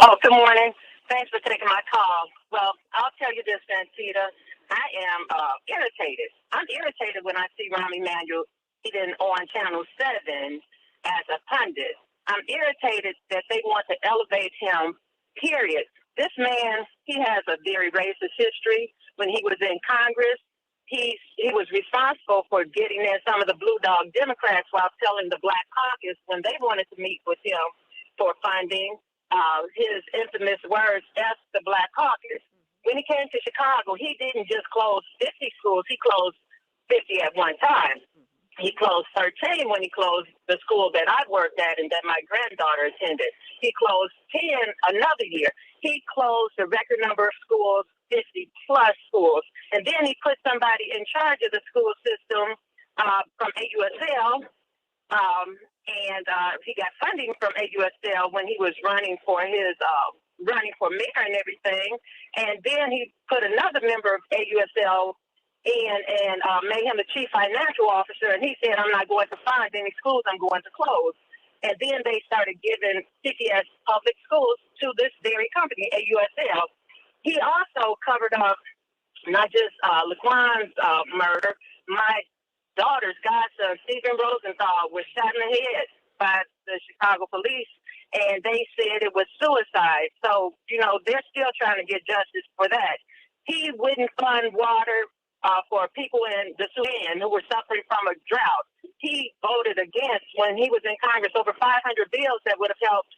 Oh, good morning. Thanks for taking my call. Well, I'll tell you this, Santita. I am irritated. I'm irritated when I see Rahm Emanuel even on Channel 7 as a pundit. I'm irritated that they want to elevate him, period. This man, he has a very racist history. When he was in Congress, he was responsible for getting in some of the Blue Dog Democrats while telling the Black Caucus when they wanted to meet with him for funding. His infamous words, F the Black Caucus. When he came to Chicago, he didn't just close 50 schools, he closed 50 at one time. He closed 13 when he closed the school that I worked at and that my granddaughter attended. He closed 10 another year. He closed a record number of schools, 50 plus schools. And then he put somebody in charge of the school system from AUSL. And he got funding from AUSL when he was running for mayor and everything. And then he put another member of AUSL in and made him the chief financial officer. And he said, I'm not going to fund any schools, I'm going to close. And then they started giving CPS public schools to this very company, AUSL. He also covered up not just Laquan's murder. My daughter's godson, Stephen Rosenthal, was shot in the head by the Chicago police, and they said it was suicide. So, they're still trying to get justice for that. He wouldn't fund water for people in the Sudan who were suffering from a drought. He voted against, when he was in Congress, over 500 bills that would have helped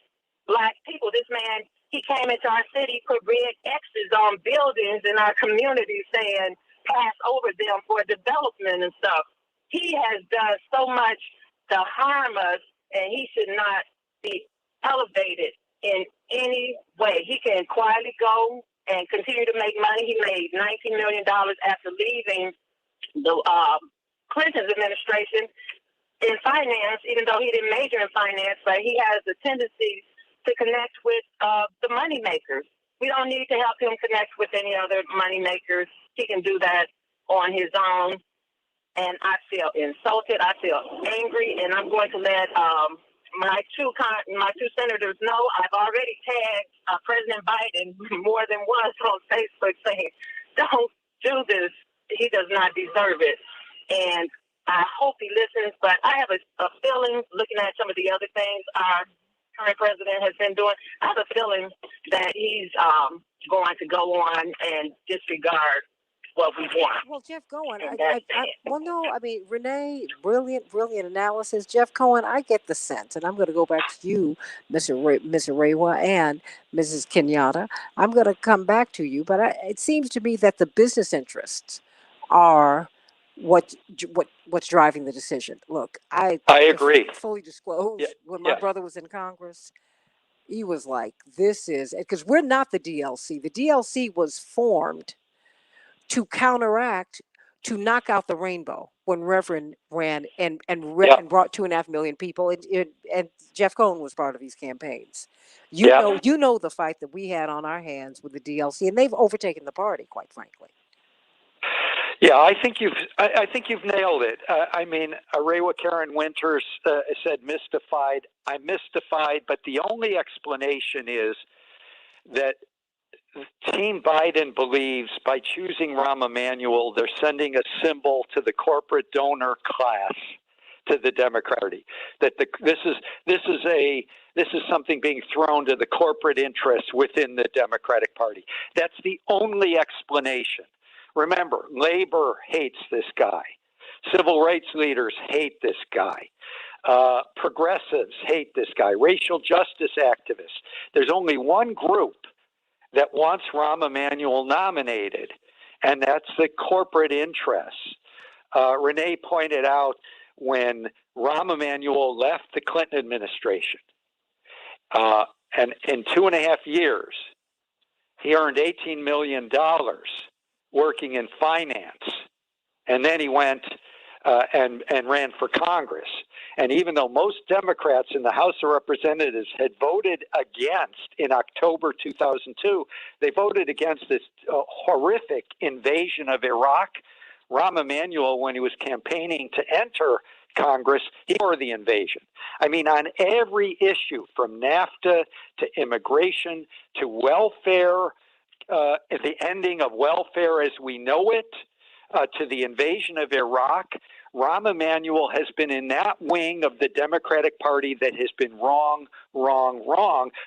Black people. This man, he came into our city, put red X's on buildings in our community saying, pass over them for development and stuff. He has done so much to harm us, and he should not be elevated in any way. He can quietly go and continue to make money. He made $19 million after leaving the Clinton administration in finance, even though he didn't major in finance, but he has a tendency to connect with the money makers. We don't need to help him connect with any other money makers. He can do that on his own. And I feel insulted. I feel angry, and I'm going to let my two senators know. I've already tagged President Biden more than once on Facebook saying, "Don't do this. He does not deserve it." And I hope he listens. But I have a feeling, looking at some of the other things our current president has been doing, I have a feeling that he's going to go on and disregard what we want. Well, Jeff Cohen, Renee, brilliant analysis. Jeff Cohen, I get the sense, and I'm going to go back to you, Ms. Rewa and Mrs. Kenyatta. I'm going to come back to you, but it seems to me that the business interests are what's driving the decision. Look, I agree. Fully disclosed, when my brother was in Congress, he was like, "This is," because we're not the DLC. The DLC was formed to counteract, to knock out the rainbow when Reverend ran and brought 2.5 million people. And Jeff Cohen was part of these campaigns. You know the fight that we had on our hands with the DLC, and they've overtaken the party, quite frankly. Yeah, I think you've nailed it. Arewa Karen Winters said mystified. I'm mystified, but the only explanation is that Team Biden believes by choosing Rahm Emanuel, they're sending a symbol to the corporate donor class to the Democratic Party. That this is something being thrown to the corporate interests within the Democratic Party. That's the only explanation. Remember, labor hates this guy. Civil rights leaders hate this guy. Progressives hate this guy. Racial justice activists. There's only one group that wants Rahm Emanuel nominated, and that's the corporate interests. Renee pointed out when Rahm Emanuel left the Clinton administration, and in 2.5 years, he earned $18 million working in finance. And then he went and ran for Congress. And even though most Democrats in the House of Representatives had voted against in October 2002, they voted against this horrific invasion of Iraq. Rahm Emanuel, when he was campaigning to enter Congress, he for the invasion. I mean, on every issue, from NAFTA to immigration to welfare, the ending of welfare as we know it, to the invasion of Iraq, Rahm Emanuel has been in that wing of the Democratic Party that has been wrong,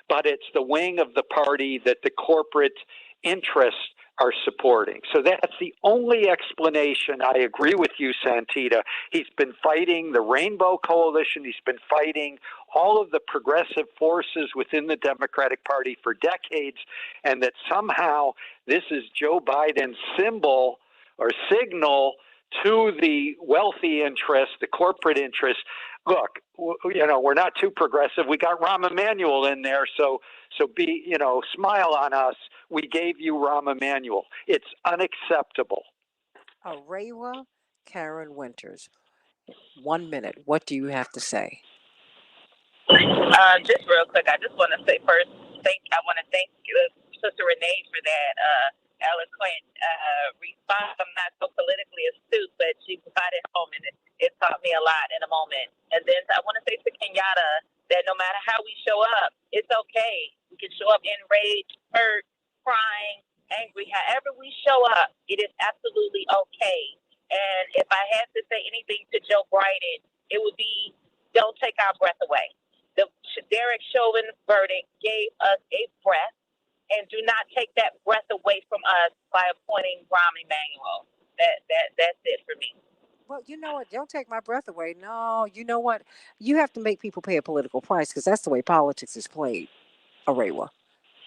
but it's the wing of the party that the corporate interests are supporting. So that's the only explanation. I agree with you, Santita. He's been fighting the Rainbow Coalition. He's been fighting all of the progressive forces within the Democratic Party for decades, and that somehow this is Joe Biden's symbol or signal to the wealthy interests, the corporate interests. Look, we're not too progressive. We got Rahm Emanuel in there, so smile on us. We gave you Rahm Emanuel. It's unacceptable. Arewa Karen Winters, 1 minute. What do you have to say? Just real quick, I just want to say first, I want to thank Sister Renee for that eloquent response. I'm not so politically astute, but she provided home, and it taught me a lot in a moment. And then I want to say to Kenyatta that no matter how we show up, it's okay. We can show up enraged, hurt, crying, angry. However we show up, it is absolutely okay. And if I had to say anything to Joe Biden, it would be, don't take our breath away. The Derek Chauvin verdict gave us a breath, and do not take that breath away from us by appointing Rahm Emanuel. That's it for me. Well, you know what? Don't take my breath away. No, you know what? You have to make people pay a political price because that's the way politics is played, Arewa.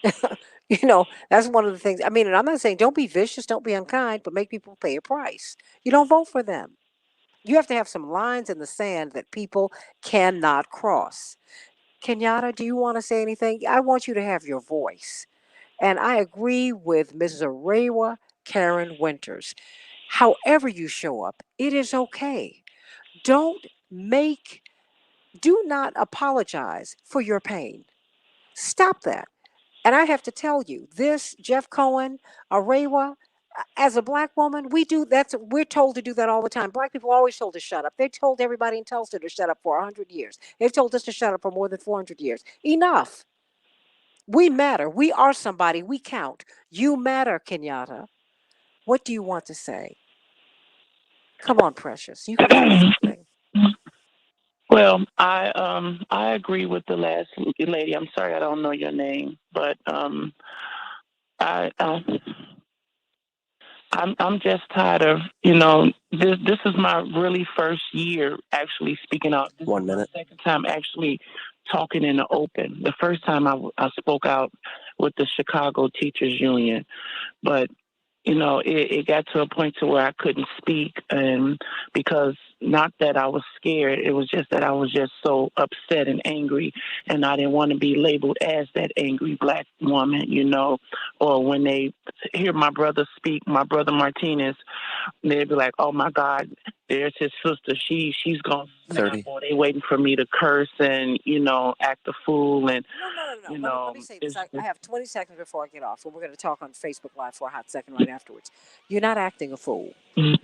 That's one of the things. I mean, and I'm not saying don't be vicious, don't be unkind, but make people pay a price. You don't vote for them. You have to have some lines in the sand that people cannot cross. Kenyatta, do you want to say anything? I want you to have your voice. And I agree with Mrs. Arewa Karen Winters. However you show up, it is okay. Do not apologize for your pain. Stop that. And I have to tell you, this Jeff Cohen, Arewa, as a black woman, we're told to do that all the time. Black people are always told to shut up. They told everybody in Tulsa to shut up for 100 years. They've told us to shut up for more than 400 years. Enough. We matter. We are somebody. We count. You matter, Kenyatta. What do you want to say? Come on, Precious. You can say something. Well, I agree with the last lady. I'm sorry I don't know your name, but I'm just tired of this is my really first year actually speaking out. This 1 is minute. my second time actually talking in the open. The first time I spoke out with the Chicago Teachers Union, but it got to a point to where I couldn't speak, and because not that I was scared, it was just that I was just so upset and angry, and I didn't want to be labeled as that angry black woman, or when they hear my brother speak, my brother Martinez, they'd be like, oh my God, there's his sister, she's gonna snap, or they waiting for me to curse and, act a fool. And No. Let me say this. I have 20 seconds before I get off, and we're going to talk on Facebook Live for a hot second right afterwards. You're not acting a fool. Mm-hmm.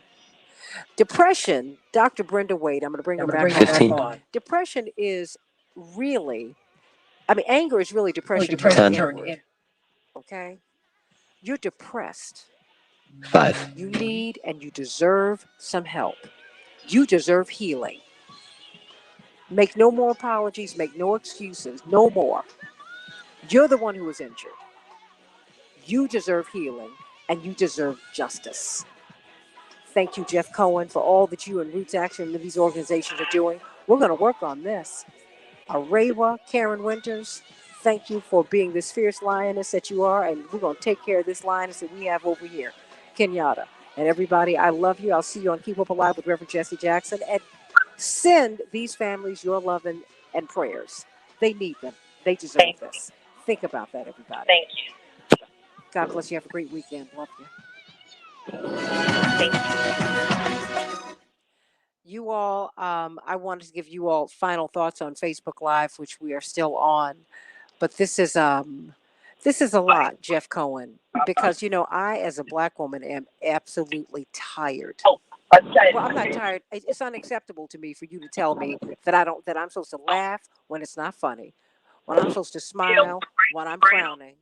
Depression, Dr. Brenda Wade, I'm going to bring her back on. Depression is really, anger is really depression turned inward. Okay? You're depressed. 5. You need and you deserve some help. You deserve healing. Make no more apologies, make no excuses, no more. You're the one who was injured. You deserve healing and you deserve justice. Thank you, Jeff Cohen, for all that you and Roots Action and these organizations are doing. We're going to work on this. Arewa, Karen Winters, thank you for being this fierce lioness that you are, and we're going to take care of this lioness that we have over here, Kenyatta. And everybody, I love you. I'll see you on Keep Up Alive with Reverend Jesse Jackson. And send these families your love and prayers. They need them. They deserve this. Think about that, everybody. Thank you. God bless you. Have a great weekend. Love you. Thank you. You all, I wanted to give you all final thoughts on Facebook Live, which we are still on. But this is a lot, Jeff Cohen, because I as a Black woman am absolutely tired. Well, I'm not tired. It's unacceptable to me for you to tell me that I'm supposed to laugh when it's not funny, when I'm supposed to smile when I'm frowning,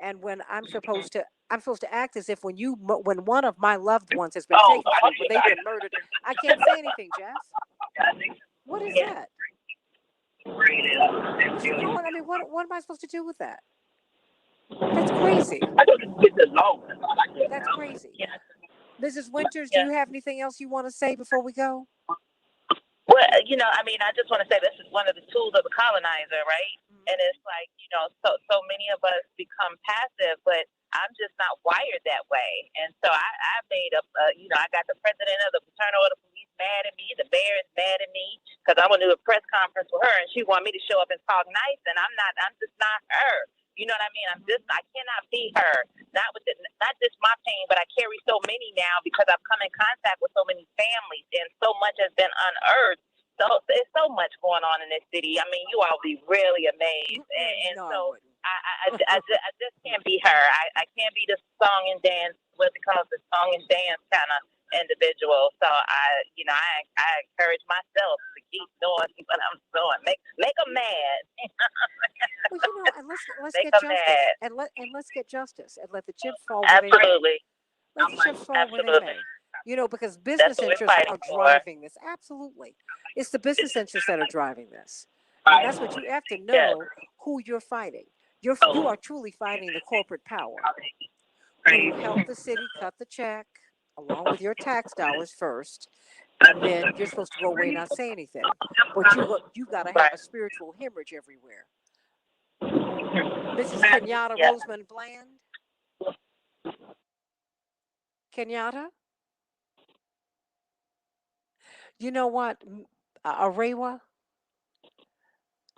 and when I'm supposed to act as if when one of my loved ones has been taken from me, when they've been murdered, I can't say anything, Jeff. What is that? I mean, what am I supposed to do with that? That's crazy. That's crazy. Mrs. Winters, do you have anything else you want to say before we go? Well, I mean, I just want to say this is one of the tools of the colonizer, right? Mm-hmm. And it's like, so many of us become passive, but I'm just not wired that way. And so I made up, I got the president of the fraternal order police mad at me. The mayor is mad at me because I want to do a press conference with her and she wanted me to show up and talk nice. And I'm just not her. You know what I mean? I cannot be her. Not just my pain, but I carry so many now because I've come in contact with so many families and so much has been unearthed. So there's so much going on in this city. I mean, you all be really amazed. And so I just can't be her. I can't be the song and dance, what's it called, the song and dance kind of individual. So I encourage myself to keep doing what I'm doing. Make them mad. Well, and let's get justice. And let's get justice and let the chips fall where they may. Absolutely. Let the chips fall where they may. Because business interests are driving this. Absolutely. It's the business interests that are driving this. And that's what you have to know who you're fighting. You are truly fighting the corporate power who help the city cut the check along with your tax dollars first. And then you're supposed to go away and not say anything. But you got to have a spiritual hemorrhage everywhere. Mrs. Kenyatta Roseman Bland? Kenyatta? You know what, Arewa?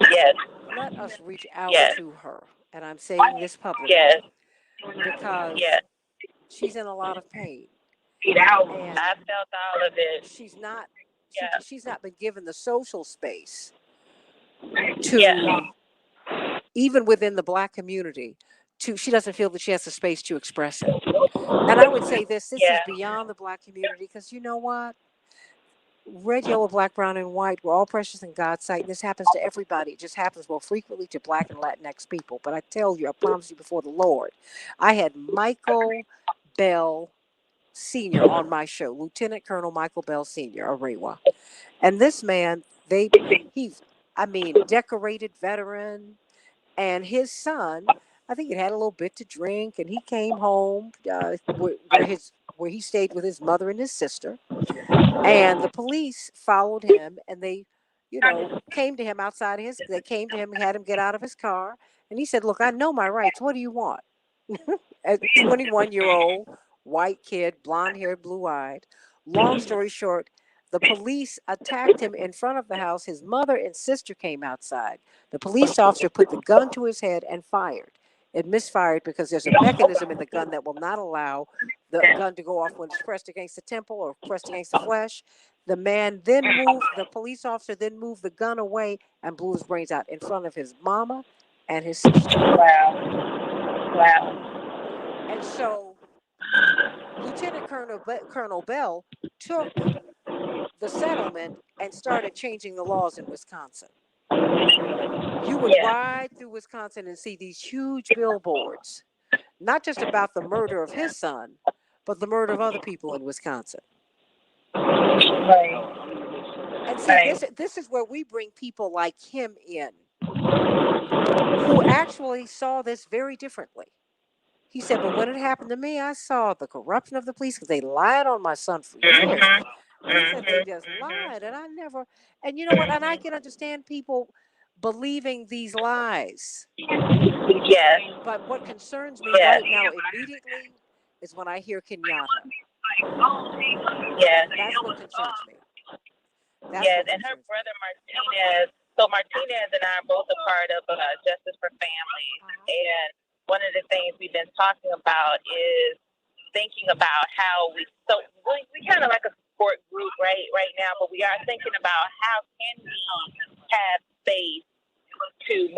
Yes. Let us reach out to her. And I'm saying this publicly. Because she's in a lot of pain. And I felt all of it. She's not been given the social space to, even within the Black community, she doesn't feel that she has the space to express it. And I would say this is beyond the Black community, because you know what? Red, yellow, black, brown, and white, we're all precious in God's sight. And this happens to everybody. It just happens more frequently to Black and Latinx people. But I tell you, I promise you before the Lord, I had Michael Bell Sr. on my show, Lieutenant Colonel Michael Bell Sr., Arewa. And this man, he's decorated veteran. And his son, I think it had a little bit to drink. And he came home where he stayed with his mother and his sister. And the police followed him and they, came to him outside they came to him and had him get out of his car. And he said, look, I know my rights. What do you want? A 21-year-old white kid, blonde haired, blue eyed. Long story short, the police attacked him in front of the house. His mother and sister came outside. The police officer put the gun to his head and fired. It misfired because there's a mechanism in the gun that will not allow the gun to go off when it's pressed against the temple or pressed against the flesh. The police officer then moved the gun away and blew his brains out in front of his mama and his sister. Wow. And so Lieutenant Colonel Bell took the settlement and started changing the laws in Wisconsin. You would ride through Wisconsin and see these huge billboards, not just about the murder of his son, but the murder of other people in Wisconsin. Right. And see, this is where we bring people like him in, who actually saw this very differently. He said, but when it happened to me, I saw the corruption of the police because they lied on my son for years. He said they just lied, and I never. And you know what? And I can understand people believing these lies. Yes. But what concerns me right now immediately is when I hear Kenyatta. Yes. That's what concerns me. Yes, and her brother Martinez. So Martinez and I are both a part of Justice for Families, and one of the things we've been talking about is thinking about how we kind of like a support group right now, but we are thinking about how can we have space to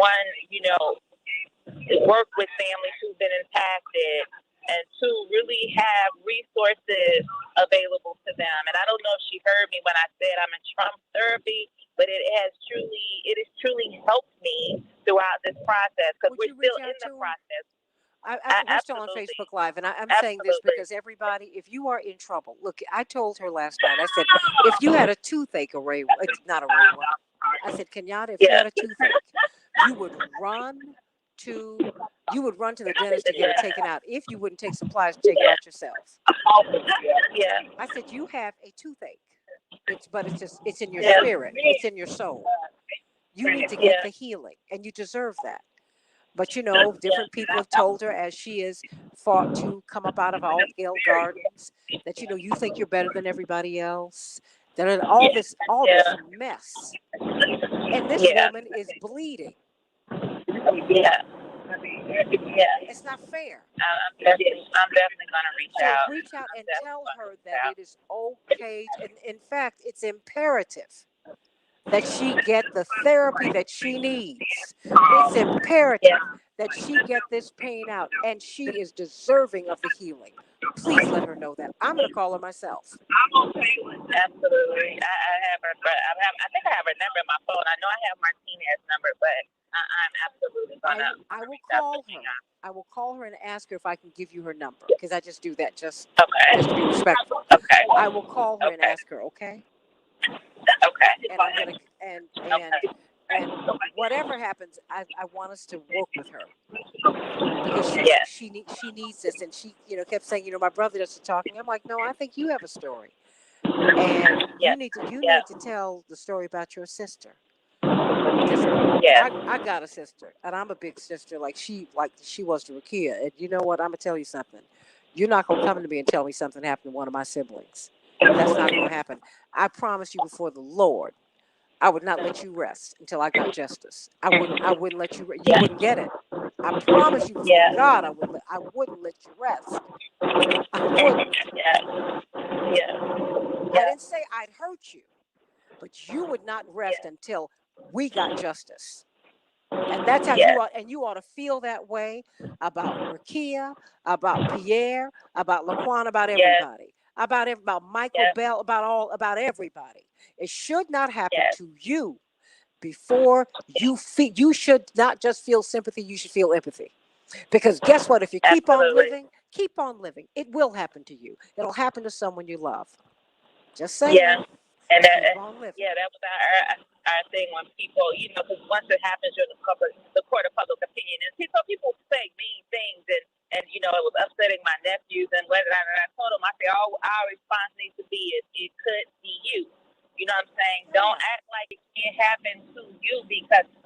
work with families who've been impacted, and to really have resources available to them. And I don't know if she heard me when I said I'm in Trump therapy, but it has truly helped me throughout this process, because we're still in the process. We're still on Facebook Live, and I'm saying this because everybody, if you are in trouble, look, I told her last night, I said, if you had a toothache, it's not a Ray one. I said, Kenyatta, if you had a toothache, you would run to the dentist to get it taken out if you wouldn't take some pliers and take it out yourself. Yeah. I said, you have a toothache. It's in your spirit. It's in your soul. You need to get the healing, and you deserve that. But different people have told her, as she has fought to come up out of Altgeld Gardens, that you think you're better than everybody else. That all this mess, and this woman is bleeding. Yeah. It's not fair. I'm definitely gonna reach out and tell her that it is okay. And in fact, it's imperative that she get the therapy that she needs. It's imperative that she get this pain out, and she is deserving of the healing. Please let her know that. I'm going to call her myself. Absolutely. I have her, but I think I have her number in my phone. I know I have Martinez's number, but I'm absolutely going to. I will call her. I will call her and ask her if I can give you her number, because I just do that just to be respectful. Okay. I will call her and ask her, okay? Okay. And I'm gonna and whatever happens, I want us to work with her, because she needs this, and she kept saying, my brother doesn't talking. I'm like, no, I think you have a story, and you need to tell the story about your sister. I got a sister, and I'm a big sister, like she was to Rakia. And you know what? I'm gonna tell you something. You're not gonna come to me and tell me something happened to one of my siblings. That's not gonna happen. I promise you before the Lord, I would not let you rest until I got justice. I wouldn't let you. You wouldn't get it. I promise you before God, I wouldn't let you rest. I wouldn't. I didn't say I'd hurt you, but you would not rest until we got justice. And that's how you ought, and you ought to feel that way about Rakia, about Pierre, about Laquan, about everybody, about Michael Bell, about everybody. It should not happen to you before you feel. You should not just feel sympathy, you should feel empathy. Because guess what? If you keep on living, it will happen to you. It'll happen to someone you love. Just saying. Yeah. And that was our thing when people, because once it happens, you're in the court of public opinion, and people say mean things, and it was upsetting my nephews, and whether I told them, I said, our response needs to be it could be you. You know what I'm saying? Yeah. Don't act like it can't happen to you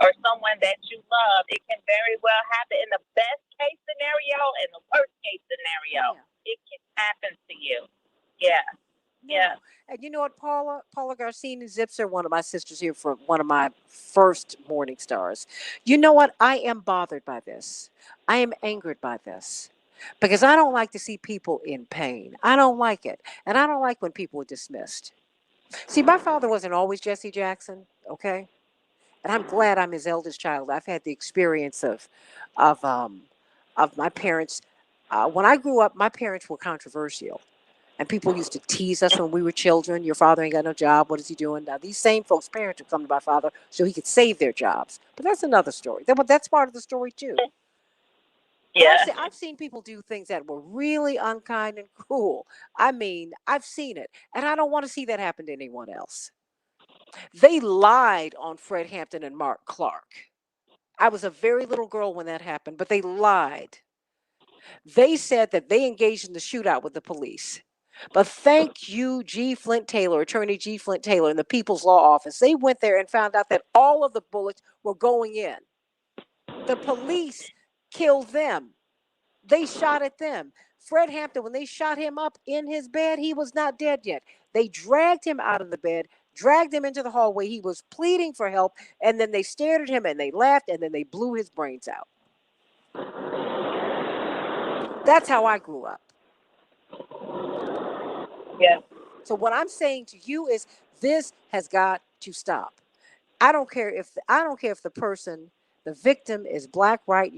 or someone that you love. It can very well happen in the best case scenario and the worst case scenario. Yeah. It can happen to you. Yeah. No. Yeah. And you know what, Paula Garcini Zipser, one of my sisters here, from one of my first Morning Stars. You know what? I am bothered by this. I am angered by this, because I don't like to see people in pain. I don't like it. And I don't like when people are dismissed. See, my father wasn't always Jesse Jackson, okay? And I'm glad I'm his eldest child. I've had the experience of my parents. When I grew up, my parents were controversial. And people used to tease us when we were children. Your father ain't got no job. What is he doing? Now, these same folks' parents would come to my father so he could save their jobs. But that's another story. That's part of the story, too. Yeah. I've seen people do things that were really unkind and cruel. I mean, I've seen it. And I don't want to see that happen to anyone else. They lied on Fred Hampton and Mark Clark. I was a very little girl when that happened, but they lied. They said that they engaged in the shootout with the police. But thank you, G. Flint Taylor, Attorney G. Flint Taylor, in the People's Law Office. They went there and found out that all of the bullets were going in. The police killed them. They shot at them. Fred Hampton, when they shot him up in his bed, he was not dead yet. They dragged him out of the bed, dragged him into the hallway. He was pleading for help, and then they stared at him and they laughed, and then they blew his brains out. That's how I grew up. Yeah. So what I'm saying to you is this has got to stop. I don't care if the person, the victim, is black, white,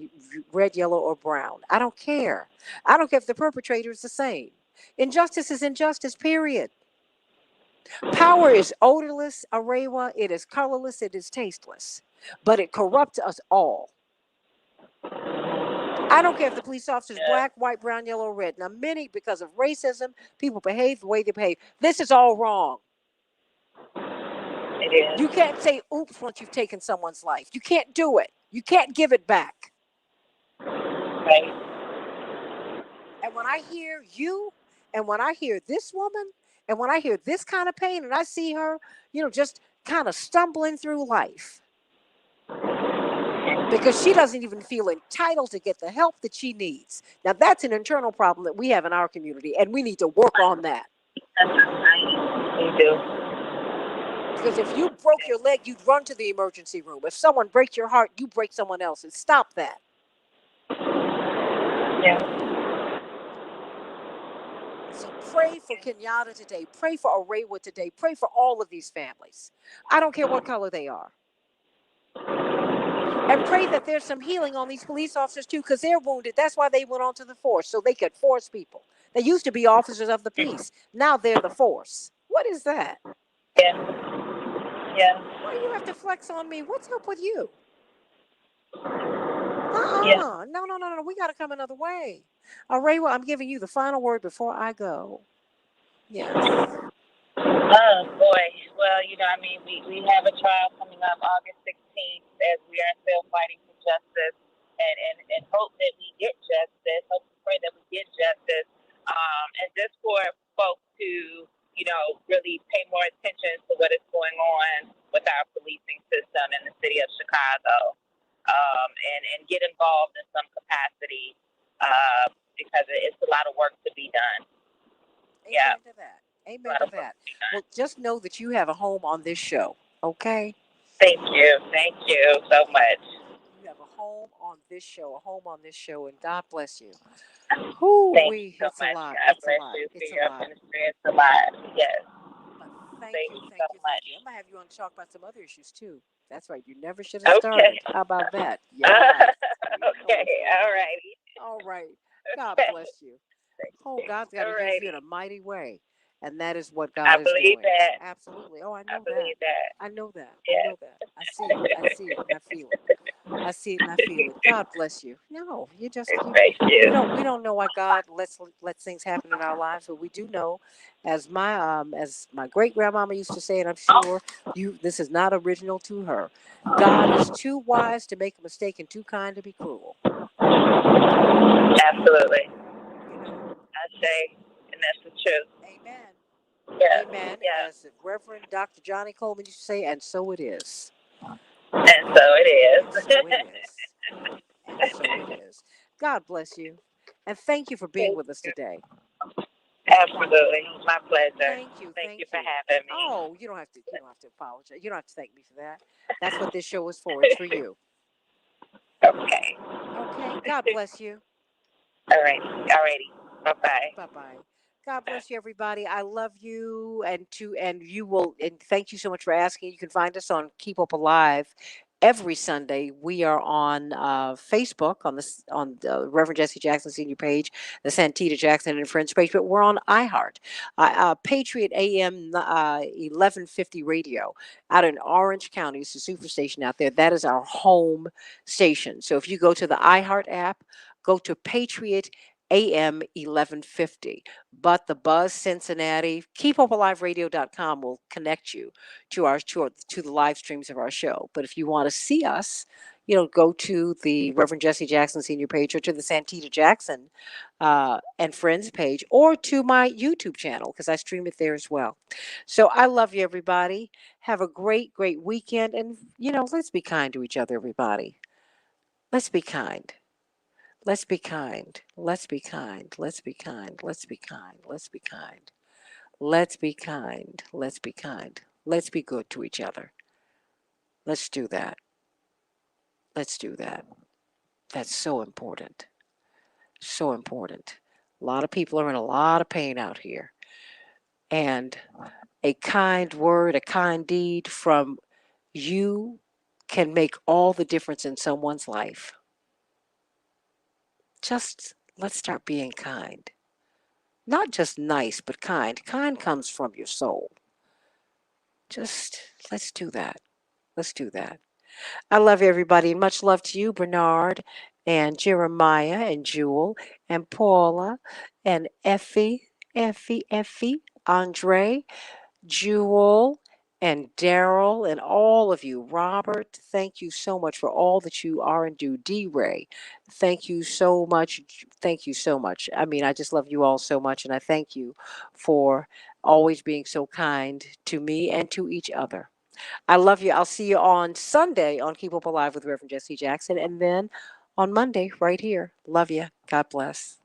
red, yellow, or brown. I don't care. I don't care if the perpetrator is the same. Injustice is injustice, period. Power is odorless, Arewa. It is colorless. It is tasteless. But it corrupts us all. I don't care if the police officer is black, white, brown, yellow, or red. Now, many, because of racism, people behave the way they behave. This is all wrong. It is. You can't say oops once you've taken someone's life. You can't do it. You can't give it back. Right. And when I hear you, and when I hear this woman, and when I hear this kind of pain, and I see her, just kind of stumbling through life, because she doesn't even feel entitled to get the help that she needs. Now, that's an internal problem that we have in our community, and we need to work on that. We do. Because if you broke your leg, you'd run to the emergency room. If someone breaks your heart, you break someone else's. Stop that. Yeah. So pray for Kenyatta today. Pray for Arewa today. Pray for all of these families. I don't care what color they are. And pray that there's some healing on these police officers too, because they're wounded. That's why they went on to the force, so they could force people. They used to be officers of the peace. Now they're the force. What is that? Yeah. Yeah. Why do you have to flex on me? What's up with you? Yeah. No. We got to come another way. Arewa, I'm giving you the final word before I go. Yes. Oh, boy. Well, we have a trial coming up August 16th as we are still fighting for justice and hope that we get justice, hope and pray that we get justice. And just for folks to, really pay more attention to what is going on with our policing system in the city of Chicago, and get involved in some capacity, because it's a lot of work to be done. Amen to that. Amen to that. Well, just know that you have a home on this show, okay? Thank you. Thank you so much. You have a home on this show, and God bless you. Thank you so It's much. a lot. God It's bless a lot. you It's for a your lot. ministry. It's a lot. Yes. Thank you so much. I'm gonna have you on to talk about some other issues too. That's right. You never should have started. How about that? Yeah. Okay. All righty. All right. God Okay. bless you. Oh, God's got to use you in a mighty way. And that is what God I is believe doing. that. Absolutely. Oh, I know I believe that. I know that. Yes. I know that. I see it. I see it and I feel it. I see it and I feel it. God bless you. No, you just Thank you. we don't know why God lets things happen in our lives, but we do know, as my great grandmama used to say, and I'm sure this is not original to her. God is too wise to make a mistake and too kind to be cruel. Absolutely. I say, and that's the truth. Amen. Yeah. Amen. Yeah. As Reverend Dr. Johnny Coleman used to say, and so it is. And so it is. And so it is. And so it is. God bless you. And thank you for being with us today. Absolutely. My pleasure. Thank you. Thank you for having me. Oh, you don't have to apologize. You don't have to thank me for that. That's what this show is for. It's for you. Okay. Okay. God bless you. All right. All righty. Bye-bye. Bye-bye. God bless you, everybody. I love you, and thank you so much for asking. You can find us on Keep Up Alive every Sunday. We are on Facebook on the Reverend Jesse Jackson Senior page, the Santita Jackson and Friends page, but we're on iHeart, Patriot AM 1150 Radio out in Orange County. It's a super station out there. That is our home station. So if you go to the iHeart app, go to Patriot AM 1150. But the Buzz Cincinnati, keephopealiveradio.com will connect you to the live streams of our show. But if you want to see us, go to the Reverend Jesse Jackson Senior page or to the Santita Jackson and Friends page or to my YouTube channel because I stream it there as well. So I love you, everybody. Have a great, great weekend. And, let's be kind to each other, everybody. Let's be kind. Let's be kind. Let's be kind. Let's be kind. Let's be kind. Let's be kind. Let's be kind. Let's be kind. Let's be good to each other. Let's do that. Let's do that. That's so important. So important. A lot of people are in a lot of pain out here. And a kind word, a kind deed from you can make all the difference in someone's life. Just let's start being kind. Not just nice, but kind. Kind comes from your soul. Just let's do that. Let's do that. I love everybody. Much love to you, Bernard, and Jeremiah, and Jewel, and Paula, and Effie, Andre, Jewel, and Daryl, and all of you. Robert, thank you so much for all that you are and do. D. Ray, thank you so much. Thank you so much. I mean, I just love you all so much, and I thank you for always being so kind to me and to each other. I love you. I'll see you on Sunday on Keep Hope Alive with Reverend Jesse Jackson, and then on Monday right here. Love you. God bless.